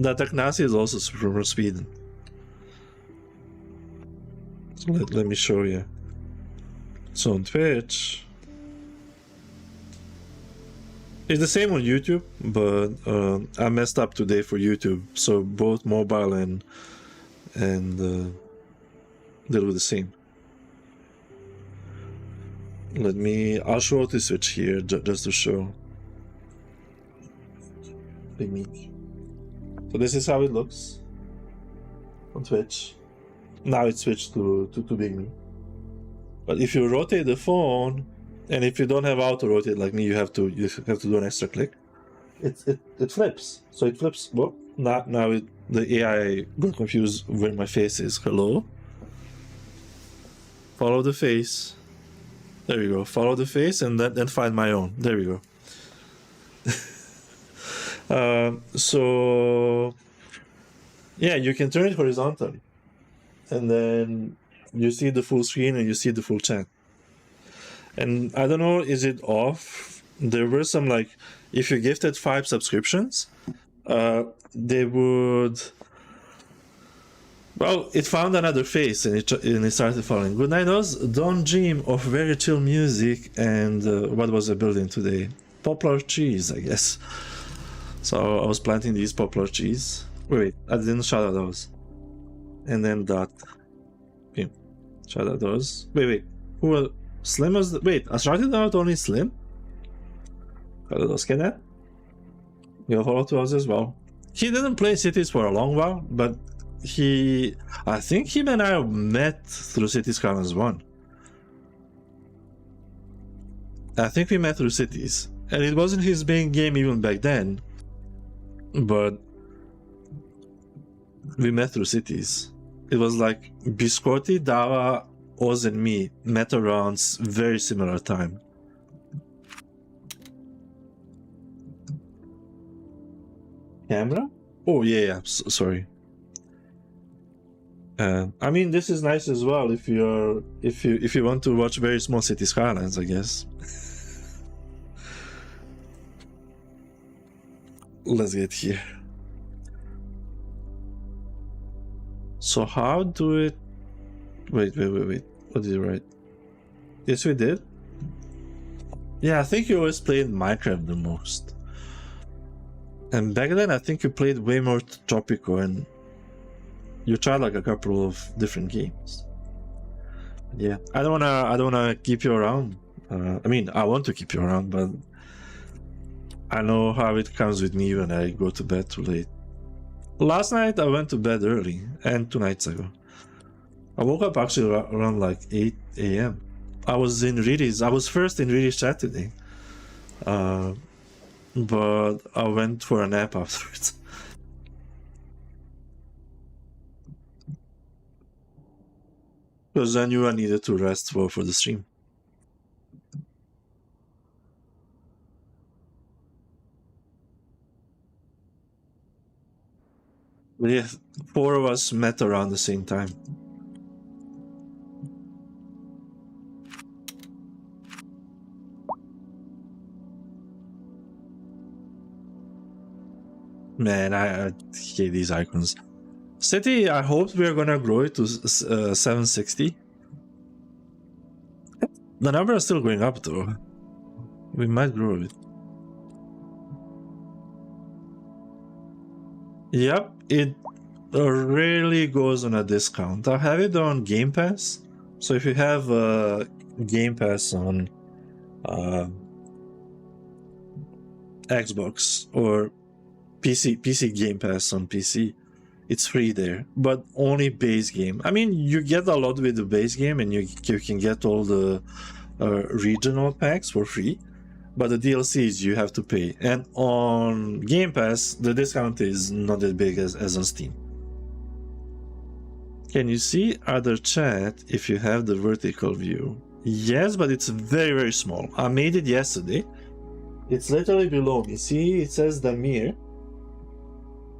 Data Knase is also from Sweden. So let me show you. So on Twitch, it's the same on YouTube, but I messed up today for YouTube. So both mobile and they do the same. I'll show the switch here just to show. Big meat. So this is how it looks on Twitch. Now it's switched to Big Me. But if you rotate the phone, and if you don't have auto rotate like me, you have to do an extra click. It flips. So it flips. Well, now the AI got confused where my face is. Hello. Follow the face. There you go. Follow the face and then find my own. There we go. So yeah, you can turn it horizontally, and then you see the full screen and you see the full chat. And I don't know, is it off? There were some like, if you gifted 5 subscriptions, they would. Well, it found another face and it started falling. Good night, Oz. Don't dream of very chill music. And what was I building today? Poplar trees, I guess. So I was planting these poplar trees. Wait, I didn't shout out those. And then that. Okay. Shout out those. Wait. Who was Slim? Was wait, I shouted out only Slim? Shout out those, Kenneth. You'll follow to us as well. He didn't play Cities for a long while, but I think him and I met through Cities Skylines 1. I think we met through Cities. And it wasn't his main game even back then. But we met through Cities. It was like Biscotti, Dava, Oz and me met around very similar time. Camera? Oh yeah, sorry. I mean, this is nice as well if you want to watch very small City Skylines, I guess. Let's get here. So how do it? Wait. What did you write? Yes, we did. Yeah, I think you always played Minecraft the most. And back then, I think you played way more Tropico, and you tried like a couple of different games. Yeah, I don't wanna keep you around. I mean, I want to keep you around, but I know how it comes with me when I go to bed too late. Last night I went to bed early, and 2 nights ago. I woke up actually around like 8 a.m. I was first in Riri's chat today. But I went for a nap afterwards. Because I knew I needed to rest for the stream. But yeah, 4 of us met around the same time. Man, I hate these icons. City, I hope we are gonna grow it to 760. The number is still going up though. We might grow it. Yep, it rarely goes on a discount. I have it on Game Pass. So if you have Game Pass on Xbox or PC Game Pass on PC, it's free there, but only base game. I mean, you get a lot with the base game, and you can get all the regional packs for free, but the DLCs you have to pay. And on Game Pass, the discount is not as big as on Steam. Can you see other chat if you have the vertical view? Yes, but it's very, very small. I made it yesterday. It's literally below me. See, it says Damir.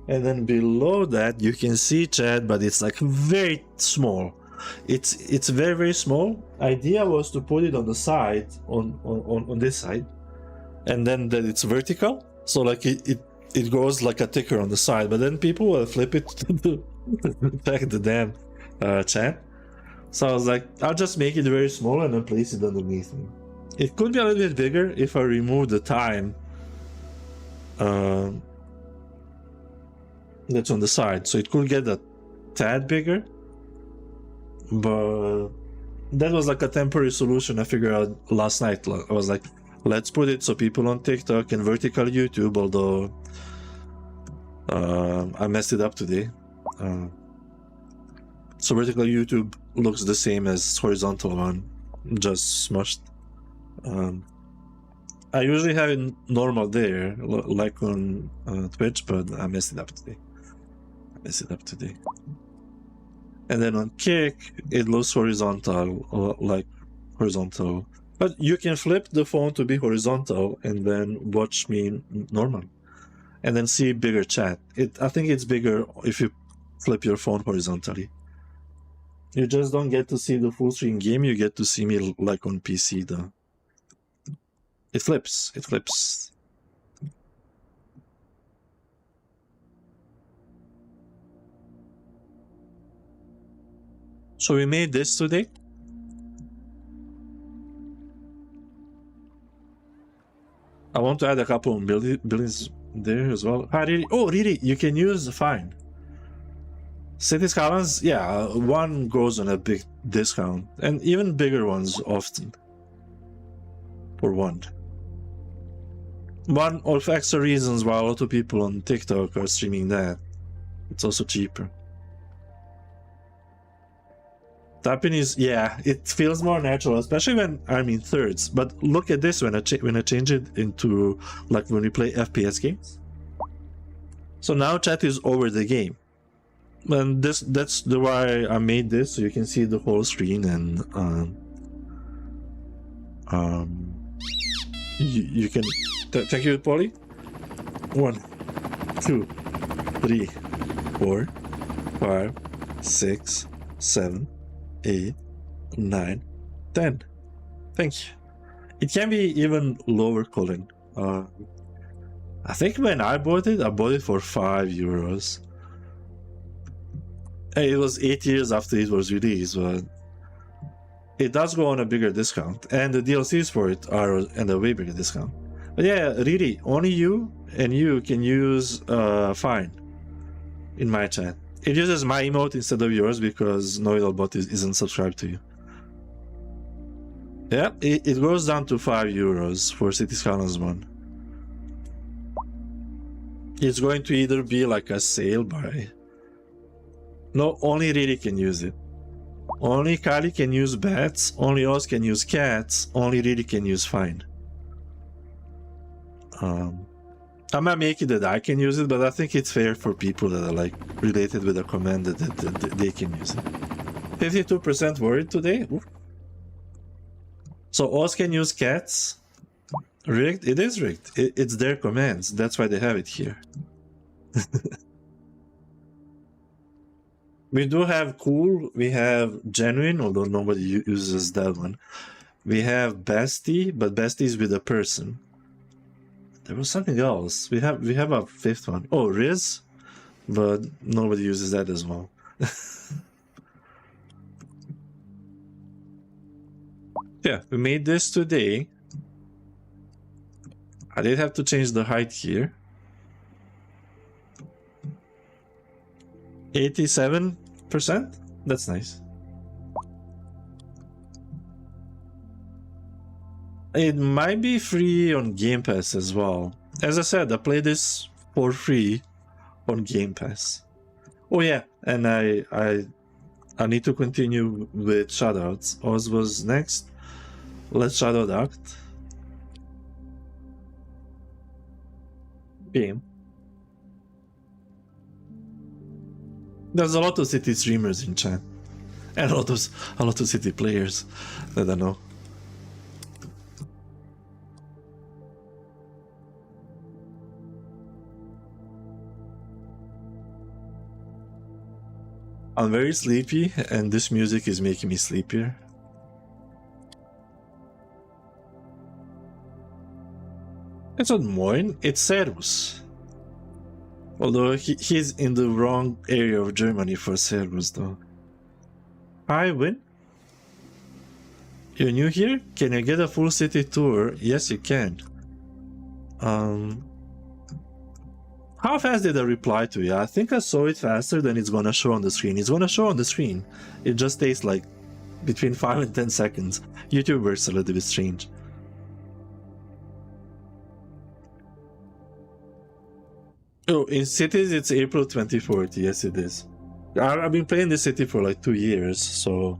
And then below that you can see chat, but it's like very small. It's very, very small. Idea was to put it on the side, on this side, and then that it's vertical, so like it goes like a ticker on the side, but then people will flip it to back the damn chat. So I was like, I'll just make it very small and then place it underneath me. It could be a little bit bigger if I remove the time that's on the side, so it could get a tad bigger, but that was like a temporary solution I figured out last night. I was like, let's put it so people on TikTok and vertical YouTube, although I messed it up today. So vertical YouTube looks the same as horizontal one, just smushed. I usually have it normal there, like on Twitch, but I messed it up today. And then on Kick, it looks horizontal, like horizontal. But you can flip the phone to be horizontal and then watch me normal. And then see bigger chat. I think it's bigger if you flip your phone horizontally. You just don't get to see the full screen game, you get to see me like on PC though. It flips, it flips. So we made this today. I want to add a couple of buildings there as well. Ah, Riri. Oh, Riri, you can use fine. City Skylines, yeah, one goes on a big discount, and even bigger ones often. For one. One of extra reasons why a lot of people on TikTok are streaming that. It's also cheaper. Tapping is, yeah, it feels more natural, especially when I'm in thirds. But look at this when I change it into like when we play FPS games. So now chat is over the game, and that's the why I made this, so you can see the whole screen, and you can. Thank you, Polly. 1, 2, 3, 4, 5, 6, 7, 8, 9, 10. Thank you. It can be even lower, Colin. I think when I bought it for €5. It was 8 years after it was released, but it does go on a bigger discount, and the DLCs for it are at a way bigger discount. But yeah, really, only you and you can use Fine in my chat. It uses my emote instead of yours because Noidalbot isn't subscribed to you. Yeah, it goes down to €5 for City Skylines 1. It's going to either be like a sale by... No, only Riri can use it. Only Kali can use bats, only Oz can use cats, only Riri can use Fine. I'm not making that I can use it, but I think it's fair for people that are like related with a command that they can use it. 52% worried today. Ooh. So Oz can use cats. Rigged? It is rigged. It's their commands. That's why they have it here. We do have cool. We have genuine, although nobody uses that one. We have bestie, but bestie is with a person. There was something else. We have a fifth one. Oh, Riz, but nobody uses that as well. Yeah, we made this today. I did have to change the height here. 87%? That's nice. It might be free on Game Pass as well. As I said, I play this for free on Game Pass. Oh yeah, and I need to continue with shoutouts. Oz was next. Let's shoutout out. Game. There's a lot of City streamers in chat, and a lot of City players that I know. I'm very sleepy, and this music is making me sleepier. It's not Moin, it's Servus. Although he's in the wrong area of Germany for Servus though. Hi, Win. You're new here? Can you get a full city tour? Yes, you can. How fast did I reply to you? I think I saw it faster than it's gonna show on the screen. It's gonna show on the screen. It just takes like between 5 and 10 seconds. YouTube works a little bit strange. Oh, in cities it's April 24th. Yes, it is. I've been playing this city for like 2 years, so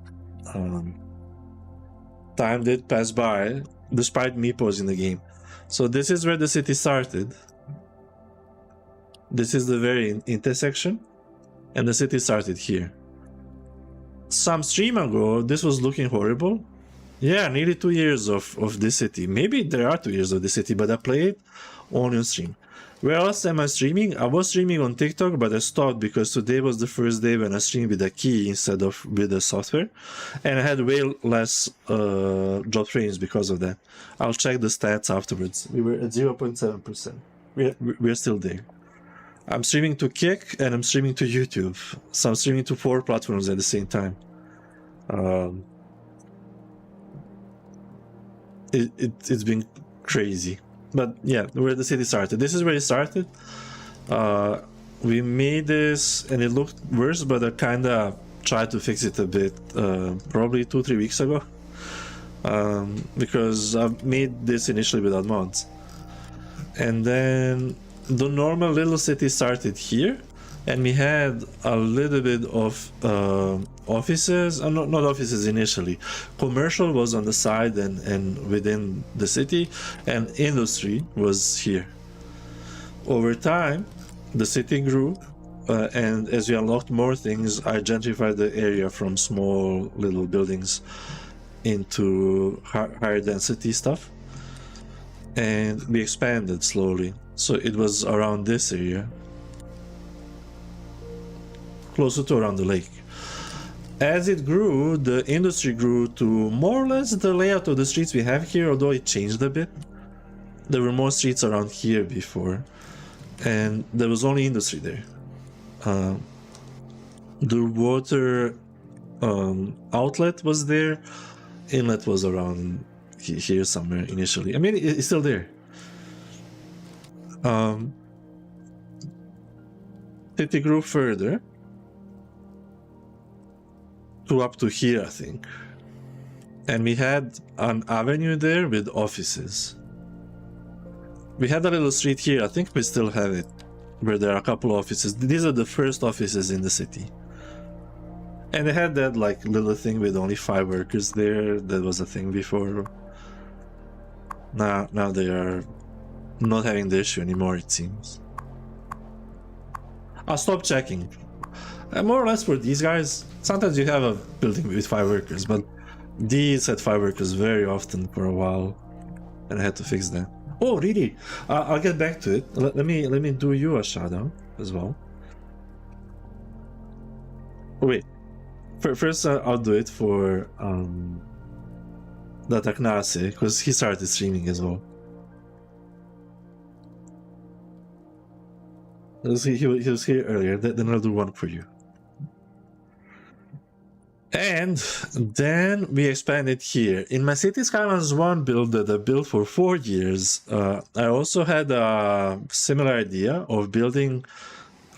time did pass by despite me pausing the game. So this is where the city started. This is the very intersection, and the city started here. Some stream ago, this was looking horrible. Yeah, nearly 2 years of this city. Maybe there are 2 years of this city, but I played only on stream. Where else am I streaming? I was streaming on TikTok, but I stopped because today was the first day when I streamed with a key instead of with the software. And I had way less drop frames because of that. I'll check the stats afterwards. We were at 0.7%. We're still there. I'm streaming to Kick and I'm streaming to YouTube. So I'm streaming to 4 platforms at the same time. It's been crazy. But yeah, where the city started. This is where it started. We made this and it looked worse, but I kind of tried to fix it a bit, probably 2-3 weeks ago. Because I made this initially without mods. And then the normal little city started here. And we had a little bit of offices, not offices initially. Commercial was on the side and within the city, and industry was here. Over time, the city grew, and as we unlocked more things, I gentrified the area from small little buildings into higher density stuff. And we expanded slowly. So it was around this area, closer to around the lake. As it grew, the industry grew to more or less the layout of the streets we have here, although it changed a bit. There were more streets around here before, and there was only industry there. The water outlet was there, inlet was around here somewhere initially. I mean, it's still there. City grew further to up to here, I think. And we had an avenue there with offices. We had a little street here, I think we still have it, where there are a couple of offices. These are the first offices in the city. And they had that like little thing with only 5 workers there. That was a thing before. Now they are not having the issue anymore, it seems. I'll stop checking. More or less for these guys, sometimes you have a building with 5 workers, but these had 5 workers very often for a while, and I had to fix that. Oh, really? I'll get back to it. Let me do you a shout out as well. Oh, wait. First, I'll do it for Dataknase, because he started streaming as well. He was here earlier. Then I'll do one for you. And then we expanded here. In my City Skylines 1 build that I built for 4 years, I also had a similar idea of building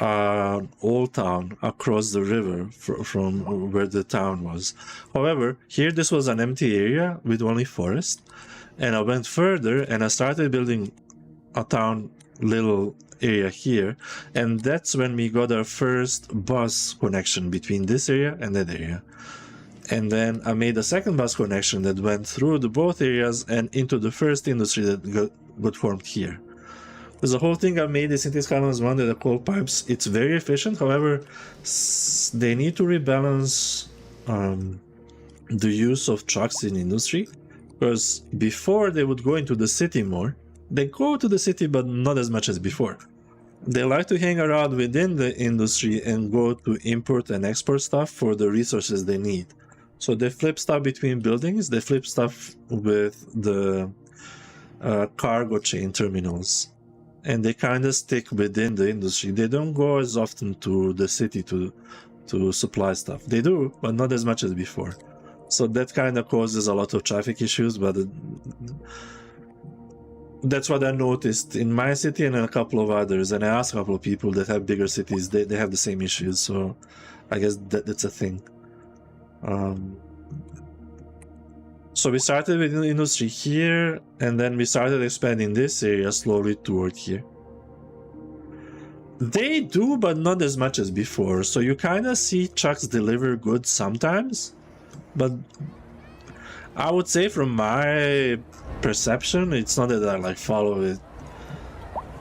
an old town across the river from where the town was. However, here this was an empty area with only forest. And I went further and I started building a town little area here. And that's when we got our first bus connection between this area and that area. And then I made a second bus connection that went through the both areas and into the first industry that got formed here. There's a whole thing I made in City Skylines 1 that I call pipes. It's very efficient, however, they need to rebalance the use of trucks in industry, because before they would go into the city more. They go to the city, but not as much as before. They like to hang around within the industry and go to import and export stuff for the resources they need. So they flip stuff between buildings, they flip stuff with the cargo chain terminals. And they kind of stick within the industry. They don't go as often to the city to supply stuff. They do, but not as much as before. So that kind of causes a lot of traffic issues, but that's what I noticed in my city and in a couple of others. And I asked a couple of people that have bigger cities, they have the same issues. So I guess that's a thing. So we started with the industry here, and then we started expanding this area slowly toward here. They do, but not as much as before. So you kind of see trucks deliver goods sometimes, but I would say from my perception, it's not that I like follow it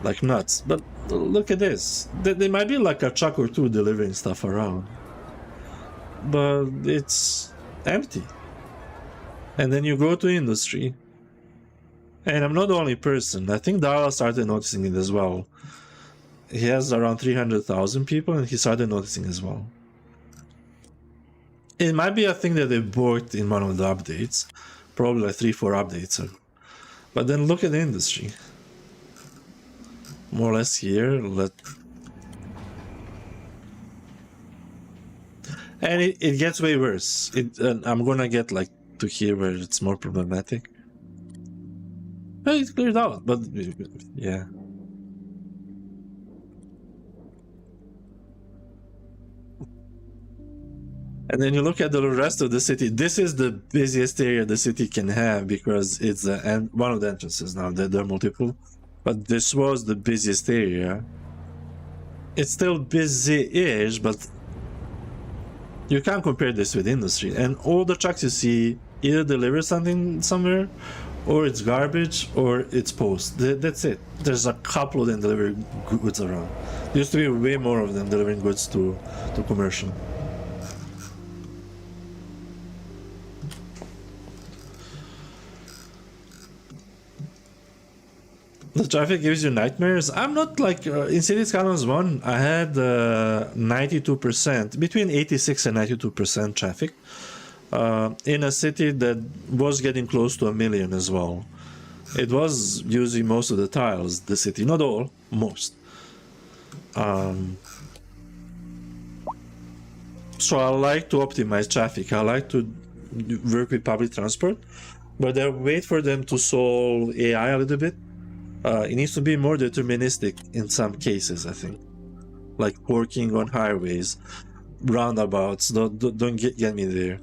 like nuts. But look at this. There might be like a truck or two delivering stuff around, but it's empty. And then you go to industry, and I'm not the only person. I think Dara started noticing it as well. he has around 300,000 people, and he started noticing as well. It might be a thing that they worked in one of the updates, probably like 3-4 updates ago. But then look at the industry. More or less here, and it gets way worse. I'm gonna get like to here where it's more problematic. Well, it's cleared out, but yeah. And then you look at the rest of the city. This is the busiest area the city can have because it's one of the entrances now. There are multiple, but this was the busiest area. It's still busy-ish, but you can't compare this with industry. And all the trucks you see either deliver something somewhere, or it's garbage, or it's post. That's it. There's a couple of them delivering goods around. There used to be way more of them delivering goods to commercial. The traffic gives you nightmares. I'm not like in City Skylines 1. I had 92%, between 86 and 92% traffic in a city that was getting close to 1 million as well. It was using most of the tiles, the city, not all, most. So I like to optimize traffic. I like to work with public transport, but I wait for them to solve AI a little bit. It needs to be more deterministic in some cases, I think. Like working on highways, roundabouts, don't get me there.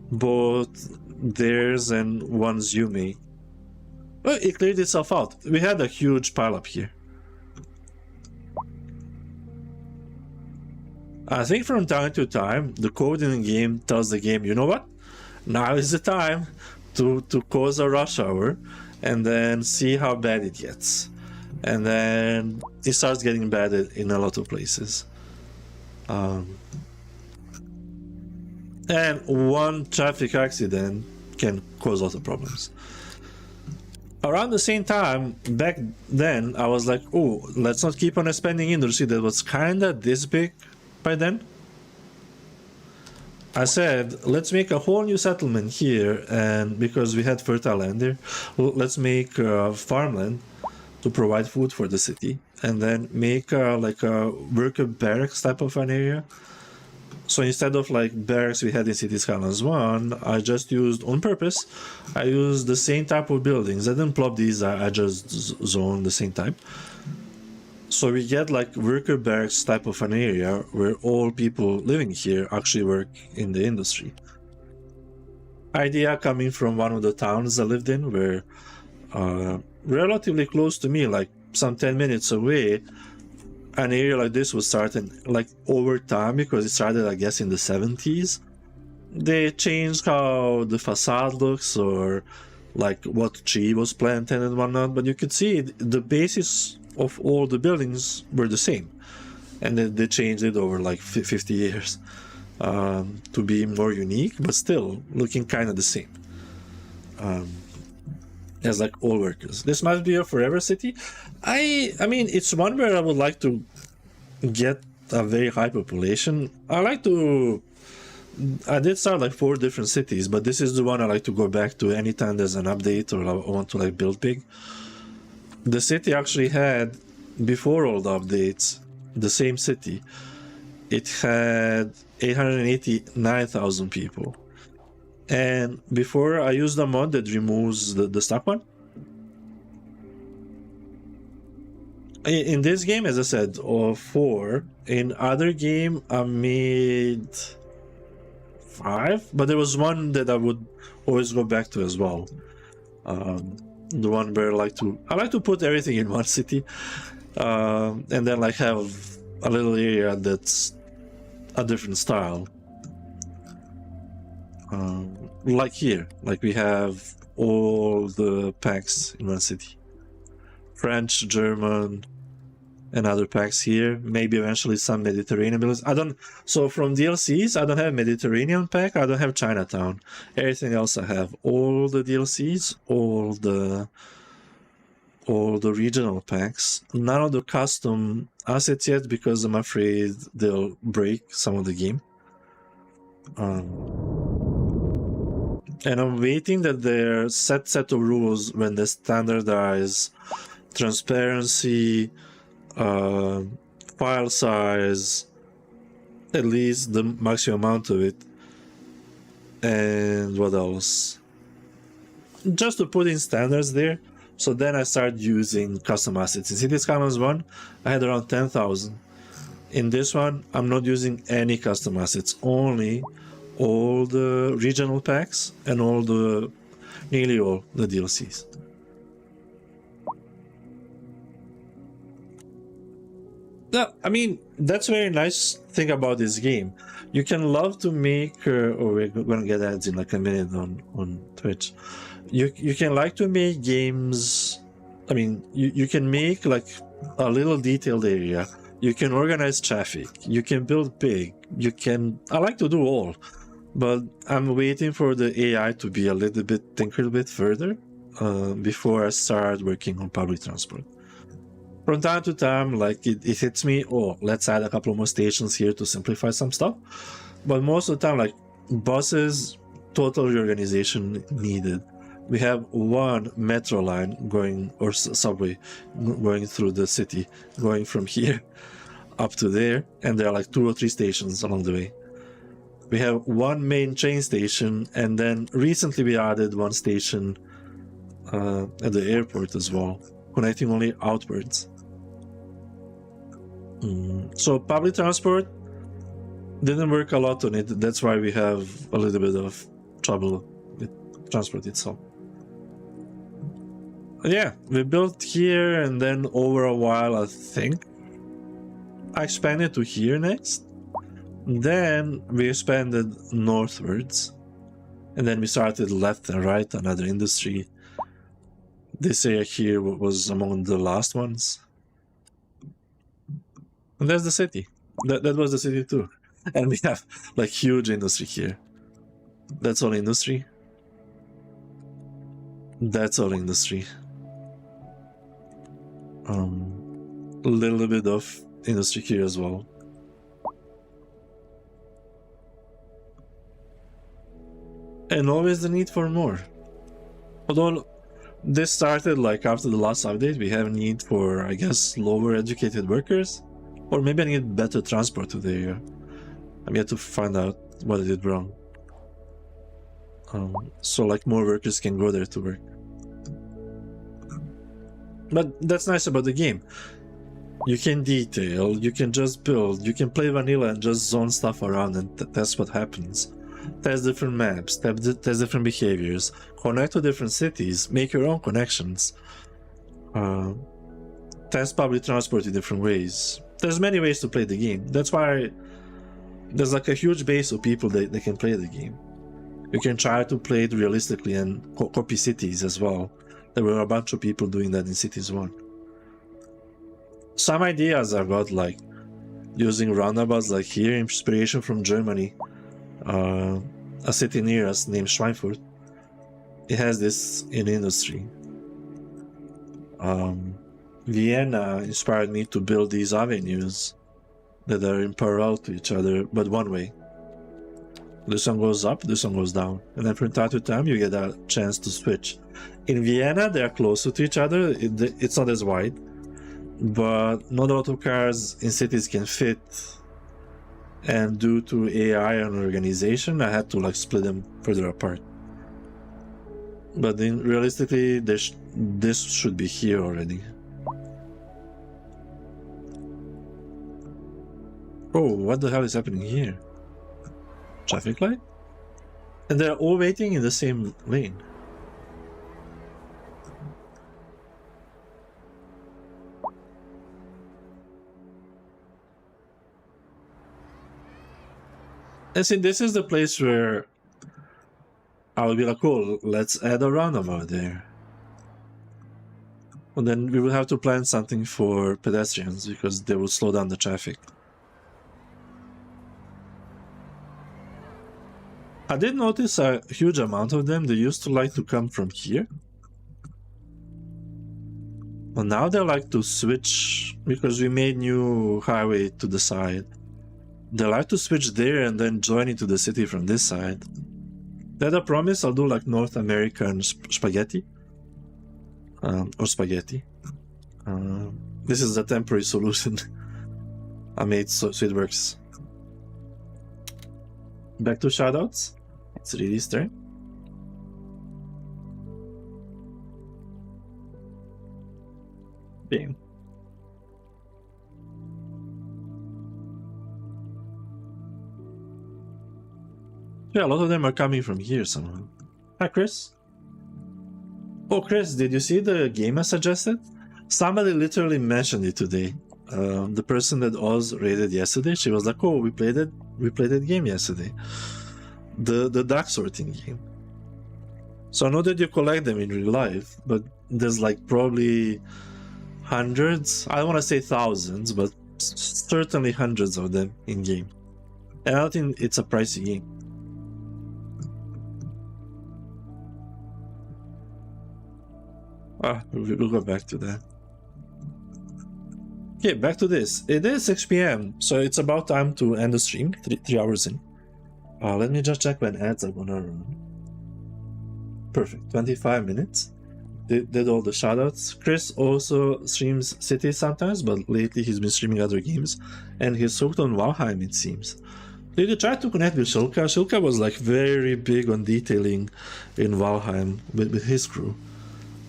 Both theirs and ones you make. Well, it cleared itself out. We had a huge pileup here. I think from time to time, the code in the game tells the game, you know what? Now is the time to cause a rush hour and then see how bad it gets. And then it starts getting bad in a lot of places. And one traffic accident can cause a lot of problems. Around the same time, back then, I was like, oh, let's not keep on expanding industry that was kinda this big by then. I said, let's make a whole new settlement here, and because we had fertile land there, let's make farmland to provide food for the city, and then make like a worker barracks type of an area. So instead of like barracks we had in City Skylines 1, I just used, on purpose, I used the same type of buildings. I didn't plop these, I just zoned the same type. So we get like worker barracks type of an area where all people living here actually work in the industry. Idea coming from one of the towns I lived in, where relatively close to me, like some 10 minutes away, an area like this was starting like over time, because it started I guess in the 70s. They changed how the facade looks or like what tree was planted and whatnot, but you could see the basis of all the buildings were the same, and then they changed it over like 50 years to be more unique, but still looking kind of the same as like all workers. This might be a forever city. I mean, it's one where I would like to get a very high population. I did start like 4 different cities, but this is the one I like to go back to anytime there's an update or I want to like build big. The city actually had, before all the updates, the same city, it had 889,000 people. And before I used a mod that removes the stock one. In this game, as I said, 4. In other game, I made 5, but there was one that I would always go back to as well. The one where I like to put everything in one city, and then like have a little area that's a different style. Like here, like we have all the packs in one city. French, German, and other packs here. Maybe eventually some Mediterranean buildings. So from DLCs, I don't have Mediterranean pack, I don't have Chinatown. Everything else I have. All the DLCs, all the all the regional packs. None of the custom assets yet because I'm afraid they'll break some of the game. And I'm waiting that their set of rules when they standardize transparency, file size, at least the maximum amount of it, and what else? Just to put in standards there. So then I started using custom assets. In City Skylines 1, I had around 10,000. In this one, I'm not using any custom assets, only all the regional packs and nearly all the DLCs. Yeah, I mean, that's very nice thing about this game. You can love to make, or we're gonna get ads in like a minute on Twitch. You can like to make games. I mean, you can make like a little detailed area. You can organize traffic. You can build big. I like to do all, but I'm waiting for the AI to be think a little bit further before I start working on public transport. From time to time, like it hits me, oh, let's add a couple more stations here to simplify some stuff. But most of the time, like buses, total reorganization needed. We have one metro line going, or subway going through the city, going from here up to there, and there are like 2 or 3 stations along the way. We have one main train station, and then recently we added one station at the airport as well, connecting only outwards. So public transport didn't work a lot on it. That's why we have a little bit of trouble with transport itself. Yeah, we built here, and then over a while, I think I expanded to here next. Then we expanded northwards, and then we started left and right, another industry. This area here was among the last ones. And that's the city. That was the city too. And we have like huge industry here. That's all industry. That's all industry. A little bit of industry here as well. And always the need for more. Although this started like after the last update, we have a need for, I guess, lower educated workers. Or maybe I need better transport to the area. I'm yet to find out what I did wrong. So like more workers can go there to work. But that's nice about the game. You can detail, you can just build, you can play vanilla and just zone stuff around, and that's what happens. Test different maps, test different behaviors, connect to different cities, make your own connections. Test public transport in different ways. There's many ways to play the game. That's why there's like a huge base of people that can play the game. You can try to play it realistically and copy cities as well. There were a bunch of people doing that in Cities 1. Some ideas I've got, like using roundabouts like here, inspiration from Germany. A city near us named Schweinfurt. It has this in industry. Vienna inspired me to build these avenues that are in parallel to each other, but one way. This one goes up, this one goes down, and then from time to time you get a chance to switch. In Vienna they are closer to each other, it's not as wide, but not a lot of cars in cities can fit, and due to AI and organization I had to like split them further apart. But then realistically this should be here already. Oh, what the hell is happening here? Traffic light? And they're all waiting in the same lane. And see, this is the place where I would be like, cool, let's add a roundabout there. And then we will have to plan something for pedestrians because they will slow down the traffic. I did notice a huge amount of them. They used to like to come from here. And now they like to switch because we made new highway to the side. They like to switch there and then join into the city from this side. That I promise I'll do like North American spaghetti. Or spaghetti. This is the temporary solution I made so it works. Back to shoutouts. It's Riri's turn. Bam. Yeah, a lot of them are coming from here somehow. Hi, Chris. Oh, Chris, did you see the game I suggested? Somebody literally mentioned it today. The person that Oz rated yesterday, she was like, "Oh, we played that game yesterday, the duck sorting game." So I know that you collect them in real life, but there's like probably hundreds. I don't want to say thousands, but certainly hundreds of them in game. And I don't think it's a pricey game. We'll go back to that. Okay, back to this. It is 6 p.m, so it's about time to end the stream. 3 hours in. Let me just check when ads are gonna run. Perfect, 25 minutes. Did all the shoutouts. Chris also streams Cities sometimes, but lately he's been streaming other games, and he's hooked on Valheim, it seems. Did you try to connect with Shilka? Shilka was like very big on detailing in Valheim with his crew.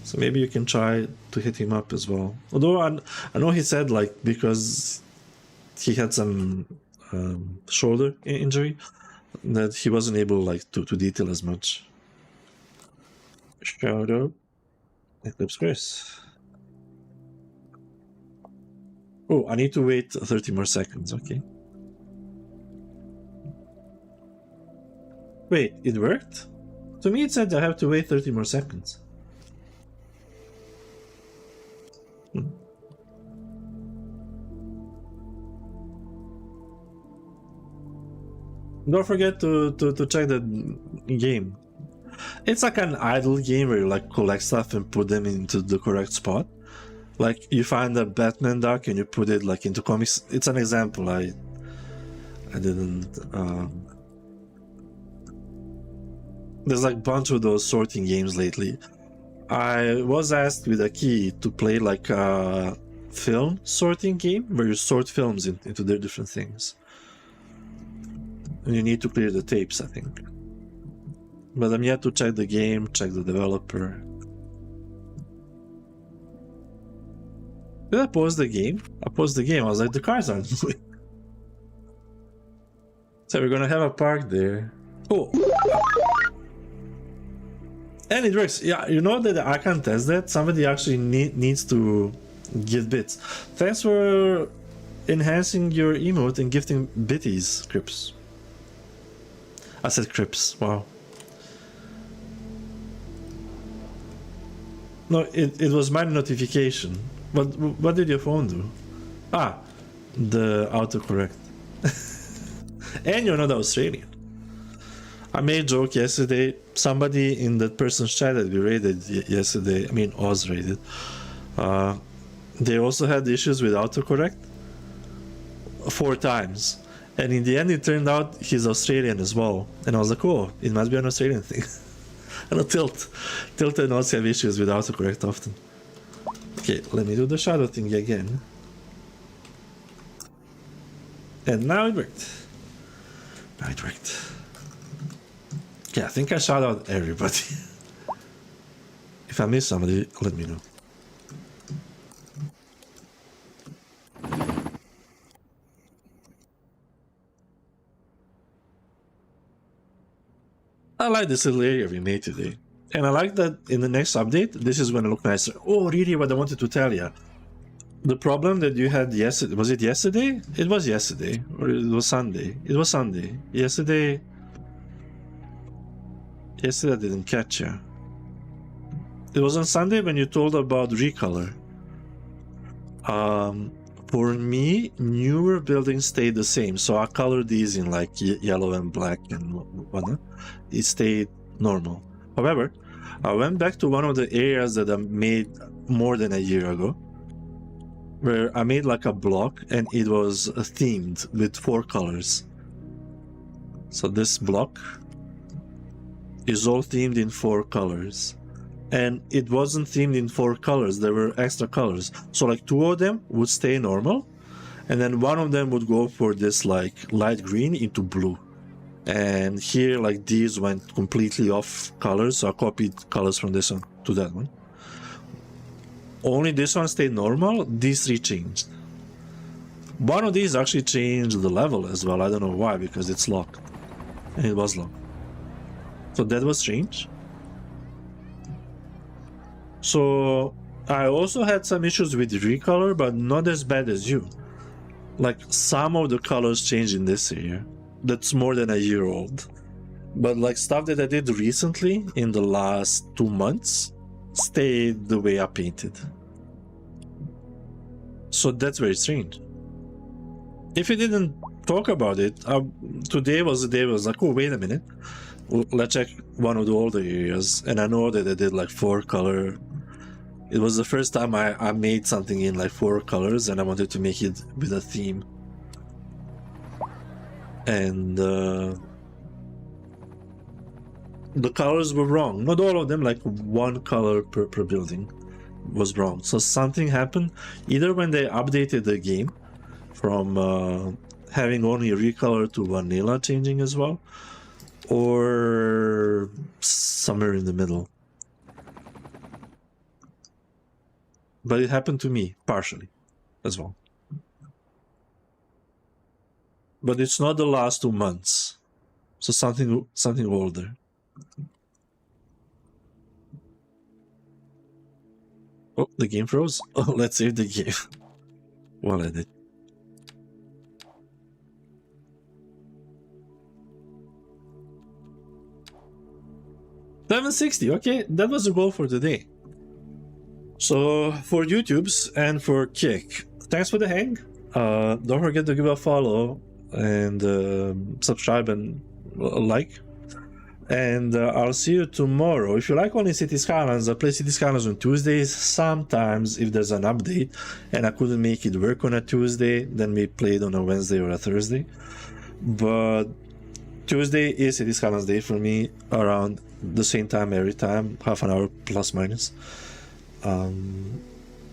So maybe you can try to hit him up as well. Although I know he said like because he had some shoulder injury that he wasn't able like to detail as much. Shout out Eclipse Chris. Oh, I need to wait 30 more seconds, okay. Wait, it worked? To me it said I have to wait 30 more seconds. Don't forget to check the game. It's like an idle game where you like collect stuff and put them into the correct spot. Like you find a Batman duck and you put it like into comics. It's an example. I didn't. There's like a bunch of those sorting games lately. I was asked with a key to play like a film sorting game where you sort films into their different things. And you need to clear the tapes, I think. But I'm yet to check the game, check the developer. Did I pause the game? I paused the game, I was like, the cars aren't moving. So we're gonna have a park there. Oh! And it works. Yeah, you know that I can't test that. Somebody actually needs to give bits. Thanks for enhancing your emote and gifting bitties, Crips. I said Crips, wow. No, it was my notification. What did your phone do? Ah, the autocorrect. And you're not Australian. I made a joke yesterday. Somebody in that person's chat that we raided yesterday, I mean Oz raided, they also had issues with autocorrect 4 times. And in the end it turned out he's Australian as well. And I was like, oh, it must be an Australian thing. I know Tilt and Oz have issues with autocorrect often. Okay, let me do the shadow thing again. And now it worked. Now it worked. Okay, I think I shout out everybody. If I miss somebody, let me know. I like this little area we made today. And I like that in the next update, this is going to look nicer. Oh, really, what I wanted to tell you. The problem that you had yesterday, was it yesterday? It was yesterday, or it was Sunday. It was Sunday. Yesterday I didn't catch you. It was on Sunday when you told about recolor. For me, newer buildings stayed the same, so I colored these in like yellow and black and whatnot. It stayed normal. However, I went back to one of the areas that I made more than a year ago, where I made like a block and it was themed with 4 colors. So this block is all themed in 4 colors. And it wasn't themed in 4 colors, there were extra colors. So like 2 of them would stay normal, and then one of them would go for this like light green into blue. And here like these went completely off colors, so I copied colors from this one to that one. Only this one stayed normal, these 3 changed. One of these actually changed the level as well, I don't know why, because it's locked. And it was locked. So that was strange. So I also had some issues with recolor, but not as bad as you. Like some of the colors changed in this area. That's more than a year old. But like stuff that I did recently in the last 2 months stayed the way I painted. So that's very strange. If you didn't talk about it, today was the day I was like, oh, wait a minute. Let's check one of the older areas. And I know that I did like 4 color. It was the first time I made something in like 4 colors, and I wanted to make it with a theme. And the colors were wrong. Not all of them, like 1 color per building was wrong. So something happened either when they updated the game from having only recolor to vanilla changing as well, or somewhere in the middle. But it happened to me partially as well. But it's not the last 2 months, so something older. Oh, the game froze. Oh, let's save the game while I did. $760. Okay, that was the goal for today. So for YouTube's and for Kick, thanks for the hang. Don't forget to give a follow and subscribe and like. And I'll see you tomorrow. If you like only City Skylines, I play City Skylines on Tuesdays. Sometimes if there's an update and I couldn't make it work on a Tuesday, then we play it on a Wednesday or a Thursday. But Tuesday is City Skylines day for me, around the same time every time, half an hour plus minus. And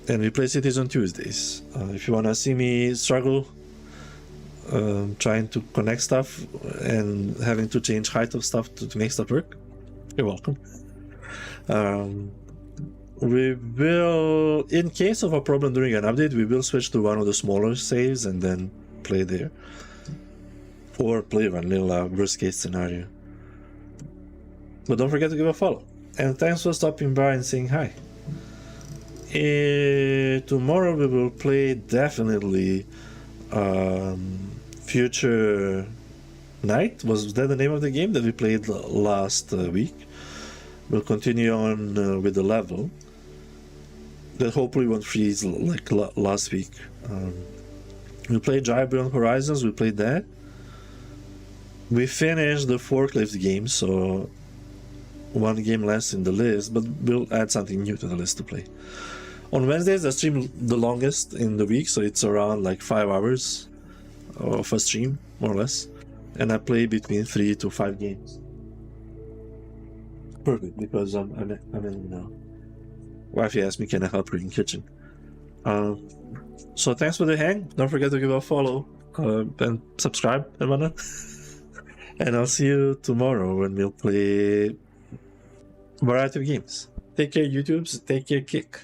we play cities on Tuesdays. If you want to see me struggle trying to connect stuff and having to change height of stuff to make stuff work, you're welcome. We will, in case of a problem during an update, we will switch to one of the smaller saves and then play there, or play vanilla worst case scenario. But don't forget to give a follow, and thanks for stopping by and saying hi. Tomorrow we will play definitely Future Night. Was that the name of the game that we played last week? We'll continue on with the level that hopefully won't freeze like last week. We played Drive Beyond Horizons, we played that. We finished the forklift game, so 1 game less in the list, but we'll add something new to the list to play. On Wednesdays, I stream the longest in the week, so it's around like 5 hours of a stream, more or less. And I play between 3 to 5 games. Perfect, because I'm in wifey asked me, can I help her in kitchen? So thanks for the hang. Don't forget to give a follow and subscribe and whatnot. And I'll see you tomorrow when we'll play variety of games. Take care, YouTubes. Take care, Kick.